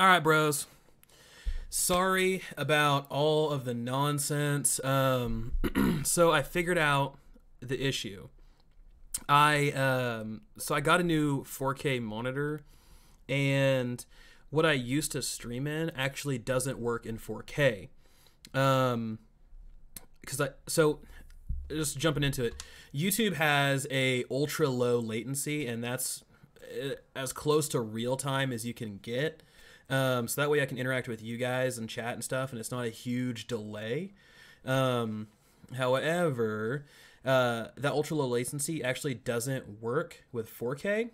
All right, bros. Sorry about all of the nonsense. So I figured out the issue. I got a new 4K monitor, and what I used to stream in actually doesn't work in 4K. So just jumping into it, YouTube has a ultra low latency, and that's as close to real time as you can get. So that way I can interact with you guys and chat and stuff, and it's not a huge delay. However, that ultra low latency actually doesn't work with 4K.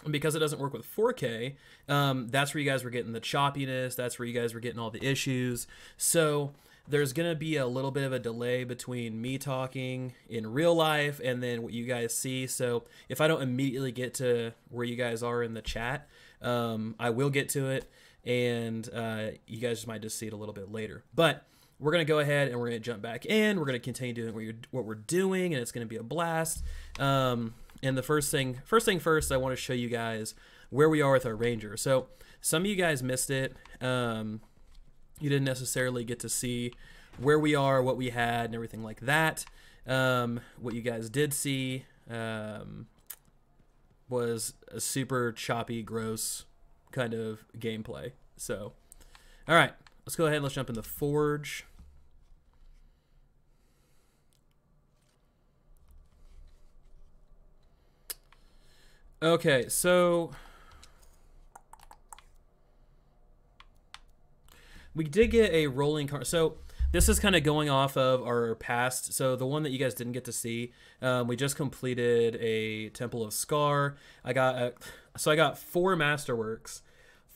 And because it doesn't work with 4K, that's where you guys were getting the choppiness. That's where you guys were getting all the issues. So there's going to be a little bit of a delay between me talking in real life and then what you guys see. So if I don't immediately get to where you guys are in the chat, I will get to it, and you guys might just see it a little bit later. But we're going to go ahead and we're going to jump back in. We're going to continue doing what we're doing, and it's going to be a blast. And the first thing first, I want to show you guys where we are with our ranger. So some of you guys missed it. You didn't necessarily get to see where we are, what we had, and everything like that. What you guys did see was a super choppy, gross kind of gameplay. So, all right, let's go ahead and let's jump in the Forge. Okay, so we did get a rolling car. So this is kind of going off of our past. So the one that you guys didn't get to see, we just completed a Temple of Scar. I got 4 masterworks,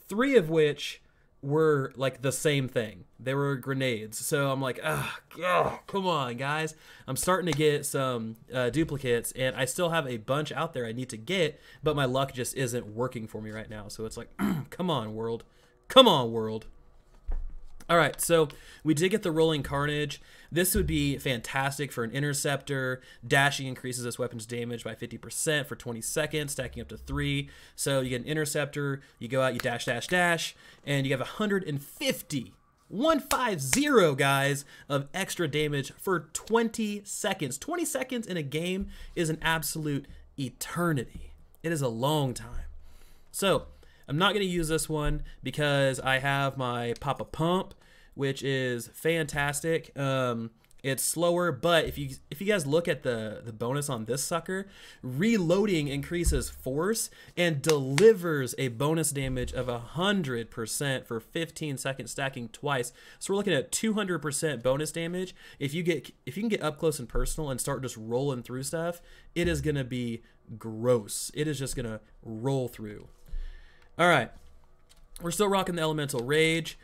3 of which were like the same thing. They were grenades. So I'm like, come on, guys. I'm starting to get some duplicates, and I still have a bunch out there I need to get, but my luck just isn't working for me right now. So it's like, come on, world. Come on, world. All right, so we did get the Rolling Carnage. This would be fantastic for an interceptor. Dashing increases this weapon's damage by 50% for 20 seconds, stacking up to 3. So you get an interceptor, you go out, you dash, dash, dash, and you have 150, guys, of extra damage for 20 seconds. 20 seconds in a game is an absolute eternity. It is a long time. So I'm not going to use this one because I have my Papa Pump, which is fantastic. It's slower, but if you guys look at the bonus on this sucker, reloading increases force and delivers a bonus damage of 100% for 15 seconds, stacking twice. So we're looking at 200% bonus damage. If you can get up close and personal and start just rolling through stuff, it is going to be gross. It is just going to roll through. All right, we're still rocking the Elemental Rage.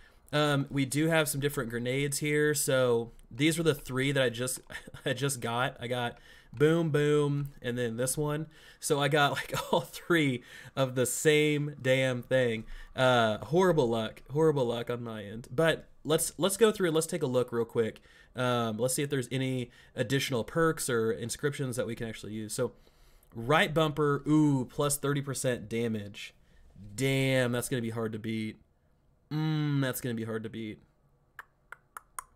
We do have some different grenades here. So these were the 3 that I just got. I got Boom Boom and then this one. So I got like all 3 of the same damn thing. Horrible luck on my end. But let's go through and let's take a look real quick. Let's see if there's any additional perks or inscriptions that we can actually use. So right bumper, ooh, plus 30% damage. Damn, that's going to be hard to beat. That's going to be hard to beat.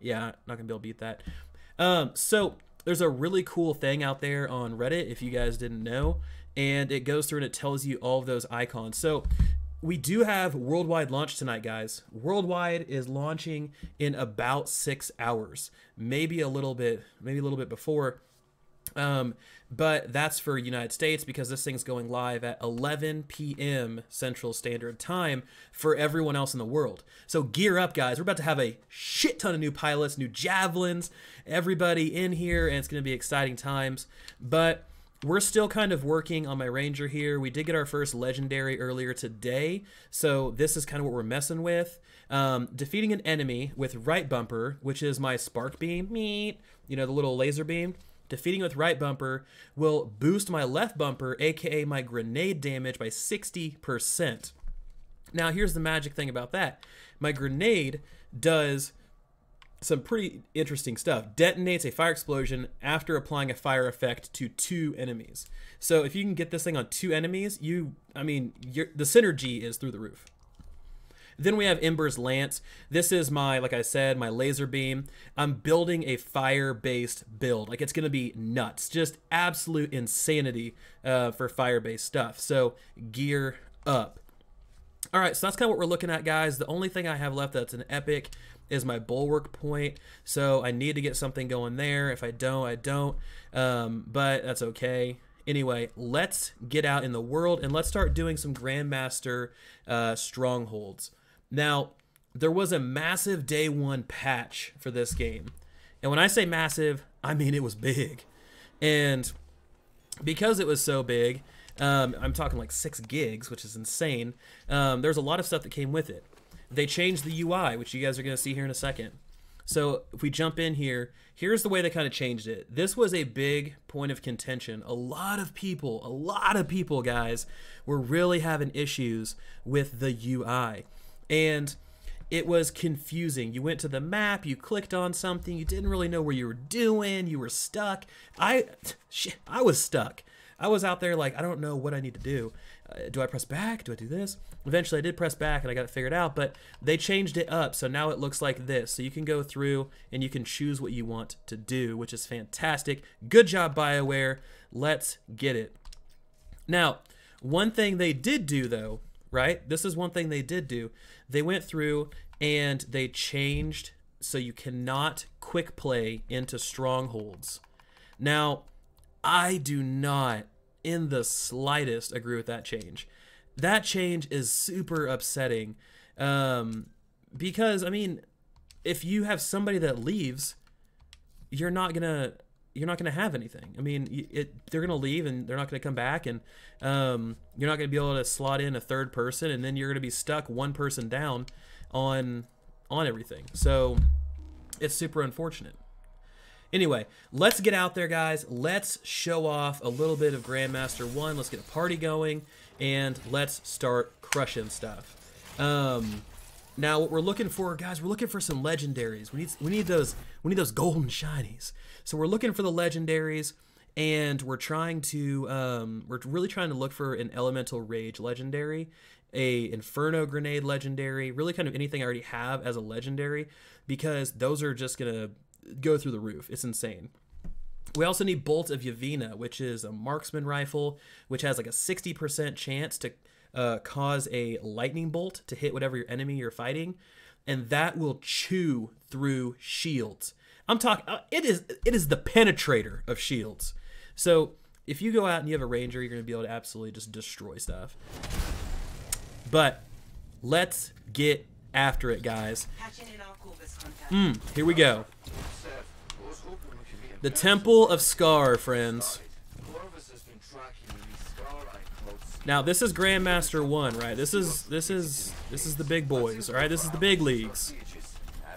Yeah, not going to be able to beat that. So there's a really cool thing out there on Reddit, if you guys didn't know, and it goes through and it tells you all of those icons. So we do have worldwide launch tonight, guys. Worldwide is launching in about 6 hours, maybe a little bit before. But that's for United States because this thing's going live at 11 p.m. Central Standard Time for everyone else in the world. So gear up, guys. We're about to have a shit ton of new pilots, new javelins, everybody in here, and it's going to be exciting times. But we're still kind of working on my Ranger here. We did get our first legendary earlier today, so this is kind of what we're messing with. Defeating an enemy with right bumper, which is my spark beam, you know, the little laser beam. Defeating with right bumper will boost my left bumper, aka my grenade damage, by 60%. Now, here's the magic thing about that. My grenade does some pretty interesting stuff. Detonates a fire explosion after applying a fire effect to 2 enemies. So if you can get this thing on 2 enemies, the synergy is through the roof. Then we have Ember's Lance. This is my, like I said, my laser beam. I'm building a fire-based build. Like, it's going to be nuts. Just absolute insanity for fire-based stuff. So, gear up. All right, so that's kind of what we're looking at, guys. The only thing I have left that's an epic is my bulwark point. So, I need to get something going there. If I don't, I don't. But that's okay. Anyway, let's get out in the world and let's start doing some Grandmaster strongholds. Now, there was a massive day one patch for this game. And when I say massive, I mean it was big. And because it was so big, I'm talking like 6 gigs, which is insane. There's a lot of stuff that came with it. They changed the UI, which you guys are going to see here in a second. So if we jump in here, here's the way they kind of changed it. This was a big point of contention. A lot of people, guys, were really having issues with the UI. And it was confusing. You went to the map, you clicked on something, you didn't really know where you were doing, you were stuck. I was stuck. I was out there like, I don't know what I need to do. Do I press back? Do I do this? Eventually I did press back and I got it figured out, but they changed it up. So now it looks like this. So you can go through and you can choose what you want to do, which is fantastic. Good job, BioWare. Let's get it. Now, one thing they did do though, right? This is one thing they did do. They went through and they changed so you cannot quick play into strongholds. Now, I do not in the slightest agree with that change. That change is super upsetting because, I mean, if you have somebody that leaves, you're not gonna have anything. I mean, they're gonna leave and they're not gonna come back, and you're not gonna be able to slot in a third person, and then you're gonna be stuck one person down on everything. So it's super unfortunate. Anyway, let's get out there, guys. Let's show off a little bit of Grandmaster 1. Let's get a party going, and let's start crushing stuff. Now, what we're looking for, guys, we're looking for some legendaries. We need those golden shinies. So we're looking for the legendaries, and we're trying to we're really trying to look for an Elemental Rage legendary, a Inferno Grenade legendary, really kind of anything I already have as a legendary, because those are just gonna go through the roof. It's insane. We also need Bolt of Yavina, which is a marksman rifle, which has like a 60% chance to cause a lightning bolt to hit whatever your enemy you're fighting, and that will chew through shields. I'm talking, it is the penetrator of shields. So if you go out and you have a ranger, you're gonna be able to absolutely just destroy stuff. But let's get after it, guys. Here we go. The Temple of Scar, friends. Now this is Grandmaster 1, right? This is the big boys, all right? This is the big leagues.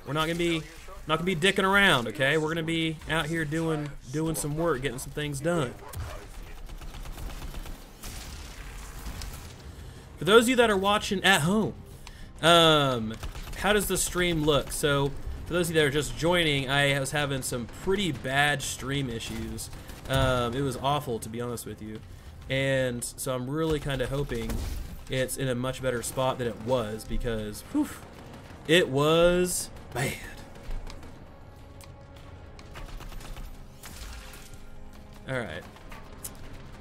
We're not gonna be dicking around, okay? We're gonna be out here doing some work, getting some things done. For those of you that are watching at home, how does the stream look? So for those of you that are just joining, I was having some pretty bad stream issues. It was awful, to be honest with you. And so I'm really kind of hoping it's in a much better spot than it was, because whew, it was bad. All right.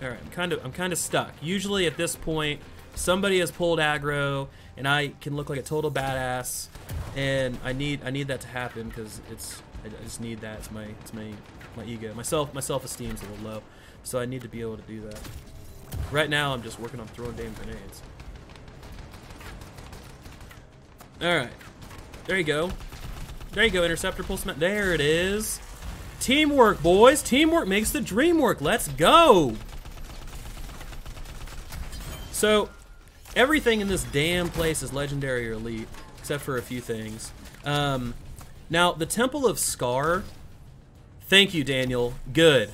I'm kind of stuck. Usually at this point, somebody has pulled aggro, and I can look like a total badass. And I need that to happen, because I just need that. It's my ego. My self-esteem's a little low, so I need to be able to do that. Right now, I'm just working on throwing damn grenades. All right, there you go. There you go, Interceptor, pull some. There it is. Teamwork, boys. Teamwork makes the dream work. Let's go. So everything in this damn place is legendary or elite, except for a few things. Now, the Temple of Scar, thank you, Daniel. Good.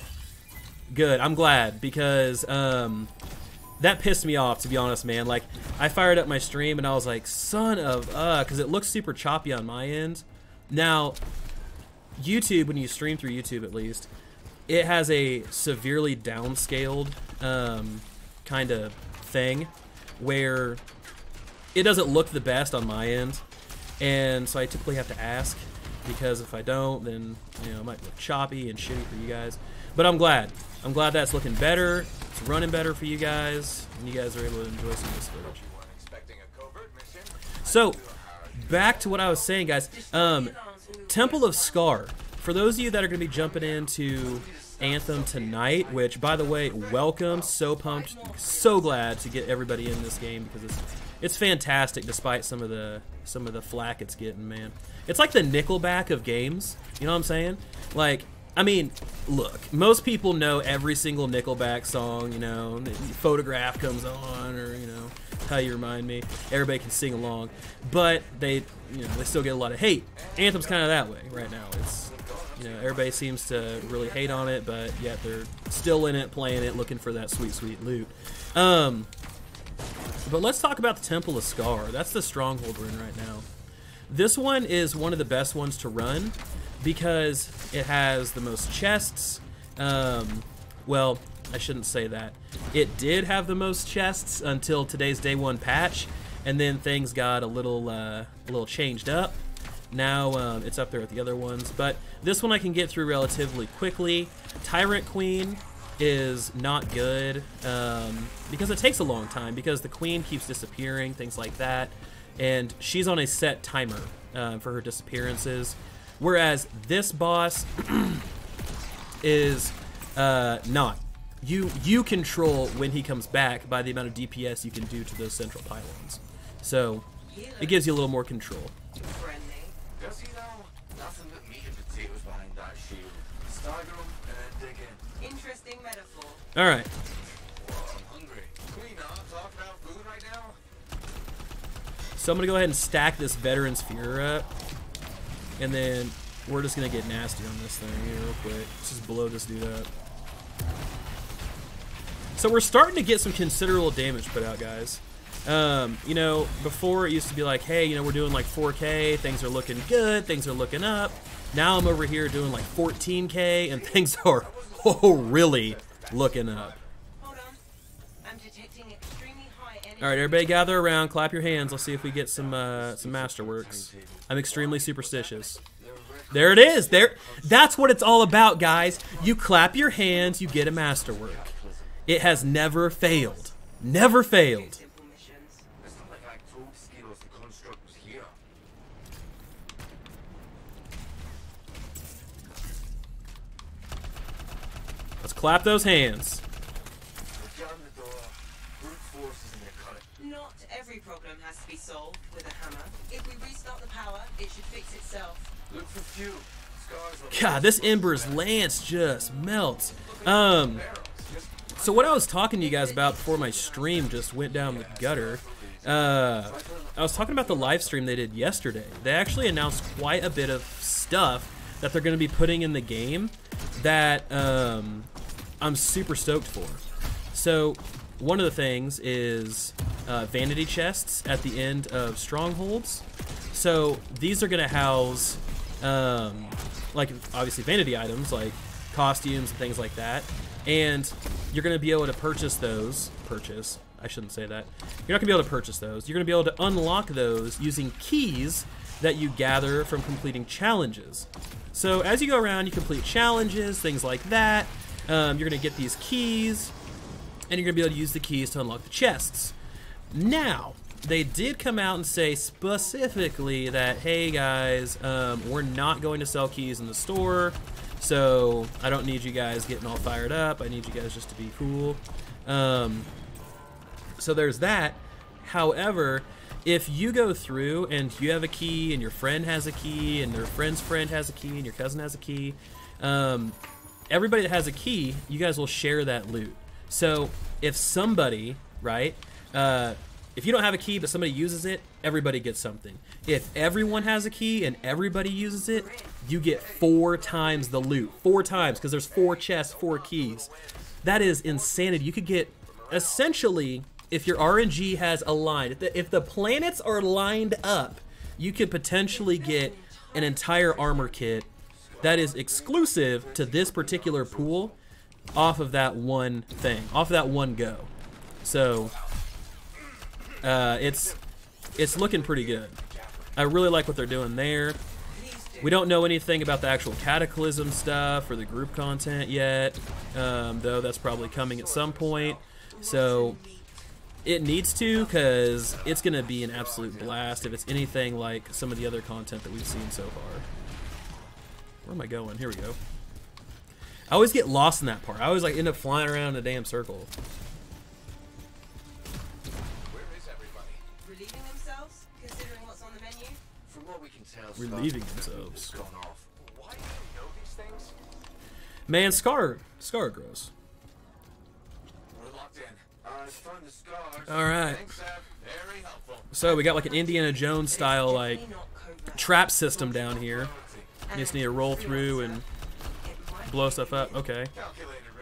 I'm glad, because that pissed me off, to be honest, man. Like, I fired up my stream, and I was like, son of because it looks super choppy on my end. Now, YouTube, when you stream through YouTube at least, it has a severely downscaled kind of thing where it doesn't look the best on my end, and so I typically have to ask, because if I don't, then it might look choppy and shitty for you guys. But I'm glad that's looking better. It's running better for you guys, and you guys are able to enjoy some of this footage. So back to what I was saying, guys. Temple of Scar. For those of you that are going to be jumping into Anthem tonight, which, by the way, welcome. So pumped, so glad to get everybody in this game, because it's fantastic despite some of the flack it's getting, man. It's like the Nickelback of games. You know what I'm saying? Like, I mean, look, most people know every single Nickelback song. Photograph comes on, or How You Remind Me. Everybody can sing along, but they still get a lot of hate. Anthem's kind of that way right now. It's everybody seems to really hate on it, but yet they're still in it, playing it, looking for that sweet, sweet loot. But let's talk about the Temple of Scar. That's the stronghold we're in right now. This one is one of the best ones to run because it has the most chests. Well, I shouldn't say that. It did have the most chests until today's day 1 patch, and then things got a little changed up. Now it's up there with the other ones, but this one I can get through relatively quickly. Tyrant Queen is not good because it takes a long time, because the queen keeps disappearing, things like that, and she's on a set timer for her disappearances, whereas this boss is not. You control when he comes back by the amount of DPS you can do to those central pylons, so it gives you a little more control. Interesting metaphor. All right. So I'm gonna go ahead and stack this veteran sphere up, and then we're just gonna get nasty on this thing here real quick. Let's just blow this dude up. So we're starting to get some considerable damage put out, guys. Before it used to be like, hey, we're doing like 4K, things are looking good, things are looking up. Now I'm over here doing like 14K, and things are really looking up. Hold on. I'm detecting extremely high energy. All right, everybody gather around, clap your hands. Let's see if we get some masterworks. I'm extremely superstitious. There it is. That's what it's all about, guys. You clap your hands, you get a masterwork. It has never failed. Never failed. Let's clap those hands. Not every problem has to be solved with a hammer. If we restart the power, it should fix itself. Look for fuel. God, this Ember's lance just melts. So what I was talking to you guys about before my stream just went down the gutter, I was talking about the live stream they did yesterday. They actually announced quite a bit of stuff that they're going to be putting in the game that I'm super stoked for. So one of the things is vanity chests at the end of strongholds. So these are going to house like obviously vanity items like costumes and things like that, and you're going to be able to purchase those. I shouldn't say that. You're not going to be able to purchase those. You're going to be able to unlock those using keys that you gather from completing challenges. So as you go around, you complete challenges, things like that. You're going to get these keys, and you're going to be able to use the keys to unlock the chests. Now, they did come out and say specifically that, hey guys, we're not going to sell keys in the store, so I don't need you guys getting all fired up. I need you guys just to be cool. So there's that. However, if you go through and you have a key and your friend has a key and their friend's friend has a key and your cousin has a key, everybody that has a key, you guys will share that loot. So if somebody, right, if you don't have a key but somebody uses it, everybody gets something. If everyone has a key and everybody uses it, you get 4 times the loot. 4 times, because there's 4 chests, 4 keys. That is insanity. You could get, essentially, if your RNG has aligned, if the planets are lined up, you could potentially get an entire armor kit that is exclusive to this particular pool off of that one thing, off of that one go. So it's it's looking pretty good. I really like what they're doing there. We don't know anything about the actual Cataclysm stuff or the group content yet, though that's probably coming at some point. So it needs to, because it's going to be an absolute blast if it's anything like some of the other content that we've seen so far. Where am I going? Here we go. I always get lost in that part. I always like end up flying around in a damn circle. Where is everybody? Relieving themselves, considering what's on the menu. From what we can tell, Relieving Star's themselves. gone off. Why do you know these things? Man, Scar grows. We're locked in. It's fun the scars. All right. Thanks, Seth. Very helpful. So we got like an Indiana Jones style like trap system down here. You just need to roll through and blow stuff up. Okay.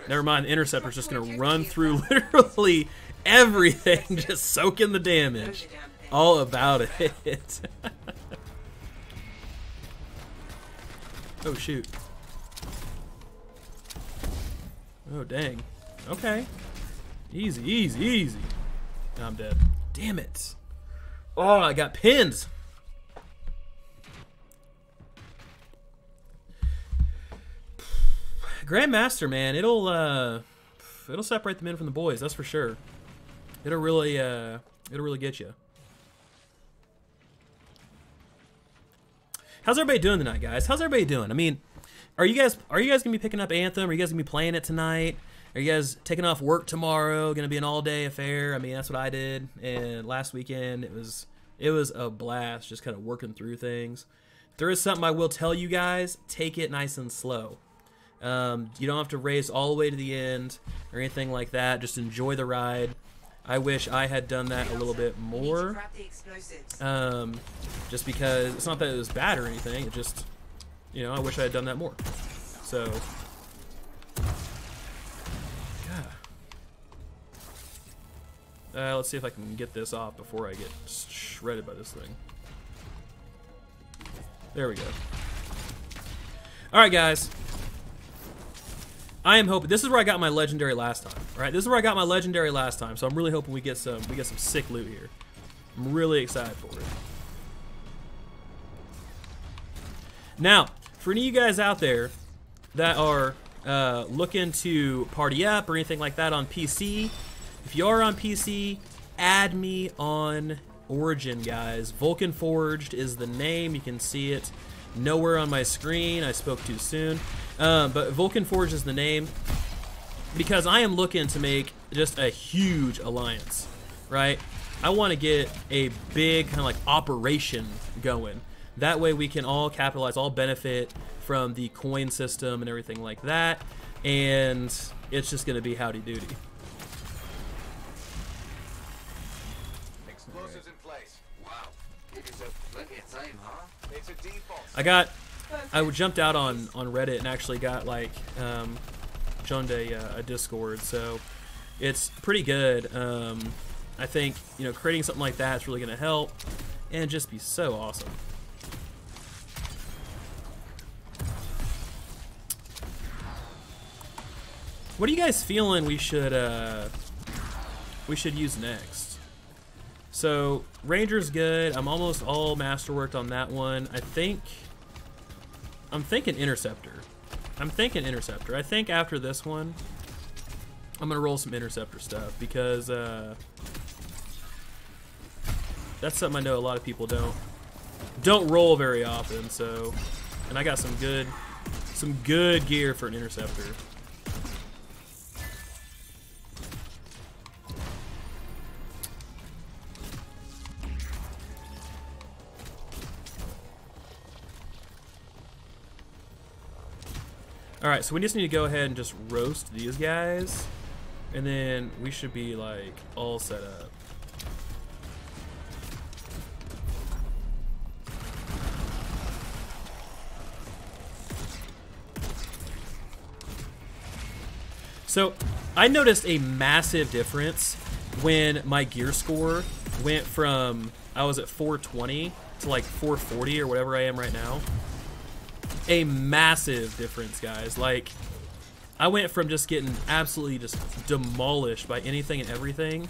Never mind. The Interceptor's just gonna run through literally everything, just soaking the damage. All about it. Oh shoot. Oh dang. Okay. Easy, easy, easy. I'm dead. Damn it. Oh, I got pinned. Grandmaster, man, it'll separate the men from the boys, that's for sure. It'll really get you. How's everybody doing tonight, guys? How's everybody doing? I mean, are you guys gonna be picking up Anthem? Are you guys gonna be playing it tonight? Are you guys taking off work tomorrow? Gonna be an all-day affair? I mean, that's what I did. And last weekend it was a blast, just kind of working through things. If there is something I will tell you guys, take it nice and slow. You don't have to race all the way to the end or anything like that. Just enjoy the ride. I wish I had done that a little bit more. Just because it's not that it was bad or anything. It just, you know, I wish I had done that more. So, yeah. Let's see if I can get this off before I get shredded by this thing. There we go. All right, guys. I am hoping this is where I got my legendary last time. All right, this is where I got my legendary last time. So I'm really hoping we get some sick loot here. I'm really excited for it. Now, for any of you guys out there that are looking to party up or anything like that on PC, if you are on PC, add me on Origin, guys. Vulcan Forged is the name. You can see it nowhere on my screen. I spoke too soon. But Vulcan Forge is the name because I am looking to make just a huge alliance, right? I want to get a big kind of like operation going. That way we can all capitalize, all benefit from the coin system and everything like that. And it's just going to be howdy doody. Explosives in place. Wow. It is plenty of time, huh? It's a default. I jumped out on Reddit and actually got like joined a Discord, so it's pretty good. I think, you know, creating something like that is really going to help and just be so awesome. What are you guys feeling we should use next? So Ranger's good. I'm almost all masterworked on that one. I'm thinking Interceptor. I think after this one, I'm gonna roll some Interceptor stuff because that's something I know a lot of people don't roll very often. So, and I got some good gear for an Interceptor. Alright, so we just need to go ahead and just roast these guys, and then we should be like all set up. So I noticed a massive difference when my gear score went from, I was at 420 to like 440 or whatever I am right now. A massive difference, guys. Like, I went from just getting absolutely just demolished by anything and everything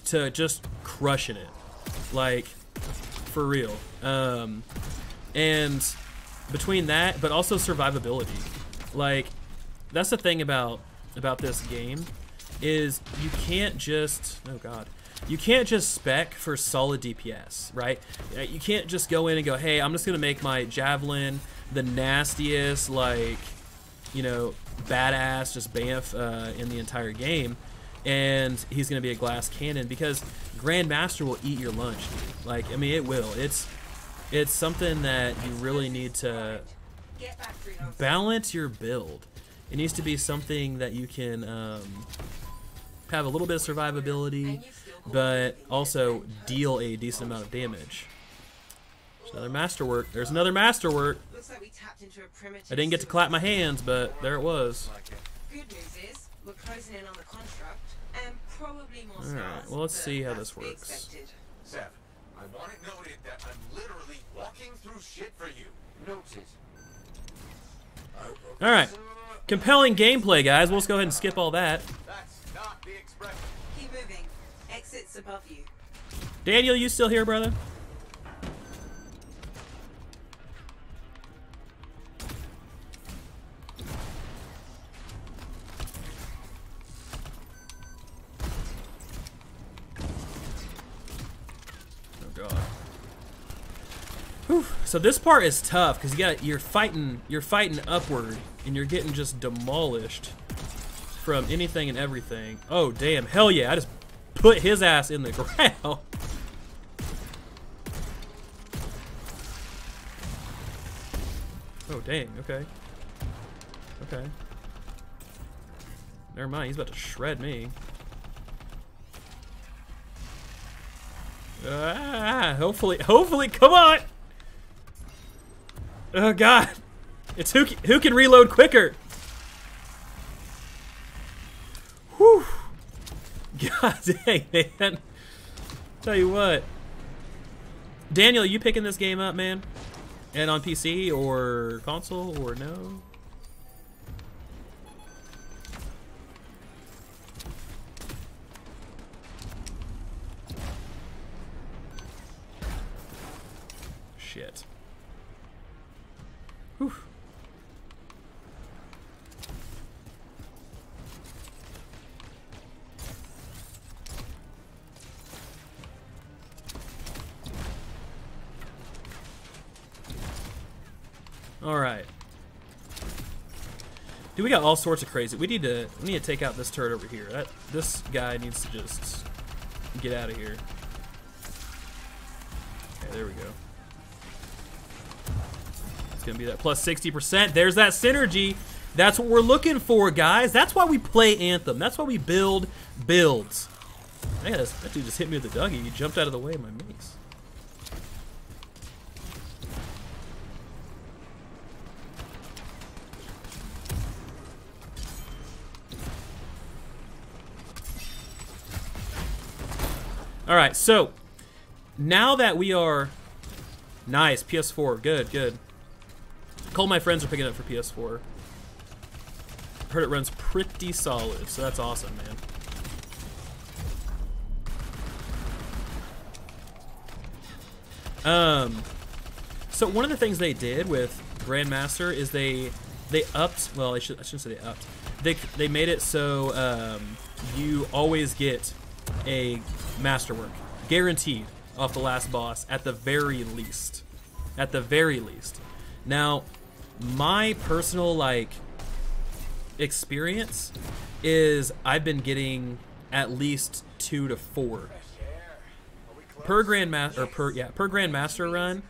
to just crushing it. Like, for real. And between that, but also survivability. Like, that's the thing about this game, is you can't just, oh god, you can't just spec for solid DPS, right? You can't just go in and go, hey, I'm just gonna make my javelin the nastiest, like, you know, badass, just bamf in the entire game, and he's gonna be a glass cannon, because Grandmaster will eat your lunch, dude. Like, I mean, it will. It's something that you really need to balance your build. It needs to be something that you can have a little bit of survivability, but also deal a decent amount of damage. There's another masterwork. There's another masterwork. I didn't get to clap my hands, but there it was. Good news is we're closing in on the construct and probably more stars. Alright, well, let's see how this works. Sev, I want it noted that I'm literally walking through shit for you. Noted. Alright. Compelling gameplay, guys. We'll just go ahead and skip all that. That's not the expression. Keep moving. Exits above you. Daniel, you still here, brother? Whew. So this part is tough because you're fighting upward and you're getting just demolished from anything and everything. Oh damn, hell yeah, I just put his ass in the ground. Oh dang, okay. Okay. Never mind, he's about to shred me. Hopefully, come on! Oh god, it's who can reload quicker. Whew. God dang, man. Tell you what, Daniel, you picking this game up, man? And on PC or console or no? Shit. Whew. All right. Dude, we got all sorts of crazy. We need to take out this turret over here. This guy needs to just get out of here. Okay, there we go. It's gonna be that plus 60%. There's that synergy. That's what we're looking for, guys. That's why we play Anthem. That's why we build builds. Man, that dude just hit me with the Dougie. He jumped out of the way of my mace. All right, so now that we are nice, PS4, good. Cole, my friends are picking it up for PS4. Heard it runs pretty solid, so that's awesome, man. So one of the things they did with Grandmaster is they upped. Well, I shouldn't say they upped. They made it so you always get a masterwork guaranteed off the last boss at the very least. At the very least. Now, my personal experience is I've been getting at least 2 to 4 per Grandmaster run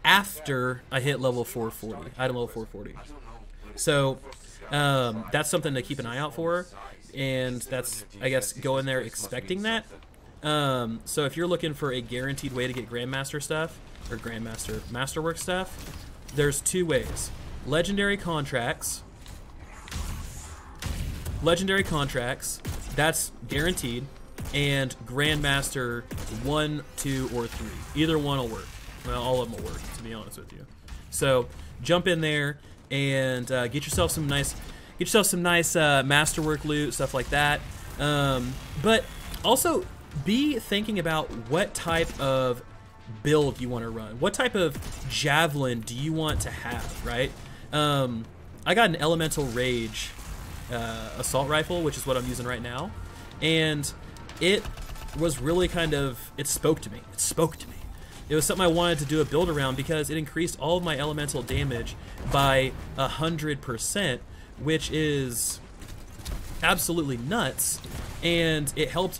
after I hit level 440, item level 440. So that's something to keep an eye out for, and that's, I guess, go in there expecting that. So if you're looking for a guaranteed way to get Grandmaster stuff or Grandmaster Masterwork stuff, there's 2 ways. Legendary contracts, that's guaranteed, and Grandmaster 1, 2, or 3. Either one will work. Well, all of them will work, to be honest with you. So jump in there and get yourself some nice masterwork loot, stuff like that. But also be thinking about what type of build you want to run. What type of javelin do you want to have, right? I got an Elemental Rage assault rifle, which is what I'm using right now, and it was really kind of, it spoke to me. It spoke to me. It was something I wanted to do a build around because it increased all of my elemental damage by 100%, which is absolutely nuts, and it helped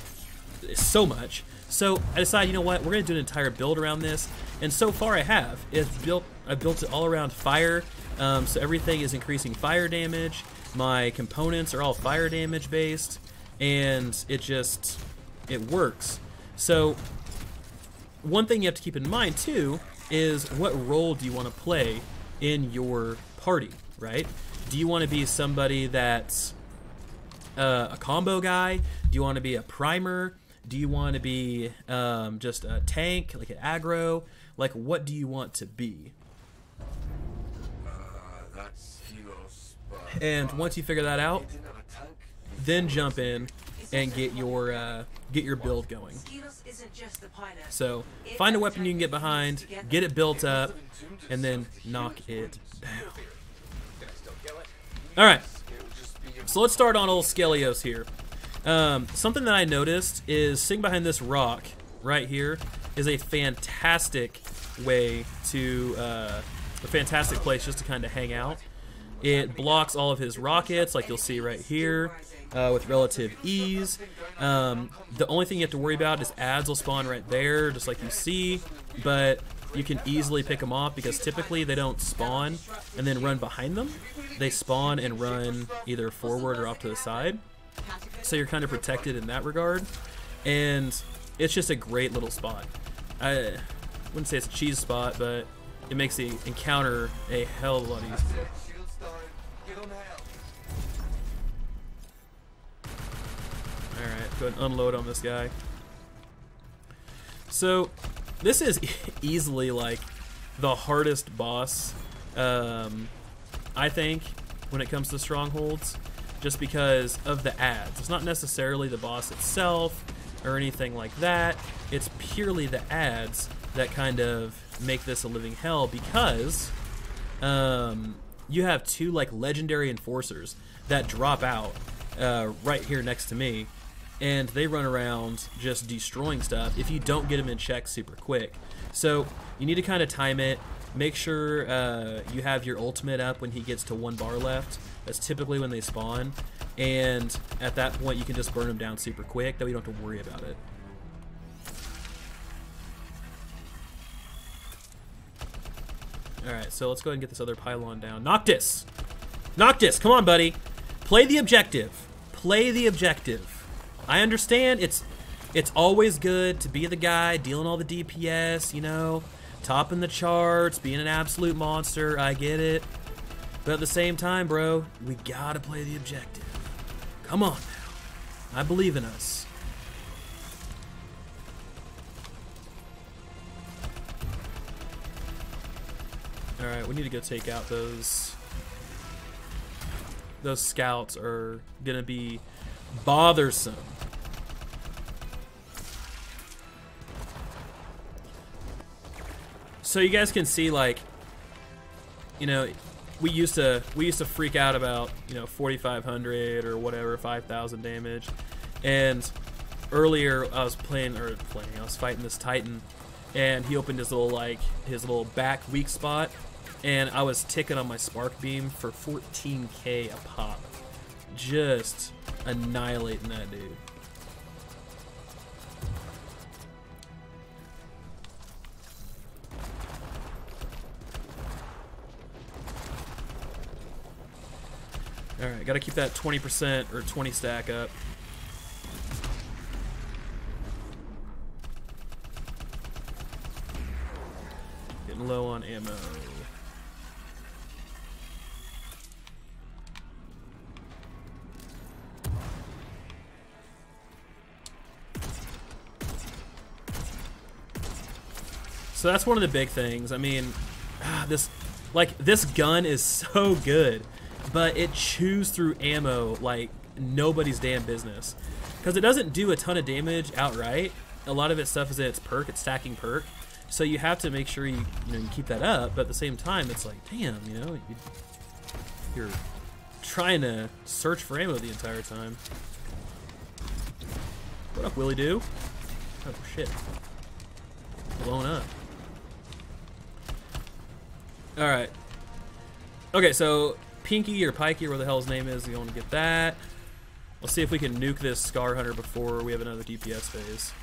so much. So I decided, you know what, we're gonna do an entire build around this, and so far I have. I built it all around fire, so everything is increasing fire damage. My components are all fire damage based, and it works. So one thing you have to keep in mind too is what role do you want to play in your party, right? Do you want to be somebody that's a combo guy? Do you want to be a primer? Do you want to be just a tank, like an aggro? Like, what do you want to be? And once you figure that out, then jump in and get your build going. So find a weapon you can get behind, get it built up, and then knock it down. All right, so let's start on old Skelios here. Something that I noticed is sitting behind this rock right here is a fantastic way to a fantastic place just to kind of hang out. It blocks all of his rockets, like you'll see right here, with relative ease. The only thing you have to worry about is ads will spawn right there, just like you see, but you can easily pick them off because typically they don't spawn and then run behind them. They spawn and run either forward or off to the side. So you're kind of protected in that regard, and it's just a great little spot. I wouldn't say it's a cheese spot, but it makes the encounter a hell of a lot easier. Alright, go ahead and unload on this guy. So this is easily like the hardest boss, I think, when it comes to strongholds, just because of the ads. It's not necessarily the boss itself or anything like that. It's purely the ads that kind of make this a living hell, because you have two like legendary enforcers that drop out right here next to me, and they run around just destroying stuff if you don't get them in check super quick. So you need to kind of time it. Make sure you have your ultimate up when he gets to 1 bar left. That's typically when they spawn, and at that point you can just burn them down super quick, that way you don't have to worry about it. Alright, so let's go ahead and get this other pylon down. Noctis! Noctis, come on, buddy! Play the objective. Play the objective. I understand it's always good to be the guy dealing all the DPS, you know, topping the charts, being an absolute monster. I get it. But at the same time, bro, we gotta play the objective. Come on now. I believe in us. Alright, we need to go take out those. Those scouts are gonna be bothersome. So you guys can see, like, you know, we used to freak out about, you know, 4,500 or whatever, 5,000 damage. And earlier I was I was fighting this Titan, and he opened his little back weak spot, and I was ticking on my spark beam for 14k a pop, just annihilating that dude. Alright, gotta keep that 20% or 20 stack up. Getting low on ammo. So that's one of the big things. I mean, this gun is so good, but it chews through ammo like nobody's damn business, because it doesn't do a ton of damage outright. A lot of its stuff is in its perk, it's stacking perk, So you have to make sure you keep that up, but at the same time, it's like, damn, you're trying to search for ammo the entire time. What up, Willie Doo? Oh shit. Blown up. Alright. Okay, so Pinky or Pikey, or where the hell his name is, you want to get that. Let's see if we can nuke this Scar Hunter before we have another DPS phase.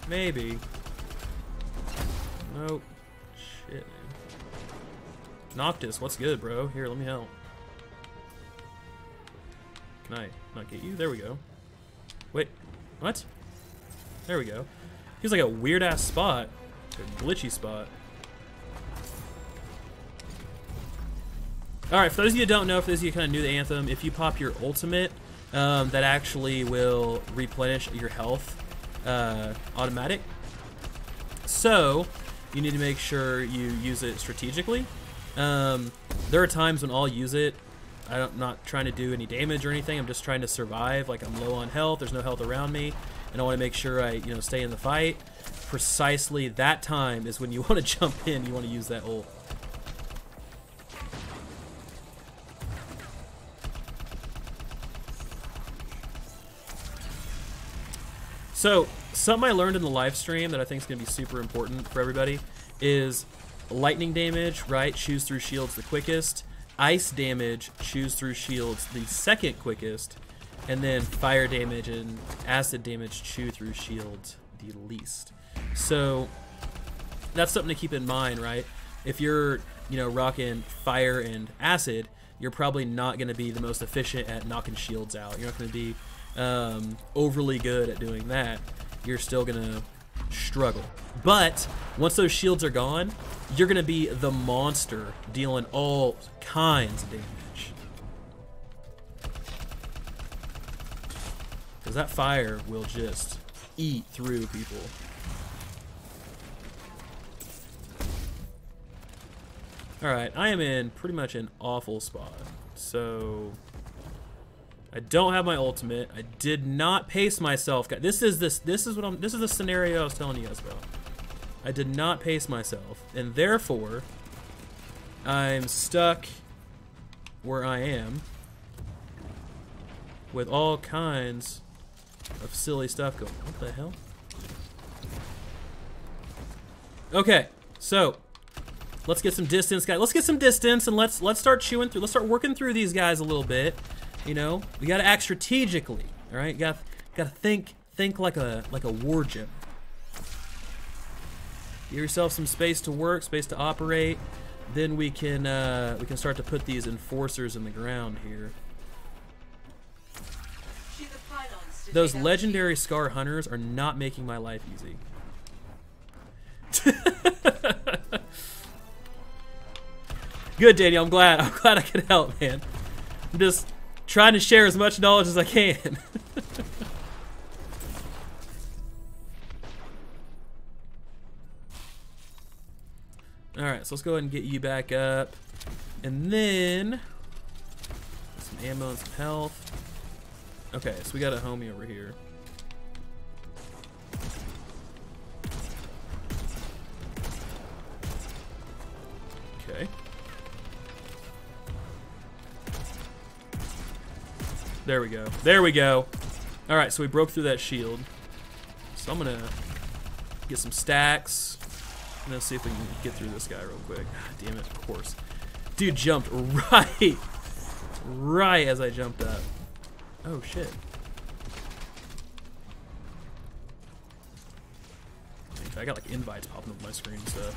Maybe. Nope. Shit, man. Noctis, what's good, bro? Here, let me help. Can I not get you? There we go. Wait, what? There we go. Feels like a weird-ass spot. A glitchy spot. Alright, for those of you who don't know, for those of you kind of new to Anthem, if you pop your ultimate, that actually will replenish your health automatic. So, you need to make sure you use it strategically. There are times when I'll use it. I'm not trying to do any damage or anything. I'm just trying to survive. Like, I'm low on health. There's no health around me. And I want to make sure I, stay in the fight. Precisely that time is when you want to jump in. You want to use that ult. So, something I learned in the live stream that I think is going to be super important for everybody is lightning damage, right, chews through shields the quickest. Ice damage chews through shields the second quickest. And then fire damage and acid damage chew through shields the least. So, that's something to keep in mind, right? If you're, rocking fire and acid, you're probably not going to be the most efficient at knocking shields out. You're not going to be overly good at doing that. You're still gonna struggle. But once those shields are gone, you're gonna be the monster dealing all kinds of damage. Because that fire will just eat through people. Alright, I am in pretty much an awful spot. So I don't have my ultimate. I did not pace myself. This is the scenario I was telling you guys about. I did not pace myself, and therefore I'm stuck where I am with all kinds of silly stuff going. What the hell? Okay, so let's get some distance, guys. Let's get some distance, and let's start chewing through. Let's start working through these guys a little bit. We gotta act strategically, all right? You gotta think like a war general. Give yourself some space to work, space to operate. Then we can start to put these enforcers in the ground here. Those legendary Scar Hunters are not making my life easy. Good, Daniel. I'm glad I could help, man. I'm just trying to share as much knowledge as I can. Alright, so let's go ahead and get you back up. And then some ammo and some health. Okay, so we got a homie over here. Okay. There we go. There we go. Alright, so we broke through that shield. So I'm gonna get some stacks. And let's see if we can get through this guy real quick. God damn it, of course. Dude jumped right as I jumped up. Oh shit. I got like invites popping up on my screen, so.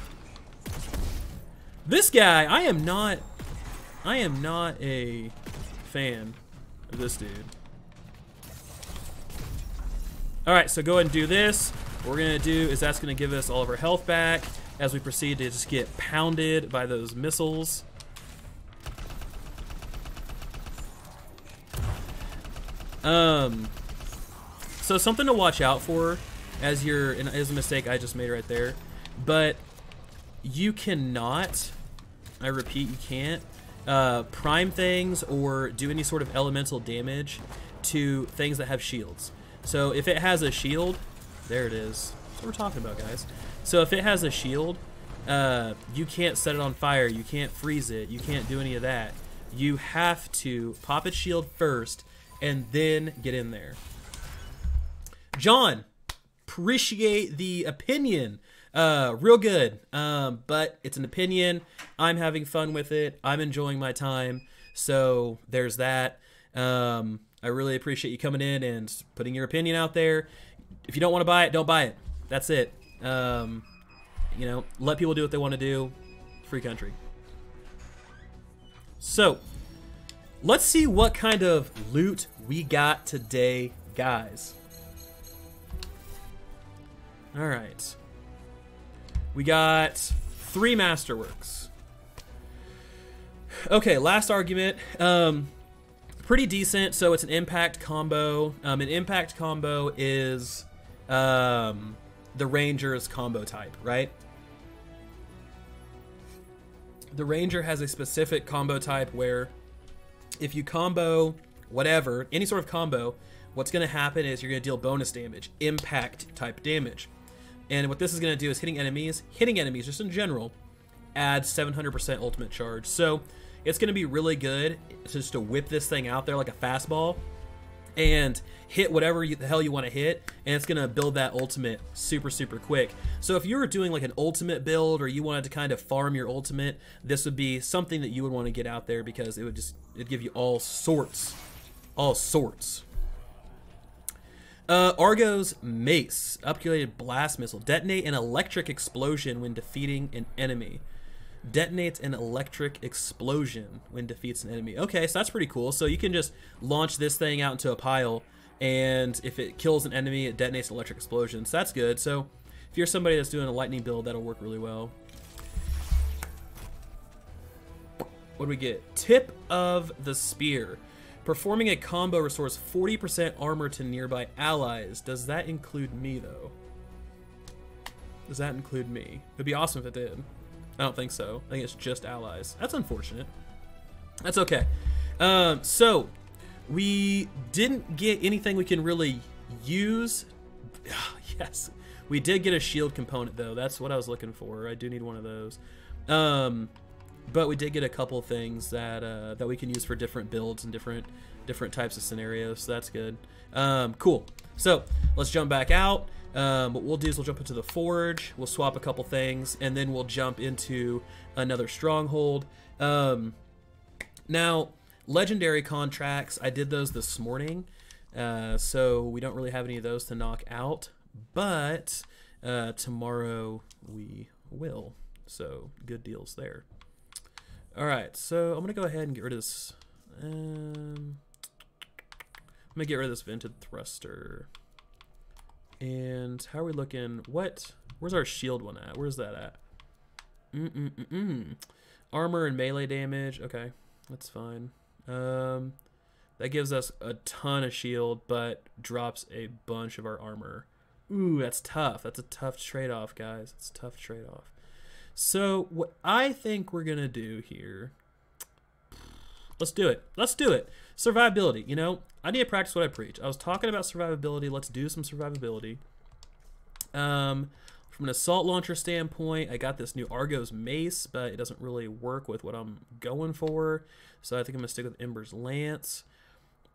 This guy, I am not a fan of this dude. Alright, so go ahead and do this. What we're gonna do is that's gonna give us all of our health back as we proceed to just get pounded by those missiles. So something to watch out for as you're, and is a mistake I just made right there, but you cannot, I repeat, you can't prime things or do any sort of elemental damage to things that have shields. So if it has a shield, There it is. That's what we're talking about, guys. So if it has a shield, you can't set it on fire. You can't freeze it. You can't do any of that. You have to pop its shield first and then get in there. John, appreciate the opinion. Real good. But it's an opinion. I'm having fun with it. I'm enjoying my time. So there's that. I really appreciate you coming in and putting your opinion out there. If you don't want to buy it, don't buy it. That's it. You know, let people do what they want to do. Free country. So, let's see what kind of loot we got today, guys. All right. We got 3 masterworks. Okay, last argument. Pretty decent. So it's an impact combo. An impact combo is the Ranger's combo type, right? The Ranger has a specific combo type where if you combo whatever, any sort of combo, what's going to happen is you're going to deal bonus damage, impact type damage. And what this is going to do is hitting enemies just in general, adds 700% ultimate charge. So it's going to be really good just to whip this thing out there like a fastball and hit whatever the hell you want to hit, and it's going to build that ultimate super, super quick. So if you were doing like an ultimate build or you wanted to kind of farm your ultimate, this would be something that you would want to get out there because it'd give you all sorts. Argo's Mace, upgraded blast missile. Detonate an electric explosion when defeating an enemy. Detonates an electric explosion when defeats an enemy. Okay, so that's pretty cool. So you can just launch this thing out into a pile, and if it kills an enemy, it detonates an electric explosion. So that's good. So if you're somebody that's doing a lightning build, that'll work really well. What do we get? Tip of the Spear. Performing a combo restores 40% armor to nearby allies. Does that include me, though? Does that include me? It'd be awesome if it did. I don't think so. I think it's just allies. That's unfortunate. That's okay. So, we didn't get anything we can really use. Yes. We did get a shield component, though. That's what I was looking for. I do need one of those. But we did get a couple things that that we can use for different builds and different types of scenarios. So that's good. Cool. So let's jump back out. What we'll do is we'll jump into the forge. We'll swap a couple things, and then we'll jump into another stronghold. Now, legendary contracts. I did those this morning, so we don't really have any of those to knock out. But tomorrow we will. So good deals there. All right, so I'm gonna go ahead and get rid of this. I'm gonna get rid of this vented thruster. And how are we looking? Where's our shield one at? Where's that at? Armor and melee damage. Okay, that's fine. That gives us a ton of shield, but drops a bunch of our armor. Ooh, that's tough. That's a tough trade-off, guys. It's a tough trade-off. So what I think we're gonna do here, let's do it. Let's do it. Survivability. You know, I need to practice what I preach. I was talking about survivability. Let's do some survivability. From an assault launcher standpoint, I got this new Argo's Mace, but it doesn't really work with what I'm going for. So I think I'm gonna stick with Ember's Lance.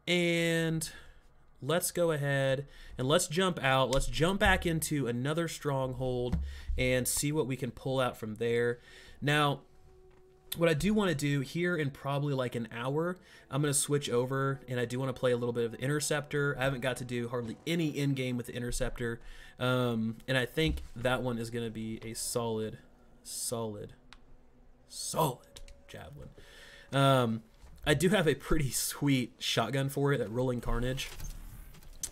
And let's go ahead and let's jump out. Let's jump back into another stronghold and see what we can pull out from there. Now, what I do want to do here in probably like an hour, I'm going to switch over, and I do want to play a little bit of the Interceptor. I haven't got to do hardly any in-game with the Interceptor, and I think that one is going to be a solid javelin. I do have a pretty sweet shotgun for it, that Rolling Carnage.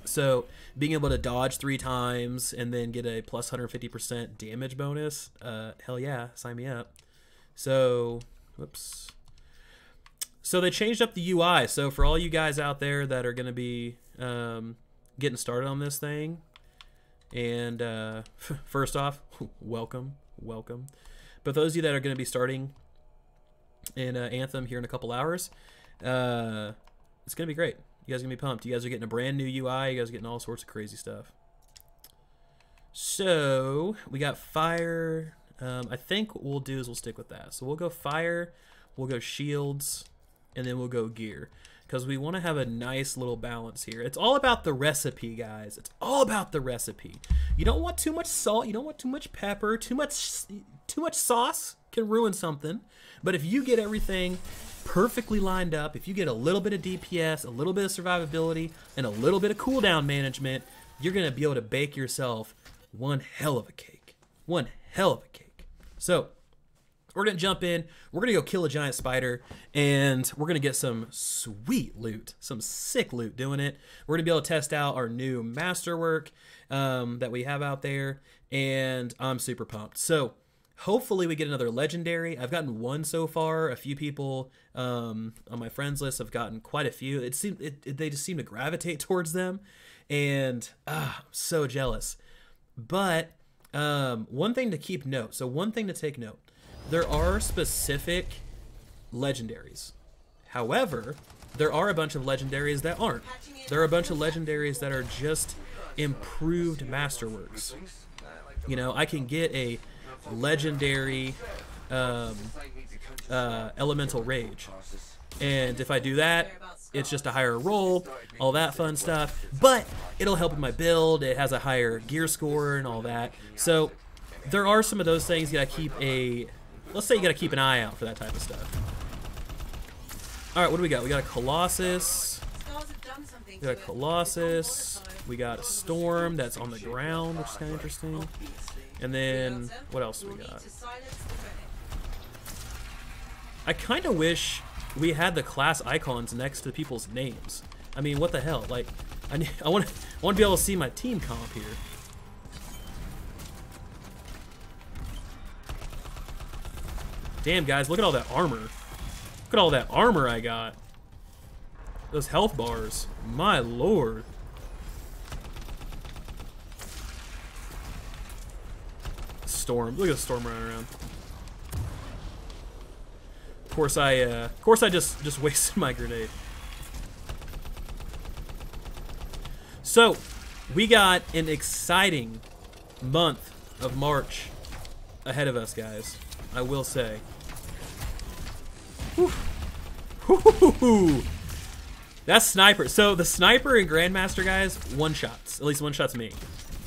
So being able to dodge 3 times and then get a plus 150% damage bonus, hell yeah, sign me up. So, whoops. So they changed up the UI. So for all you guys out there that are going to be getting started on this thing, and first off, welcome. But those of you that are going to be starting in Anthem here in a couple hours, it's going to be great. You guys are going to be pumped. You guys are getting a brand new UI. You guys are getting all sorts of crazy stuff. So we got fire. I think what we'll do is we'll stick with that. So we'll go fire, we'll go shields, and then we'll go gear. Because we want to have a nice little balance here. It's all about the recipe, guys. It's all about the recipe. You don't want too much salt. You don't want too much pepper. Too much sauce can ruin something. But if you get everything perfectly lined up, if you get a little bit of DPS, a little bit of survivability, and a little bit of cooldown management, you're going to be able to bake yourself one hell of a cake. One hell of a cake. So we're going to jump in, we're going to go kill a giant spider, and we're going to get some sweet loot, some sick loot doing it. We're going to be able to test out our new masterwork that we have out there, and I'm super pumped. So hopefully we get another legendary. I've gotten one so far. A few people on my friends list have gotten quite a few. They just seem to gravitate towards them, and I'm so jealous. But one thing to keep note, so one thing to take note, there are specific legendaries. However, there are a bunch of legendaries that aren't. There are a bunch of legendaries that are just improved masterworks. You know, I can get a legendary elemental rage, and if I do that, it's just a higher roll, all that fun stuff, but it'll help with my build. It has a higher gear score and all that. So there are some of those things you gotta keep let's say you gotta keep an eye out for that type of stuff. All right, what do we got? We got a Colossus. We got a Colossus. We got a Storm that's on the ground, which is kind of interesting. And then what else we got? I kind of wish we had the class icons next to people's names. I mean, what the hell? Like, I want to be able to see my team comp here. Damn, guys, look at all that armor. Look at all that armor I got. Those health bars. My lord. Storm. Look at the Storm running around. Of course I just wasted my grenade. So, we got an exciting month of March ahead of us, guys. I will say. Whew. Whew. That's sniper. So the sniper and grandmaster guys, one shots. At least one shots me.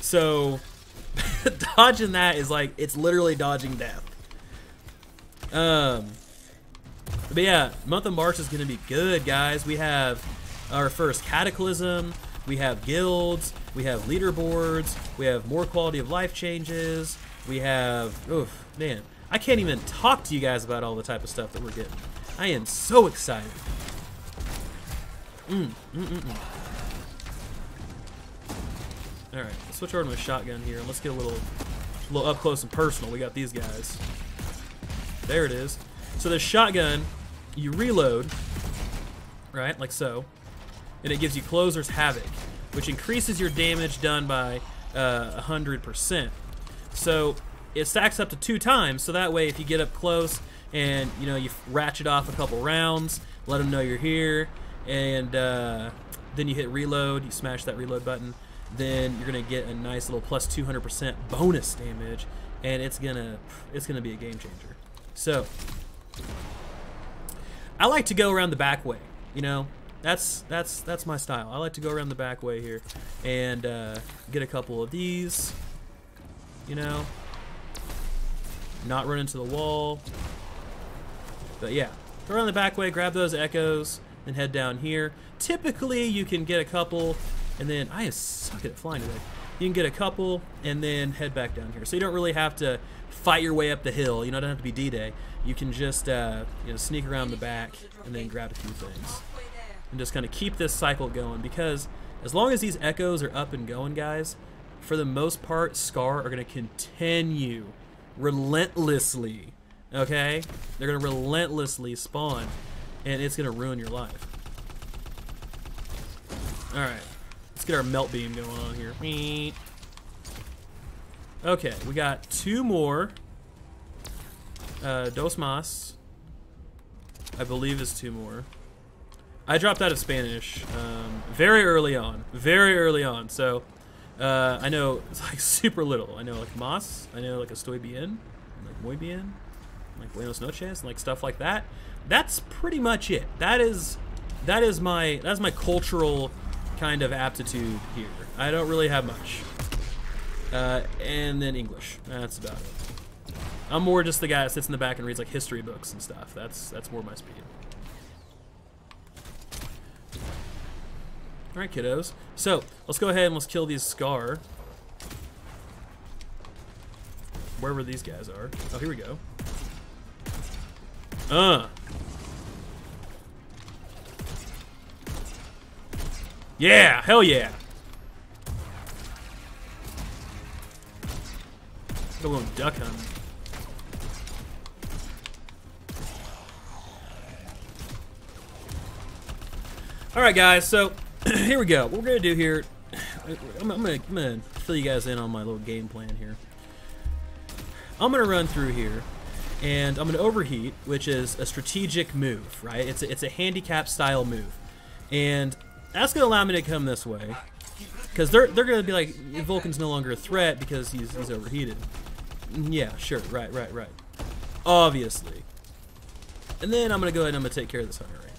So dodging that is like, it's literally dodging death. But yeah, month of March is gonna be good, guys. We have our first cataclysm. We have guilds. We have leaderboards. We have more quality of life changes. We have, oof, man. I can't even talk to you guys about all the type of stuff that we're getting. I am so excited. Alright, let's switch over to my shotgun here and let's get a little up close and personal. We got these guys. There it is. So the shotgun, you reload, right, like so, and it gives you Closer's Havoc, which increases your damage done by 100%. So it stacks up to 2 times, so that way if you get up close and you know you ratchet off a couple rounds, let them know you're here, and then you hit reload, you smash that reload button, then you're gonna get a nice little plus 200% bonus damage, and it's gonna be a game changer. So I like to go around the back way, you know. That's my style. I like to go around the back way here and get a couple of these, you know. Not run into the wall. But yeah, go around the back way, grab those echoes, and head down here. Typically, you can get a couple, and then I suck at flying today. You can get a couple, and then head back down here. So you don't really have to fight your way up the hill. You know, it doesn't have to be D-Day. You can just you know, sneak around the back and then grab a few things, and just kind of keep this cycle going. Because as long as these echoes are up and going, guys, for the most part, Scar are going to continue relentlessly, okay? They're gonna relentlessly spawn, and it's gonna ruin your life. All right, let's get our melt beam going on here. Okay, we got 2 more. Dos más, I believe, is 2 more. I dropped out of Spanish very early on, so I know like super little. I know like mas. I know like estoy bien, like muy bien, like buenos noches, like stuff like that. That's pretty much it. That is my cultural kind of aptitude here. I don't really have much. And then English. That's about it. I'm more just the guy that sits in the back and reads like history books and stuff. That's more my speed. All right, kiddos. So let's go ahead and let's kill these Scar. Wherever these guys are. Oh, here we go. Yeah, hell yeah. Go on duck hunt. All right, guys. So here we go. What we're gonna do here, I'm gonna fill you guys in on my little game plan here. I'm gonna run through here, and I'm gonna overheat, which is a strategic move, right? It's a handicap style move, and that's gonna allow me to come this way, because they're gonna be like, Vulcan's no longer a threat because he's overheated. Yeah, sure, right. Obviously. And then I'm gonna go ahead and I'm gonna take care of this hunter right here.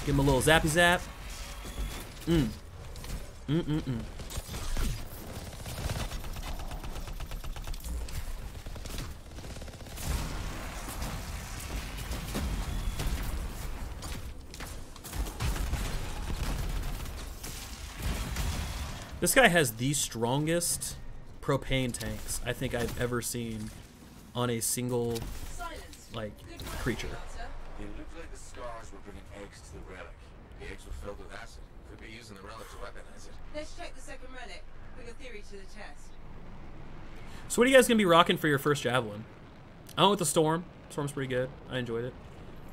Give him a little zappy zap. This guy has the strongest propane tanks I think I've ever seen on a single, like, creature. It looked like the Scars were bringing eggs to the relic. The eggs were filled with acid. Could be using the relic to weaponize it. Let's check the second relic. Put your theory to the test. So what are you guys gonna be rocking for your first javelin? I went with the Storm. Storm's pretty good. I enjoyed it.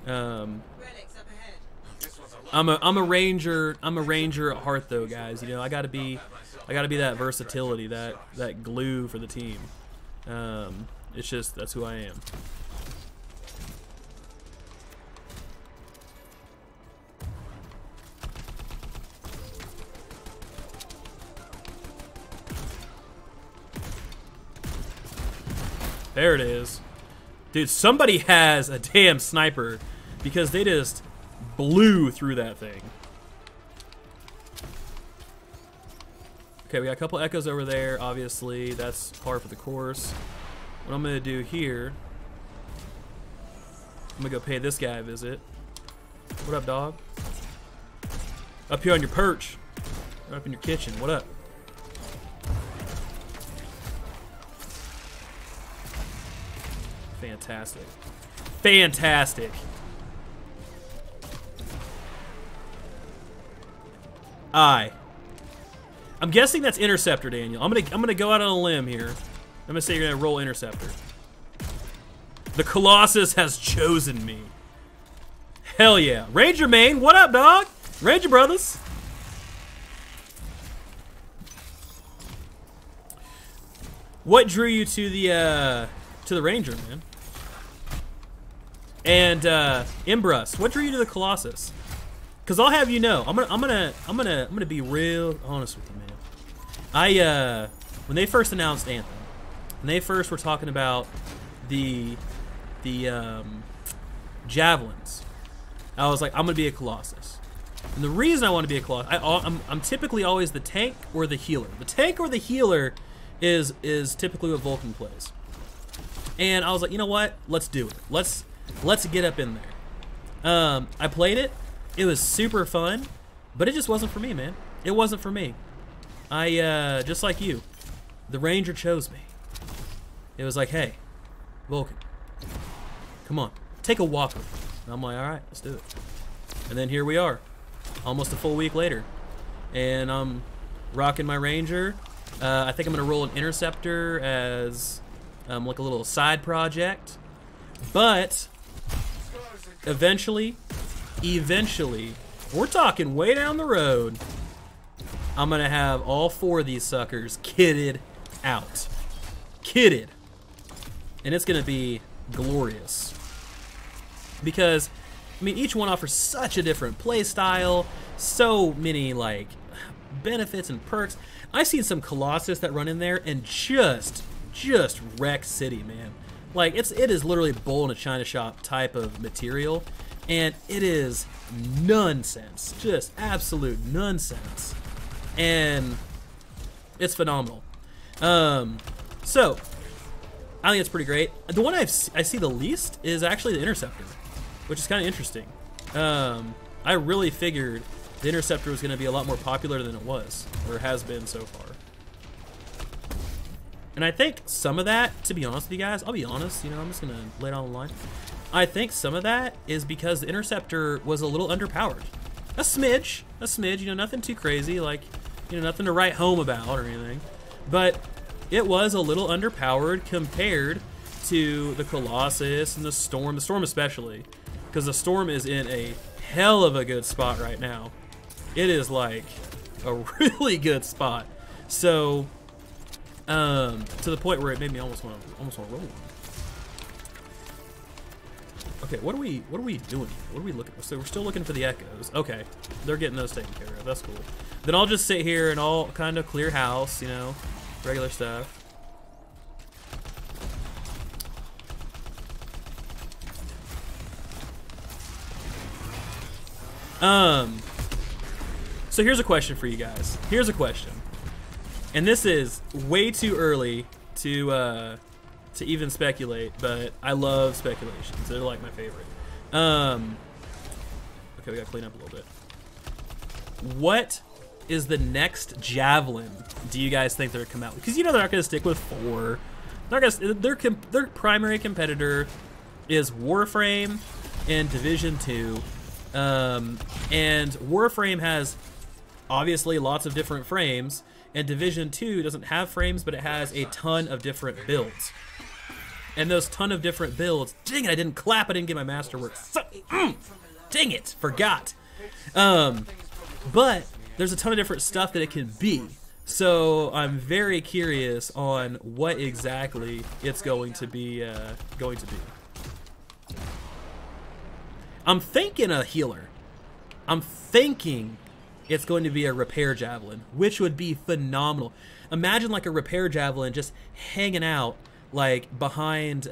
Relic's up ahead. This one's a lot. I'm a ranger. I'm a ranger at heart, though, guys. You know, I gotta be that versatility, that glue for the team. It's just, that's who I am. There it is. Dude, somebody has a damn sniper, because they just blew through that thing. Okay, we got a couple echoes over there, obviously. That's par for the course. What I'm gonna do here, I'm gonna go pay this guy a visit. What up, dog? Up here on your perch. Right up in your kitchen. What up? Fantastic. Fantastic. I'm guessing that's Interceptor, Daniel. I'm gonna go out on a limb here. I'm gonna say you're gonna roll Interceptor. The Colossus has chosen me. Hell yeah. Ranger main, what up, dog? Ranger brothers. What drew you to the Ranger, man? And Imbrus, what drew you to the Colossus? Cause I'll have you know, I'm gonna be real honest with you, man. When they first announced Anthem, when they first were talking about the javelins, I was like, I'm gonna be a Colossus. And the reason I want to be a Colossus, I'm typically always the tank or the healer. The tank or the healer is typically what Vulcan plays. And I was like, you know what? Let's do it. Let's get up in there. I played it. It was super fun, but it just wasn't for me, man. It wasn't for me. I just like you, the Ranger chose me. It was like, hey, Vulcan, come on, take a walk with me. And I'm like, all right, let's do it. And then here we are, almost a full week later, and I'm rocking my Ranger. I think I'm gonna roll an Interceptor as like a little side project, but eventually, we're talking way down the road, I'm gonna have all 4 of these suckers kitted out. Kitted. And it's gonna be glorious. Because, I mean, each one offers such a different play style, so many, like, benefits and perks. I've seen some Colossus that run in there and just wreck city, man. Like it is literally bull in a china shop type of material, and it is nonsense, just absolute nonsense, and it's phenomenal. So I think it's pretty great. The one I see the least is actually the Interceptor, which is kind of interesting. I really figured the Interceptor was going to be a lot more popular than it was, or has been so far. And I think some of that, to be honest with you guys, I'll be honest, you know, I'm just going to lay it on the line. I think some of that is because the Interceptor was a little underpowered. A smidge, you know, nothing too crazy, like, you know, nothing to write home about or anything. But it was a little underpowered compared to the Colossus and the Storm especially, because the Storm is in a hell of a good spot right now. It is like a really good spot. So, to the point where it made me almost want to roll one. Okay, what are we doing here? What are we looking for? So we're still looking for the echoes. Okay, they're getting those taken care of. That's cool. Then I'll just sit here and I'll kind of clear house, you know, regular stuff. So here's a question for you guys. Here's a question. And this is way too early to even speculate, but I love speculations. They're like my favorite. Okay, we gotta clean up a little bit. What is the next Javelin do you guys think they're gonna come out with? Because you know they're not gonna stick with 4. They're gonna, their primary competitor is Warframe and Division 2. And Warframe has obviously lots of different frames, and Division 2 doesn't have frames, but it has a ton of different builds. And those ton of different builds, dang it, I didn't clap, I didn't get my masterwork. So, dang it, forgot. But there's a ton of different stuff that it can be. So I'm very curious on what exactly it's going to be. I'm thinking a healer. I'm thinking it's going to be a repair javelin, which would be phenomenal. Imagine like a repair javelin just hanging out like behind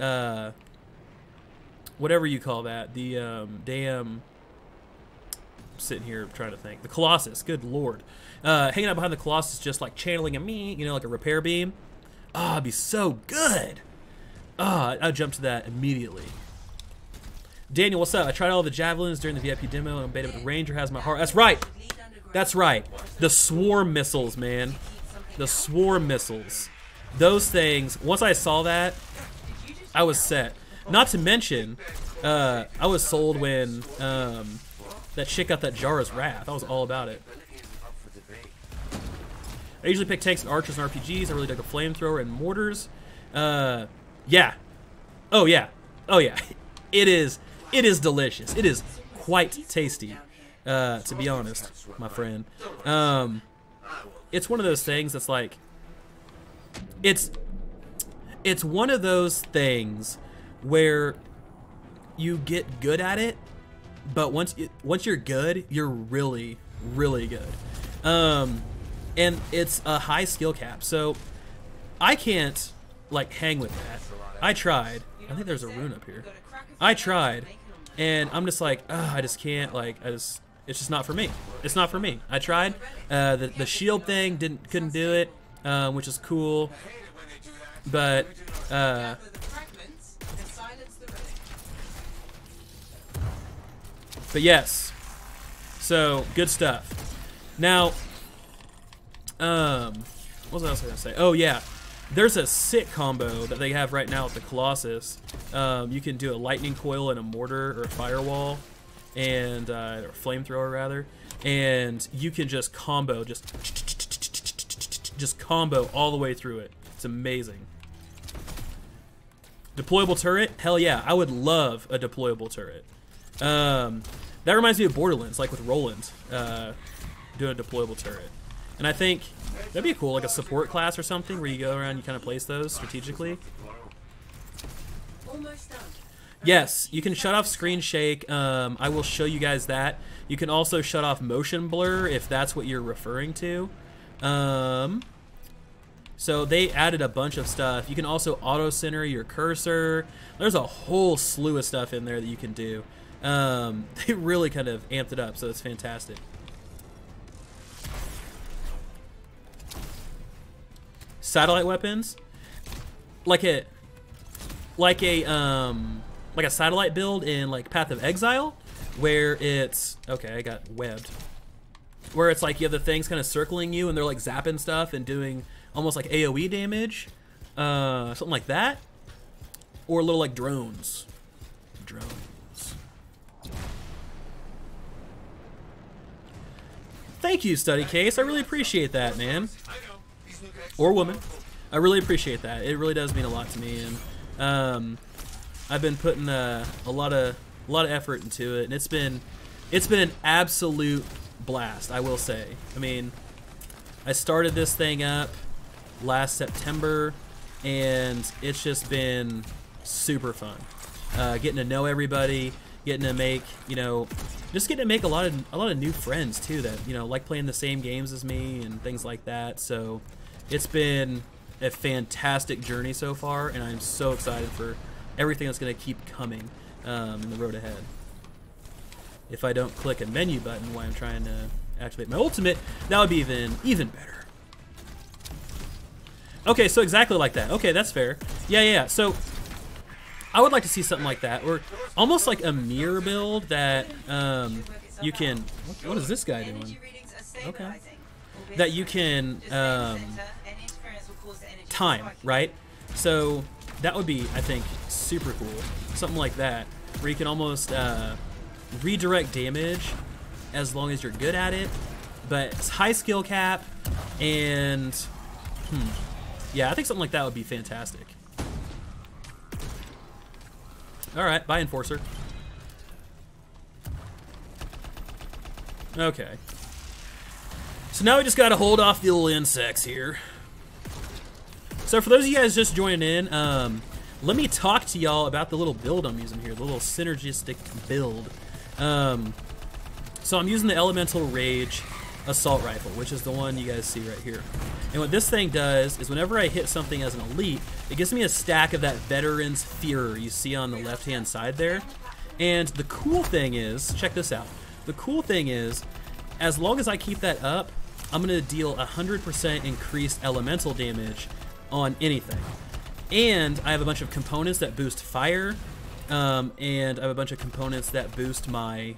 whatever you call that, the damn, I'm sitting here trying to think, the Colossus, good lord, hanging out behind the Colossus, just like channeling a me, you know, like a repair beam. Oh, it'd be so good. I'd jump to that immediately. Daniel, what's up? I tried all the javelins during the VIP demo, and beta, but the Ranger has my heart. That's right. That's right. The swarm missiles, man. The swarm missiles. Those things, once I saw that, I was set. Not to mention, I was sold when that chick got that Jara's Wrath. I was all about it. I usually pick tanks and archers and RPGs. I really like a flamethrower and mortars. Yeah. Oh, yeah. Oh, yeah. It is delicious. It is quite tasty, to be honest, my friend. It's one of those things that's like, it's one of those things where you get good at it, but once you're good, you're really, really good. And it's a high skill cap, so I can't like hang with that. I tried. I think there's a rune up here. I tried, and I'm just like, I just can't, like, it's just not for me. It's not for me. I tried. The shield thing couldn't do it, which is cool, but yes. So good stuff. Now, what was else I gonna say? Oh yeah. There's a sick combo that they have right now with the Colossus. You can do a lightning coil and a mortar or a firewall, and or a flamethrower rather, and you can just combo, just combo all the way through it. It's amazing. Deployable turret? Hell yeah, I would love a deployable turret. That reminds me of Borderlands, like with Roland, doing a deployable turret. And I think that'd be cool, like a support class or something, where you go around and you kind of place those strategically. Yes, you can shut off screen shake. I will show you guys that. You can also shut off motion blur if that's what you're referring to. So they added a bunch of stuff. You can also auto center your cursor. There's a whole slew of stuff in there that you can do. They really kind of amped it up, so it's fantastic. Satellite weapons, like a satellite build in like Path of Exile, where it's okay. I got webbed. Where it's like you have the things kind of circling you, and they're like zapping stuff and doing almost like AOE damage, something like that, or little like drones. Thank you, Study Case. I really appreciate that, man. Or woman. I really appreciate that. It really does mean a lot to me, and I've been putting a lot of effort into it, and it's been an absolute blast, I will say. I mean, I started this thing up last September, and it's just been super fun. Getting to know everybody, getting to make, just getting to make a lot of new friends too that, like playing the same games as me and things like that. So it's been a fantastic journey so far, and I'm so excited for everything that's going to keep coming in the road ahead. If I don't click a menu button while I'm trying to activate my ultimate, that would be even better. Okay, so exactly like that. Okay, that's fair. Yeah. So I would like to see something like that, or almost like a mirror build that you can. What is this guy doing? Okay. That you can time, right? So that would be, I think, super cool. Something like that, where you can almost redirect damage as long as you're good at it, but it's high skill cap, and yeah, I think something like that would be fantastic. All right, bye, Enforcer. Okay. So now we just gotta hold off the little insects here. So for those of you guys just joining in, let me talk to y'all about the little build I'm using here, the little synergistic build. So I'm using the Elemental Rage Assault Rifle, which is the one you guys see right here. And what this thing does is whenever I hit something as an elite, it gives me a stack of that Veteran's Fury you see on the left-hand side there. And the cool thing is, check this out. The cool thing is, as long as I keep that up, I'm going to deal 100% increased elemental damage on anything. And I have a bunch of components that boost fire, and I have a bunch of components that boost my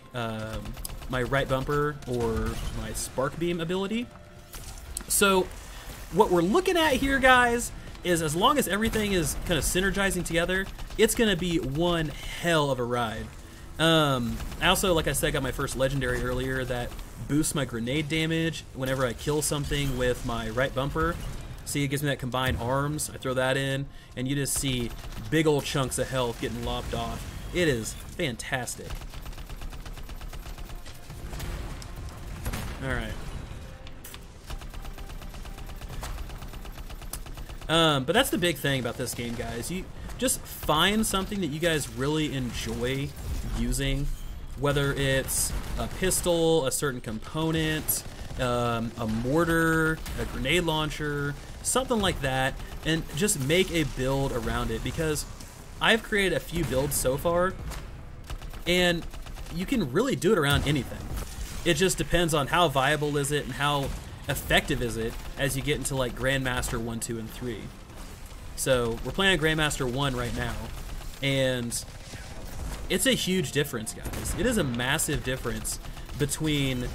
my right bumper or my spark beam ability. So what we're looking at here, guys, is as long as everything is kind of synergizing together, it's going to be one hell of a ride. I also, like I said, got my first legendary earlier that boosts my grenade damage whenever I kill something with my right bumper. See, it gives me that combined arms. I throw that in, and you just see big old chunks of health getting lopped off. It is fantastic. All right. But that's the big thing about this game, guys. You just find something that you guys really enjoy using, whether it's a pistol, a certain component, a mortar, a grenade launcher, something like that, and just make a build around it, because I've created a few builds so far, and you can really do it around anything. It just depends on how viable is it and how effective is it as you get into like Grandmaster 1, 2, and 3. So we're playing on Grandmaster 1 right now, and it's a huge difference, guys. It is a massive difference between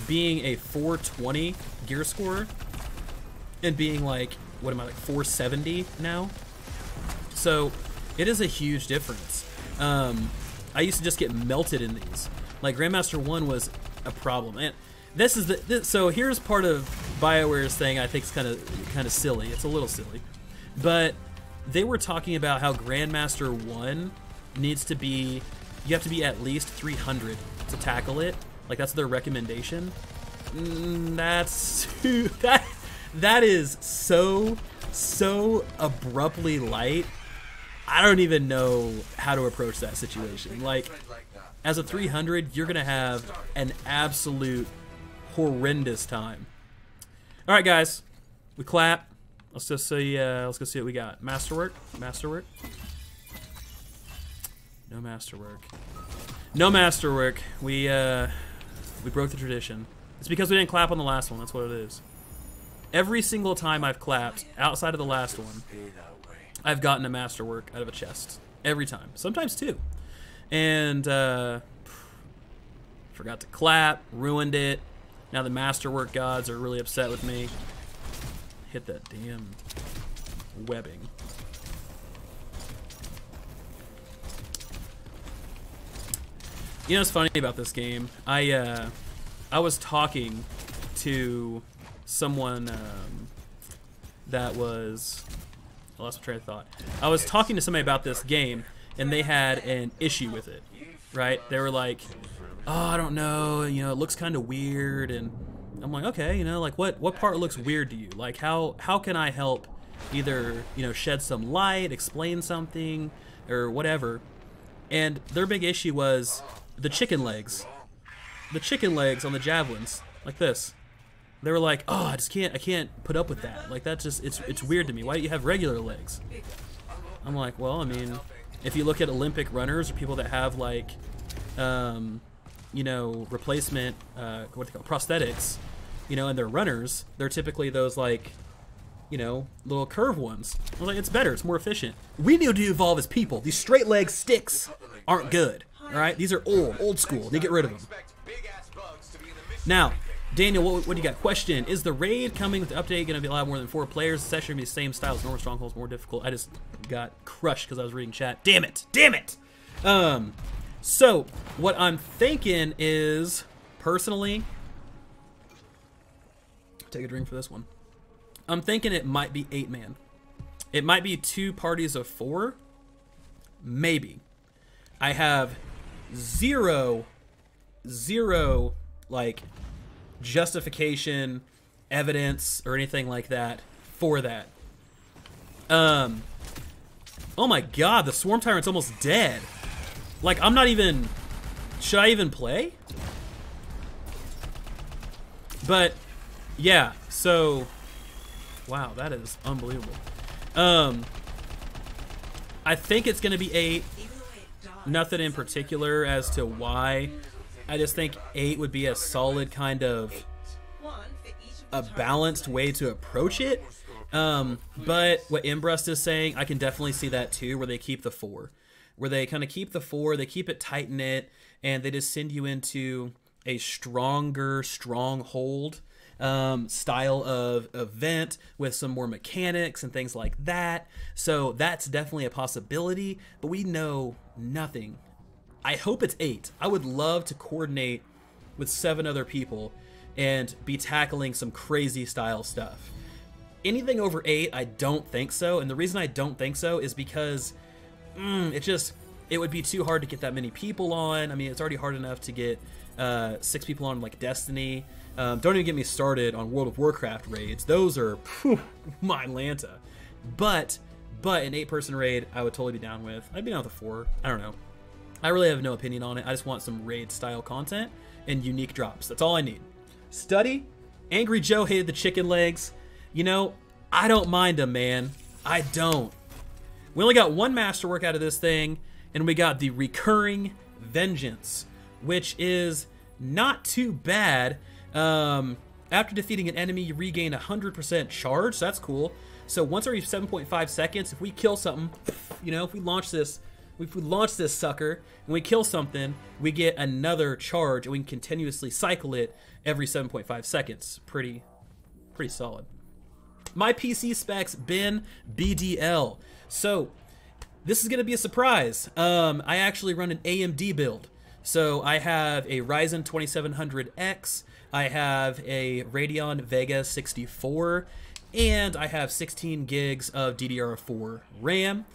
being a 420 gear score and being like, what am I, like 470 now? So it is a huge difference. I used to just get melted in these. Like Grandmaster 1 was a problem. And this is so here's part of BioWare's thing I think is kind of silly. It's a little silly. But they were talking about how Grandmaster 1 needs to be, you have to be at least 300 to tackle it. Like that's their recommendation. That's that is so abruptly light I don't even know how to approach that situation. Like, as a 300, you're gonna have an absolute horrendous time. All right, guys, we clap. Let's just see. Let's go see what we got. Masterwork. Masterwork. No masterwork. No masterwork. We broke the tradition. It's because we didn't clap on the last one. That's what it is. Every single time I've clapped outside of the last one, I've gotten a masterwork out of a chest. Every time. Sometimes two. And forgot to clap. Ruined it. Now the masterwork gods are really upset with me. Hit that damn webbing. You know what's funny about this game? I was talking to someone that was... I lost my train of thought. I was talking to somebody about this game, and they had an issue with it, right? They were like, oh, I don't know, you know, it looks kind of weird, and I'm like, okay, you know, like, what part looks weird to you? Like, how can I help either, you know, shed some light, explain something, or whatever? And their big issue was the chicken legs. The chicken legs on the javelins, like this. They were like, oh, I can't put up with that. Like, that's just, it's weird to me. Why don't you have regular legs? I'm like, well, I mean, if you look at Olympic runners or people that have, like, you know, replacement, what they call prosthetics, you know, and they're runners, they're typically those, like, you know, little curve ones. I was like, it's better, it's more efficient. We need to evolve as people. These straight leg sticks aren't good, all right? These are old school. They get rid of them. Now, Daniel, what do you got? Question, is the raid coming with the update going to be allow more than 4 players? The session will be the same style as normal strongholds, more difficult. I just got crushed because I was reading chat. Damn it! Damn it! So, what I'm thinking is, personally, take a drink for this one. I'm thinking it might be 8-man. It might be 2 parties of 4. Maybe. I have zero, like, justification, evidence, or anything like that for that. Oh my god, the Swarm Tyrant's almost dead. Like, I'm not even... Should I even play? But, yeah, so... Wow, that is unbelievable. I think it's going to be 8. Nothing in particular as to why. I just think 8 would be a solid kind of a balanced way to approach it. But what Imbrust is saying, I can definitely see that too, where they keep the 4. Where they kind of keep the 4, they keep it tight-knit, and they just send you into a stronger stronghold style of event with some more mechanics and things like that. So that's definitely a possibility, but we know nothing. I hope it's 8. I would love to coordinate with 7 other people and be tackling some crazy style stuff. Anything over 8, I don't think so, and the reason I don't think so is because it would be too hard to get that many people on. I mean, it's already hard enough to get 6 people on, like, Destiny. Don't even get me started on World of Warcraft raids. Those are, my Lanta. But an 8-person raid, I would totally be down with. I'd be down with a 4. I don't know. I really have no opinion on it. I just want some raid-style content and unique drops. That's all I need. Study. Angry Joe hated the chicken legs. You know, I don't mind them, man. I don't. We only got 1 masterwork out of this thing, and we got the Recurring Vengeance, which is not too bad. After defeating an enemy, you regain 100% charge, so that's cool. So once every 7.5 seconds, if we kill something, you know, if we launch this sucker and we kill something, we get another charge, and we can continuously cycle it every 7.5 seconds. Pretty solid. My PC specs been BDL. So this is gonna be a surprise. I actually run an AMD build. So I have a Ryzen 2700X, I have a Radeon Vega 64, and I have 16 gigs of DDR4 RAM,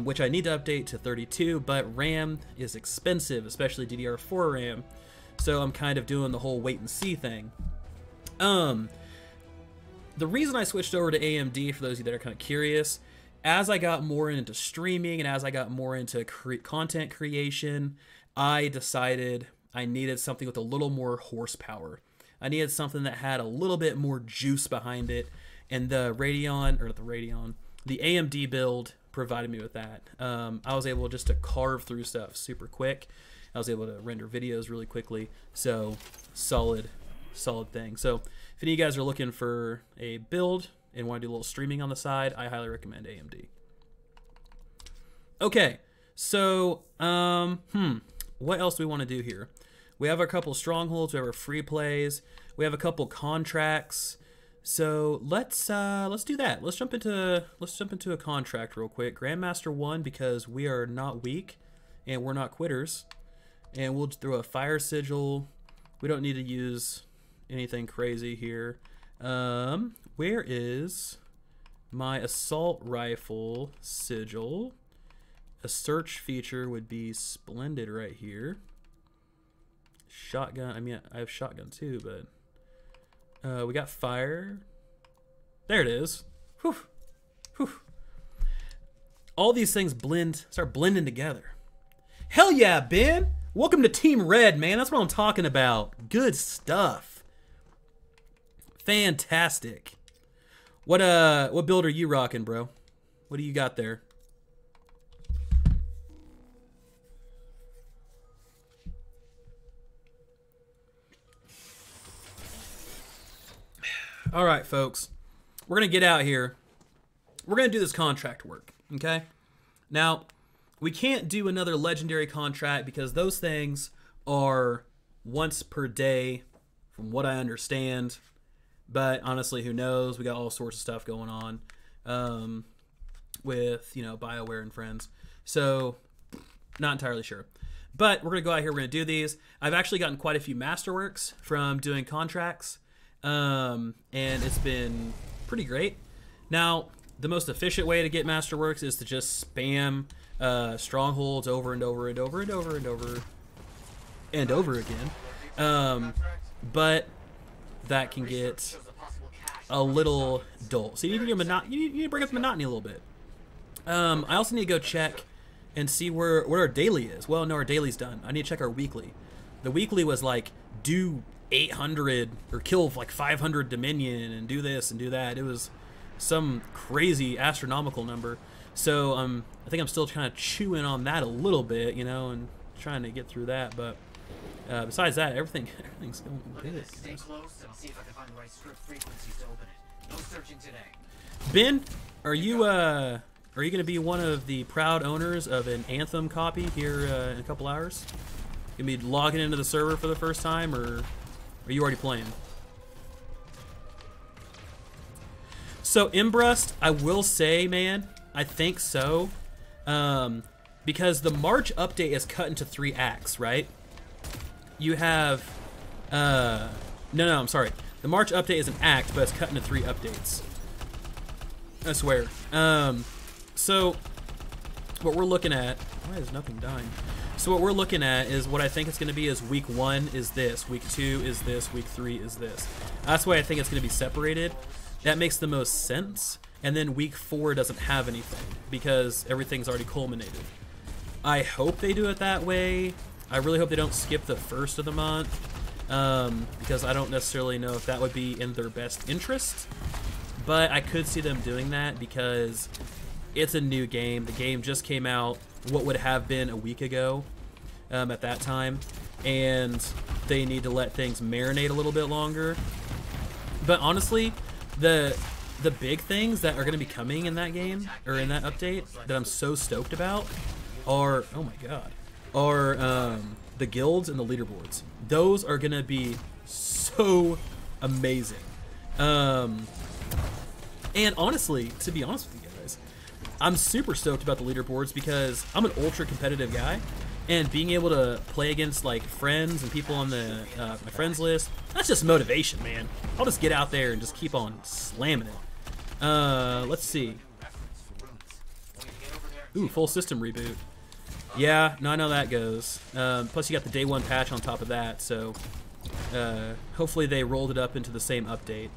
which I need to update to 32, but RAM is expensive, especially DDR4 RAM. So I'm kind of doing the whole wait and see thing. The reason I switched over to AMD, for those of you that are kind of curious, as I got more into streaming and as I got more into content creation, I decided I needed something with a little more horsepower. I needed something that had a little bit more juice behind it, and the AMD build provided me with that. I was able just to carve through stuff super quick. I was able to render videos really quickly. So solid thing. So if any of you guys are looking for a build and want to do a little streaming on the side, I highly recommend AMD. Okay, so what else do we want to do here? We have a couple strongholds, we have our free plays, we have a couple contracts. So let's do that. Let's jump into a contract real quick. Grandmaster 1, because we are not weak and we're not quitters. And we'll throw a fire sigil. We don't need to use anything crazy here. Where is my assault rifle sigil? A search feature would be splendid right here. Shotgun, I mean, I have shotgun too, but we got fire. There it is. Whew. Whew. All these things start blending together. Hell yeah, Ben! Welcome to Team Red, man. That's what I'm talking about. Good stuff. Fantastic. What build are you rocking, bro? What do you got there? All right, folks. We're going to get out here. We're going to do this contract work, okay? Now, we can't do another legendary contract because those things are once per day, from what I understand. But honestly, who knows? We got all sorts of stuff going on with, you know, BioWare and friends. So, not entirely sure. But we're going to go out here. We're going to do these. I've actually gotten quite a few masterworks from doing contracts. And it's been pretty great. Now, the most efficient way to get masterworks is to just spam strongholds over and over and over and over and over and over again. But that can get a little dull. So you need to bring up the monotony a little bit. I also need to go check and see what our daily is. Well, no, our daily's done. I need to check our weekly. The weekly was like do 800 or kill like 500 Dominion and do this and do that. It was some crazy astronomical number. So I think I'm still kind of chewing on that a little bit, you know, and trying to get through that. But besides that, everything's going good. Stay close and I'll see if I can find the right script frequencies to open it. No searching today. Ben, are you going to be one of the proud owners of an Anthem copy here in a couple hours? You gonna be logging into the server for the first time, or are you already playing? So Imbrust, I will say, man, I think so, because the March update is cut into 3 acts, right? You have, no, I'm sorry. The March update is an act, but it's cut into 3 updates. I swear. So what we're looking at, why is nothing dying? So what we're looking at is what I think it's going to be is week 1 is this, week 2 is this, week 3 is this. That's why I think it's going to be separated. That makes the most sense. And then week 4 doesn't have anything because everything's already culminated. I hope they do it that way. I really hope they don't skip the first of the month because I don't necessarily know if that would be in their best interest. But I could see them doing that because it's a new game. The game just came out what would have been a week ago at that time. And they need to let things marinate a little bit longer. But honestly, the big things that are going to be coming in that game, or in that update, that I'm so stoked about are, oh my god, are the guilds and the leaderboards. Those are going to be so amazing. And honestly, to be honest with you guys, I'm super stoked about the leaderboards because I'm an ultra competitive guy, and being able to play against like friends and people on the my friends list, that's just motivation, man. I'll just get out there and just keep on slamming it. Let's see. Ooh, full system reboot. Yeah, no, I know that goes. Plus you got the day 1 patch on top of that, so hopefully they rolled it up into the same update.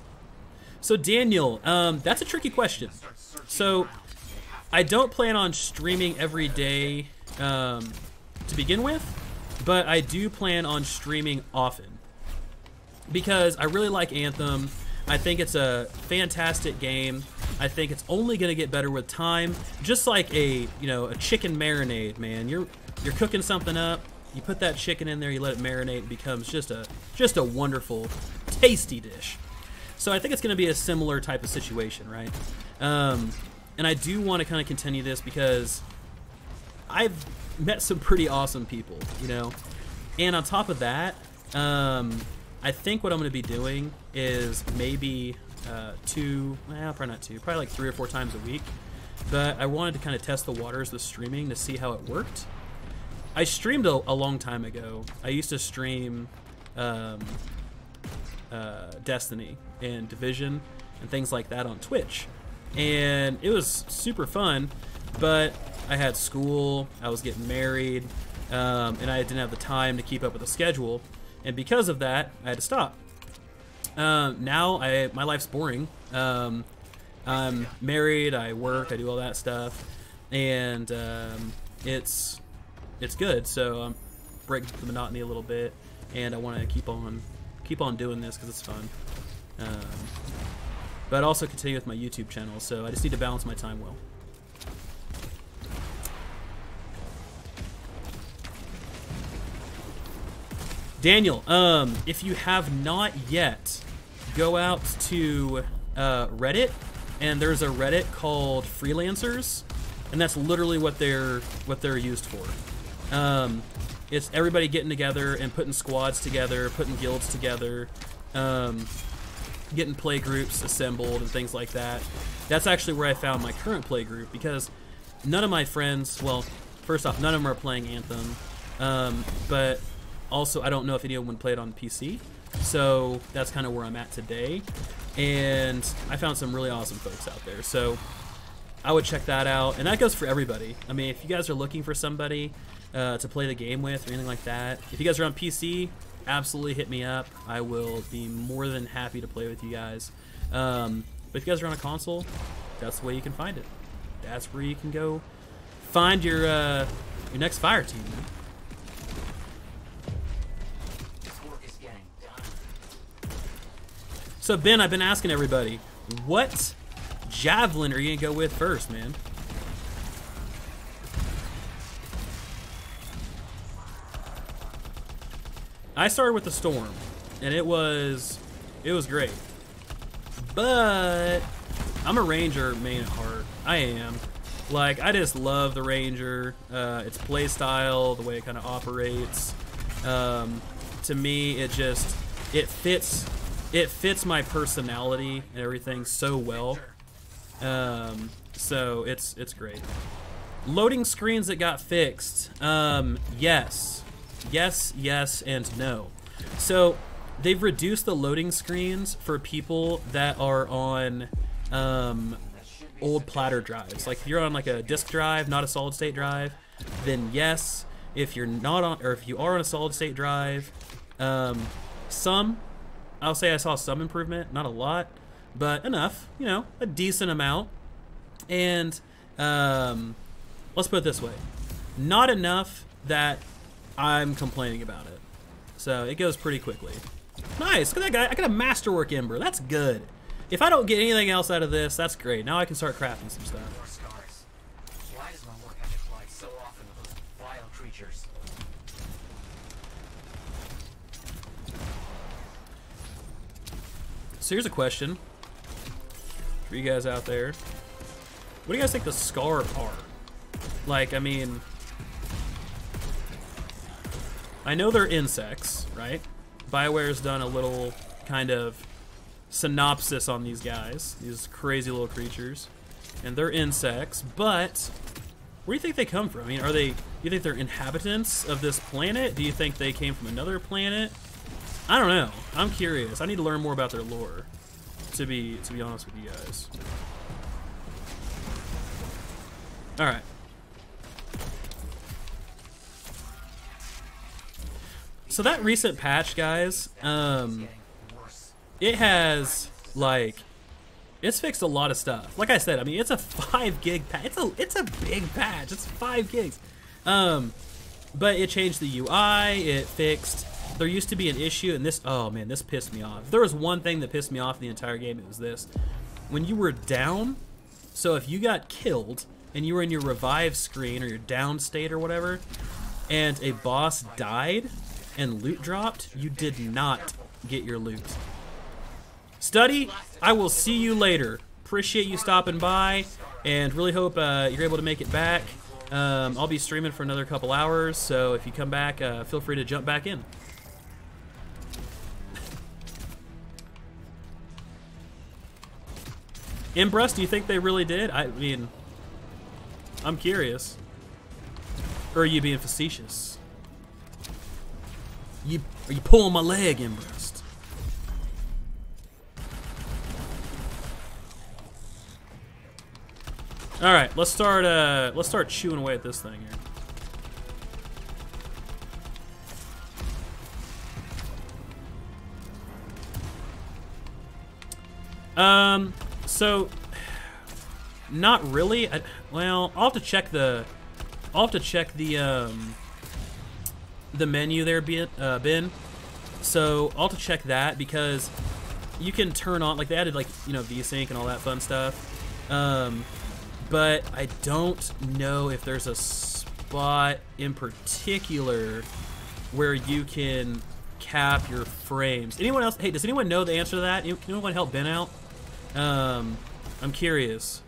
So Daniel, that's a tricky question. So I don't plan on streaming every day to begin with, but I do plan on streaming often because I really like Anthem. I think it's a fantastic game. I think it's only gonna get better with time. Just like a chicken marinade, man. You're cooking something up. You put that chicken in there. You let it marinate. It becomes just a wonderful, tasty dish. So I think it's gonna be a similar type of situation, right? And I do want to kind of continue this because I've met some pretty awesome people, you know. And on top of that, I think what I'm going to be doing is maybe probably not two, probably like 3 or 4 times a week. But I wanted to kind of test the waters with streaming to see how it worked. I streamed a long time ago. I used to stream Destiny and Division and things like that on Twitch. And it was super fun, but I had school, I was getting married, and I didn't have the time to keep up with the schedule. And because of that, I had to stop. Now my life's boring. I'm married, I work, I do all that stuff, and it's good. So I'm breaking the monotony a little bit, and I want to keep on doing this because it's fun. But also continue with my YouTube channel, so I just need to balance my time well. Daniel, if you have not yet, go out to Reddit, and there's a Reddit called Freelancers, and that's literally what they're used for. It's everybody getting together and putting squads together, putting guilds together, getting play groups assembled and things like that. That's actually where I found my current play group, because none of my friends, well, first off, none of them are playing Anthem, but also I don't know if anyone would play it on PC, so that's kind of where I'm at today. And I found some really awesome folks out there, so I would check that out. And that goes for everybody. I mean, if you guys are looking for somebody to play the game with or anything like that, if you guys are on PC, absolutely hit me up. I will be more than happy to play with you guys. But if you guys are on a console, that's the way you can find it. That's where you can go find your next fire team, man. So Ben, I've been asking everybody, what javelin are you gonna go with first, man? I started with the Storm, and it was great. But I'm a Ranger main at heart. I am. Like, I just love the Ranger. Its play style, the way it kind of operates. To me, it fits my personality and everything so well. So it's great. Loading screens that got fixed. Yes, and no. So they've reduced the loading screens for people that are on old platter drives. Like if you're on like a disk drive, not a solid state drive, then yes. If you're not on, or if you are on a solid state drive, I'll say I saw some improvement, not a lot, but enough, you know, a decent amount. And let's put it this way, not enough that I'm complaining about it. So it goes pretty quickly. Nice, look at that guy. I got a masterwork ember. That's good. If I don't get anything else out of this, that's great. Now I can start crafting some stuff. Why does my work have to collide so often with those vile creatures? So here's a question for you guys out there. What do you guys think the Scar are? Like, I mean, I know they're insects, right? BioWare's done a little kind of synopsis on these guys, these crazy little creatures, and they're insects, but where do you think they come from? I mean, do you think they're inhabitants of this planet? Do you think they came from another planet? I don't know. I'm curious. I need to learn more about their lore, to be honest with you guys. All right. So that recent patch, guys, it's It's fixed a lot of stuff. Like I said, I mean, it's a 5 gig patch. It's a big patch. It's 5 gigs. But it changed the UI. It fixed. There used to be an issue, and this. Oh man, this pissed me off. If there was one thing that pissed me off in the entire game, it was this. When you were down, so if you got killed and you were in your revive screen or your down state or whatever, and a boss died and loot dropped, you did not get your loot. Study, I will see you later. Appreciate you stopping by, and really hope you're able to make it back. I'll be streaming for another couple hours, so if you come back, feel free to jump back in. Imbrust, do you think they really did? I mean, I'm curious. Or are you being facetious? Are you pulling my leg, Imbrust? All right, let's start chewing away at this thing here. So not really. Well, I'll have to check the menu there, Ben. So I'll have to check that, because you can turn on, like, they added, like, you know, VSync and all that fun stuff. But I don't know if there's a spot in particular where you can cap your frames. Anyone else? Hey, does anyone know the answer to that? Can anyone help Ben out? I'm curious,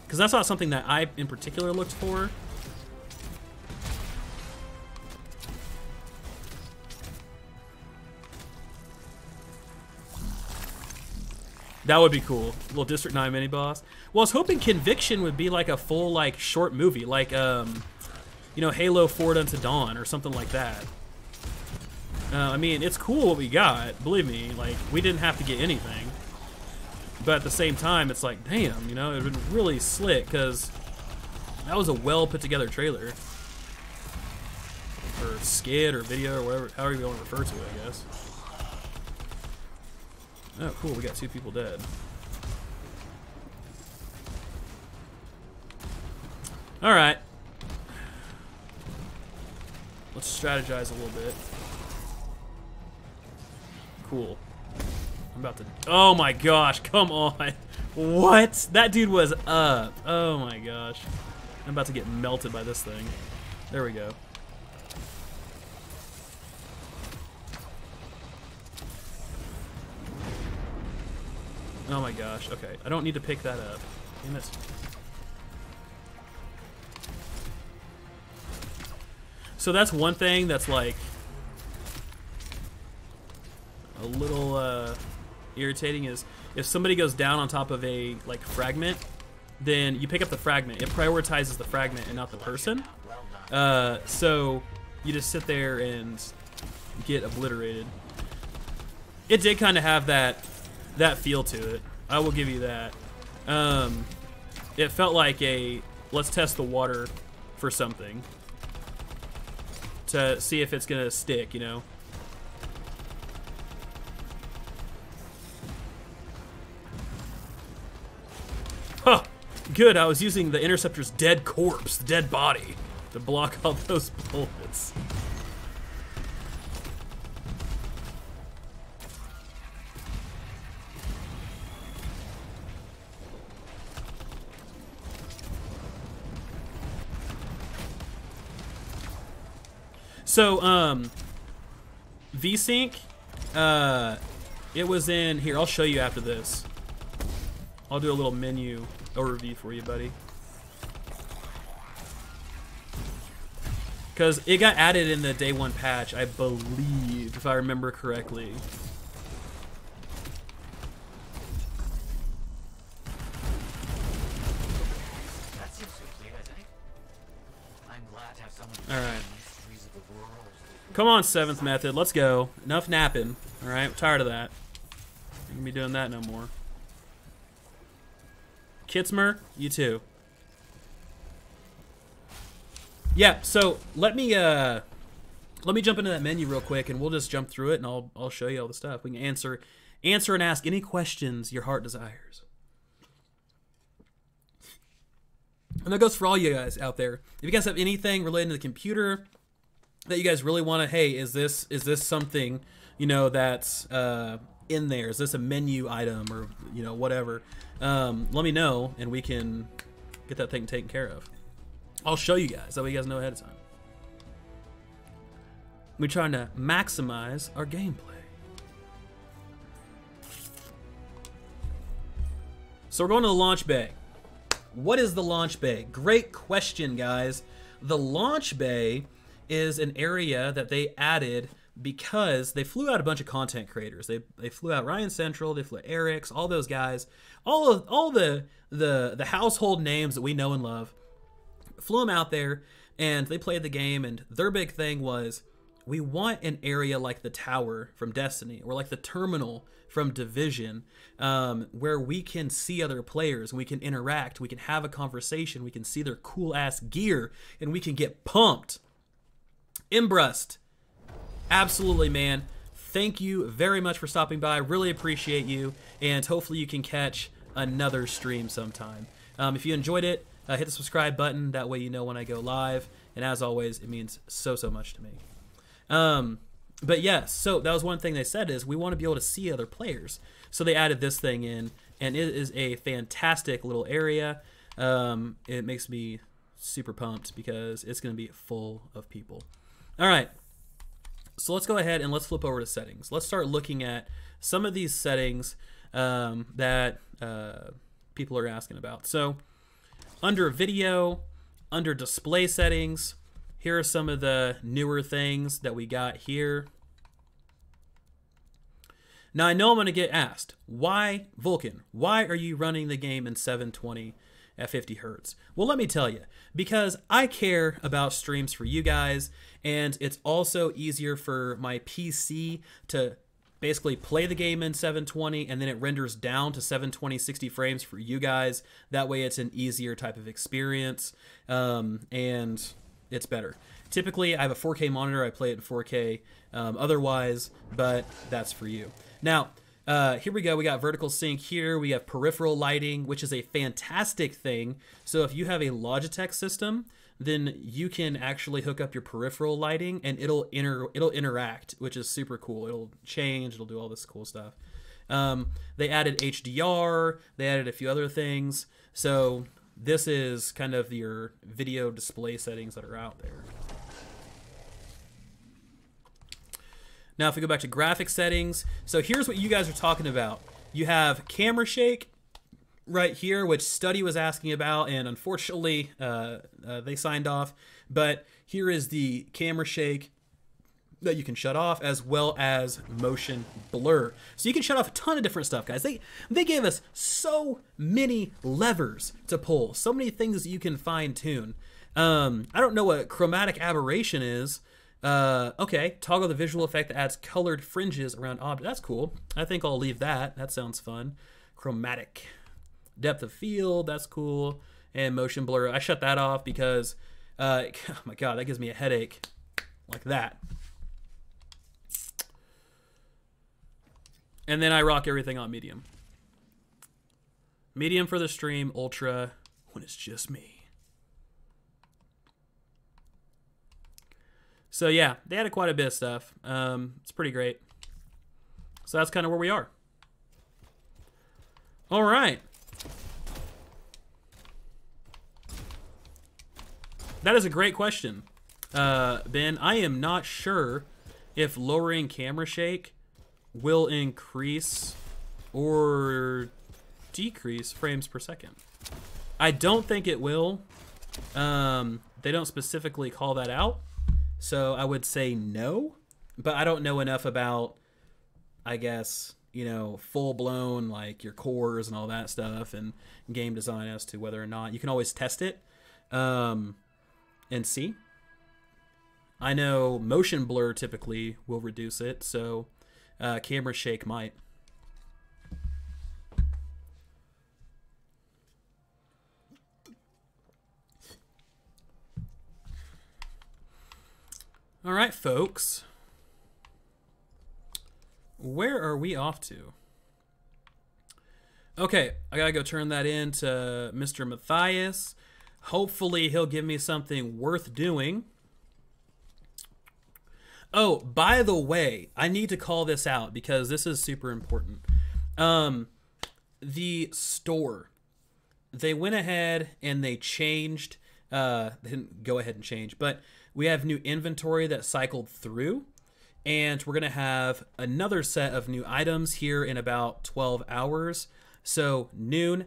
because that's not something that I in particular looked for. That would be cool. A little District 9 mini boss. Well, I was hoping Conviction would be like a full, like, short movie, like you know, Halo Forward Unto Dawn or something like that. I mean, it's cool what we got. Believe me, like, we didn't have to get anything. But at the same time, it's like, damn, you know, it would be really slick, because that was a well put together trailer. Or skit or video or whatever, however you want to refer to it, I guess. Oh, cool, we got 2 people dead. Alright. Let's strategize a little bit. Cool. I'm about to... Oh my gosh, come on. What? That dude was up. Oh my gosh. I'm about to get melted by this thing. There we go. Oh my gosh, okay. I don't need to pick that up. Damn it. So that's one thing that's, like, a little irritating, is if somebody goes down on top of a, like, fragment, then you pick up the fragment. It prioritizes the fragment and not the person. So you just sit there and get obliterated. It did kind of have that feel to it. I will give you that. It felt like a, let's test the water for something to see if it's gonna stick, you know. Huh, good, I was using the Interceptor's dead corpse, the dead body, to block all those bullets. So, VSync, it was in, here, I'll show you after this. I'll do a little menu overview for you, buddy. Because it got added in the day 1 patch, I believe, if I remember correctly. That seems complete, I think. I'm glad to have someone. Alright. Come on, 7th method, let's go. Enough napping, alright? I'm tired of that. I'm gonna be doing that no more. Kitsmer, you too. Yeah, so let me jump into that menu real quick, and we'll just jump through it, and I'll show you all the stuff. We can answer answer and ask any questions your heart desires. And that goes for all you guys out there. If you guys have anything related to the computer that you guys really want to, hey, is this something, you know, that's in there? Is this a menu item or, you know, whatever? Let me know and we can get that thing taken care of. I'll show you guys. That way you guys know ahead of time. We're trying to maximize our gameplay. So we're going to the launch bay. What is the launch bay? Great question, guys. The launch bay is an area that they added because they flew out a bunch of content creators. They flew out Ryan Central, they flew out Eric's, all those guys, all the household names that we know and love. Flew them out there and they played the game, and their big thing was, we want an area like the tower from Destiny or like the terminal from Division, where we can see other players, we can interact, we can have a conversation, we can see their cool ass gear, and we can get pumped. Imbrust, absolutely, man. Thank you very much for stopping by. Really appreciate you, and hopefully you can catch another stream sometime. If you enjoyed it, hit the subscribe button. That way you know when I go live, and as always, it means so much to me. But yes, so that was one thing they said, is we want to be able to see other players. So they added this thing in, and it is a fantastic little area. It makes me super pumped because it's going to be full of people. All right, so let's go ahead and let's flip over to settings. Let's start looking at some of these settings that people are asking about. So under video, under display settings, here are some of the newer things that we got here. Now I know I'm going to get asked, why Vulcan? Why are you running the game in 720 at 50 hertz? Well, let me tell you, because I care about streams for you guys, and it's also easier for my PC to basically play the game in 720 and then it renders down to 720 60 frames for you guys. That way it's an easier type of experience, and it's better. Typically I have a 4K monitor, I play it in 4K otherwise, but that's for you. Now here we go, we got vertical sync here, we have peripheral lighting, which is a fantastic thing. So if you have a Logitech system, then you can actually hook up your peripheral lighting and it'll interact, which is super cool. It'll change, it'll do all this cool stuff. They added HDR, they added a few other things. So this is kind of your video display settings that are out there. Now if we go back to graphic settings, so here's what you guys are talking about. You have camera shake right here, which Study was asking about, and unfortunately they signed off. But here is the camera shake that you can shut off, as well as motion blur. So you can shut off a ton of different stuff, guys. They gave us so many levers to pull, so many things that you can fine tune. I don't know what chromatic aberration is. Okay, toggle the visual effect that adds colored fringes around objects. That's cool. I think I'll leave that. That sounds fun. Chromatic. Depth of field, that's cool. And motion blur, I shut that off because, oh my god, that gives me a headache like that. And then I rock everything on medium. Medium for the stream, ultra when it's just me. So yeah, they added quite a bit of stuff. It's pretty great. So that's kind of where we are. All right. That is a great question, Ben. I am not sure if lowering camera shake will increase or decrease frames per second. I don't think it will. They don't specifically call that out, so I would say no, but I don't know enough about, I guess, you know, full-blown like your cores and all that stuff and game design as to whether or not. You can always test it and see. I know motion blur typically will reduce it, so camera shake might. All right, folks. Where are we off to? Okay, I gotta go turn that in to Mr. Matthias. Hopefully he'll give me something worth doing. Oh, by the way, I need to call this out because this is super important. The store, they went ahead and they changed. They didn't go ahead and change, but we have new inventory that cycled through, and we're gonna have another set of new items here in about 12 hours. So noon,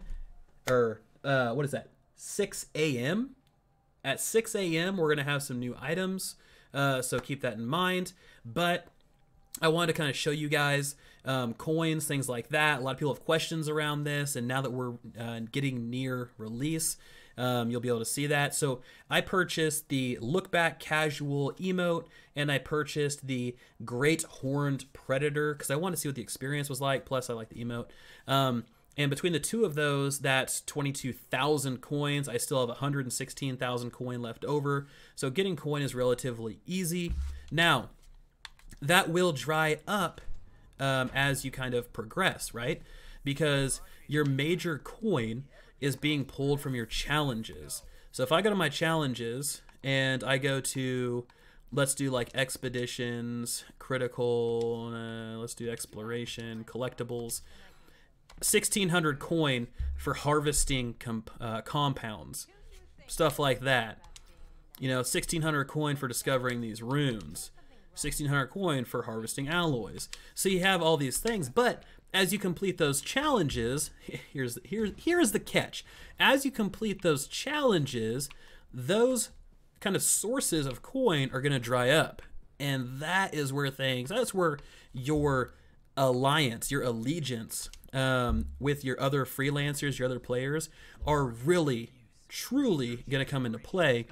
or what is that? 6 a.m. At 6 a.m. we're gonna have some new items. So keep that in mind. But I wanted to kind of show you guys coins, things like that. A lot of people have questions around this, and now that we're getting near release, you'll be able to see that. So I purchased the Look Back Casual emote, and I purchased the Great Horned Predator because I wanted to see what the experience was like. Plus, I like the emote. And between the two of those, that's 22,000 coins. I still have 116,000 coin left over. So getting coin is relatively easy. Now, that will dry up as you kind of progress, right? Because your major coin is being pulled from your challenges. So if I go to my challenges and I go to, let's do like expeditions, critical, let's do exploration, collectibles, 1,600 coin for harvesting compounds, stuff like that. You know, 1,600 coin for discovering these runes, 1,600 coin for harvesting alloys. So you have all these things, but as you complete those challenges, here's the catch. As you complete those challenges, those kind of sources of coin are going to dry up, and that's where your alliance, your allegiance with your other freelancers, your other players, are really, truly going to come into play,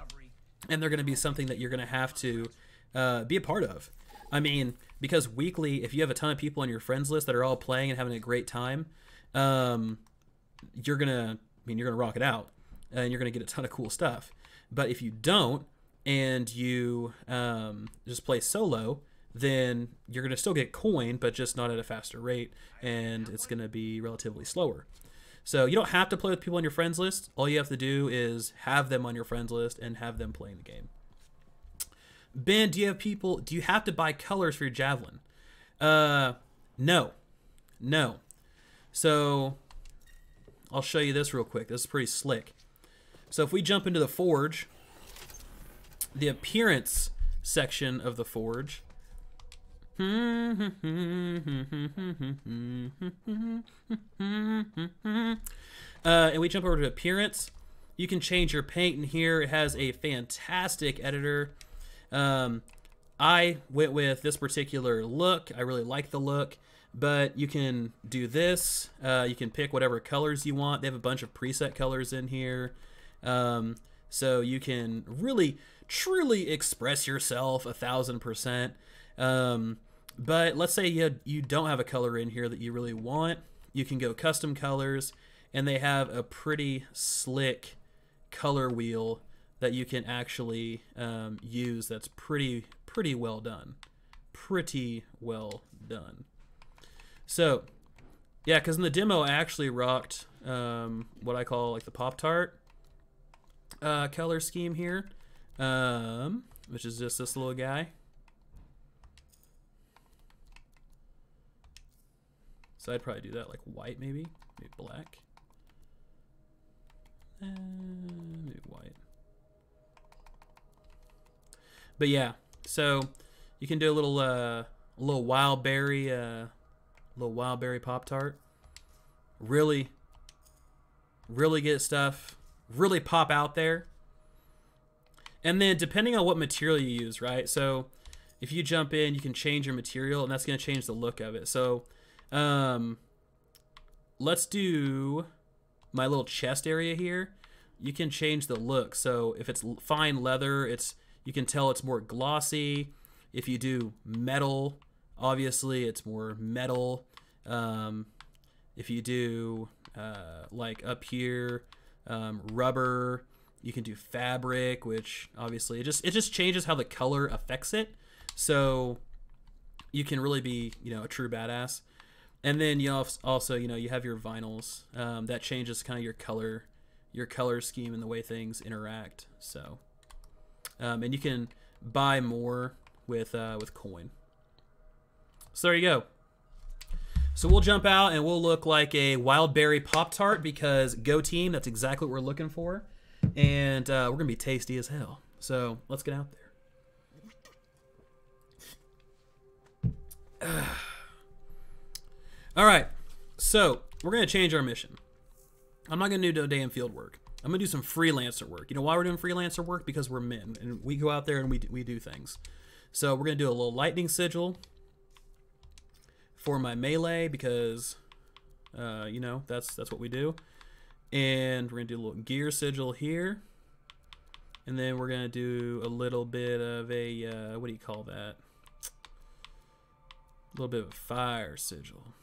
and they're going to be something that you're going to have to be a part of. I mean, because weekly, if you have a ton of people on your friends list that are all playing and having a great time, you're gonna rock it out, and you're gonna get a ton of cool stuff. But if you don't, and you just play solo, then you're going to still get coin, but just not at a faster rate, and it's going to be relatively slower. So you don't have to play with people on your friends list. All you have to do is have them on your friends list and have them playing the game. Ben, do you have to buy colors for your javelin? No. So I'll show you this real quick. This is pretty slick. So if we jump into the forge, the appearance section of the forge, and we jump over to appearance, you can change your paint in here. It has a fantastic editor. I went with this particular look. I really like the look, but you can do this. You can pick whatever colors you want. They have a bunch of preset colors in here. So you can really, truly express yourself 1,000%. But let's say you don't have a color in here that you really want. You can go custom colors, and they have a pretty slick color wheel that you can actually use. That's pretty well done. Pretty well done. So, yeah, because in the demo I actually rocked what I call like the Pop-Tart color scheme here, which is just this little guy. So I'd probably do that like white, maybe black, maybe white. But yeah, so you can do a little wild berry Pop-Tart. Really get stuff. Really pop out there. And then depending on what material you use, right? So if you jump in, you can change your material, and that's going to change the look of it. So let's do my little chest area here. You can change the look. So if it's fine leather, you can tell it's more glossy. If you do metal, obviously it's more metal. If you do like up here, rubber, you can do fabric, which obviously it just changes how the color affects it. So you can really be, a true badass. And then you also, you know, you have your vinyls. That changes kind of your color scheme and the way things interact. So, and you can buy more with coin. So there you go. So we'll jump out and we'll look like a wild berry Pop-Tart because go team, that's exactly what we're looking for. And we're gonna be tasty as hell. So let's get out there. All right, so we're gonna change our mission. I'm not gonna do no damn field work. I'm gonna do some freelancer work. You know why we're doing freelancer work? Because we're men and we go out there and we do things. So we're gonna do a little lightning sigil for my melee because you know that's what we do. And we're gonna do a little gear sigil here, and then we're gonna do a little bit of a what do you call that? A little bit of a fire sigil.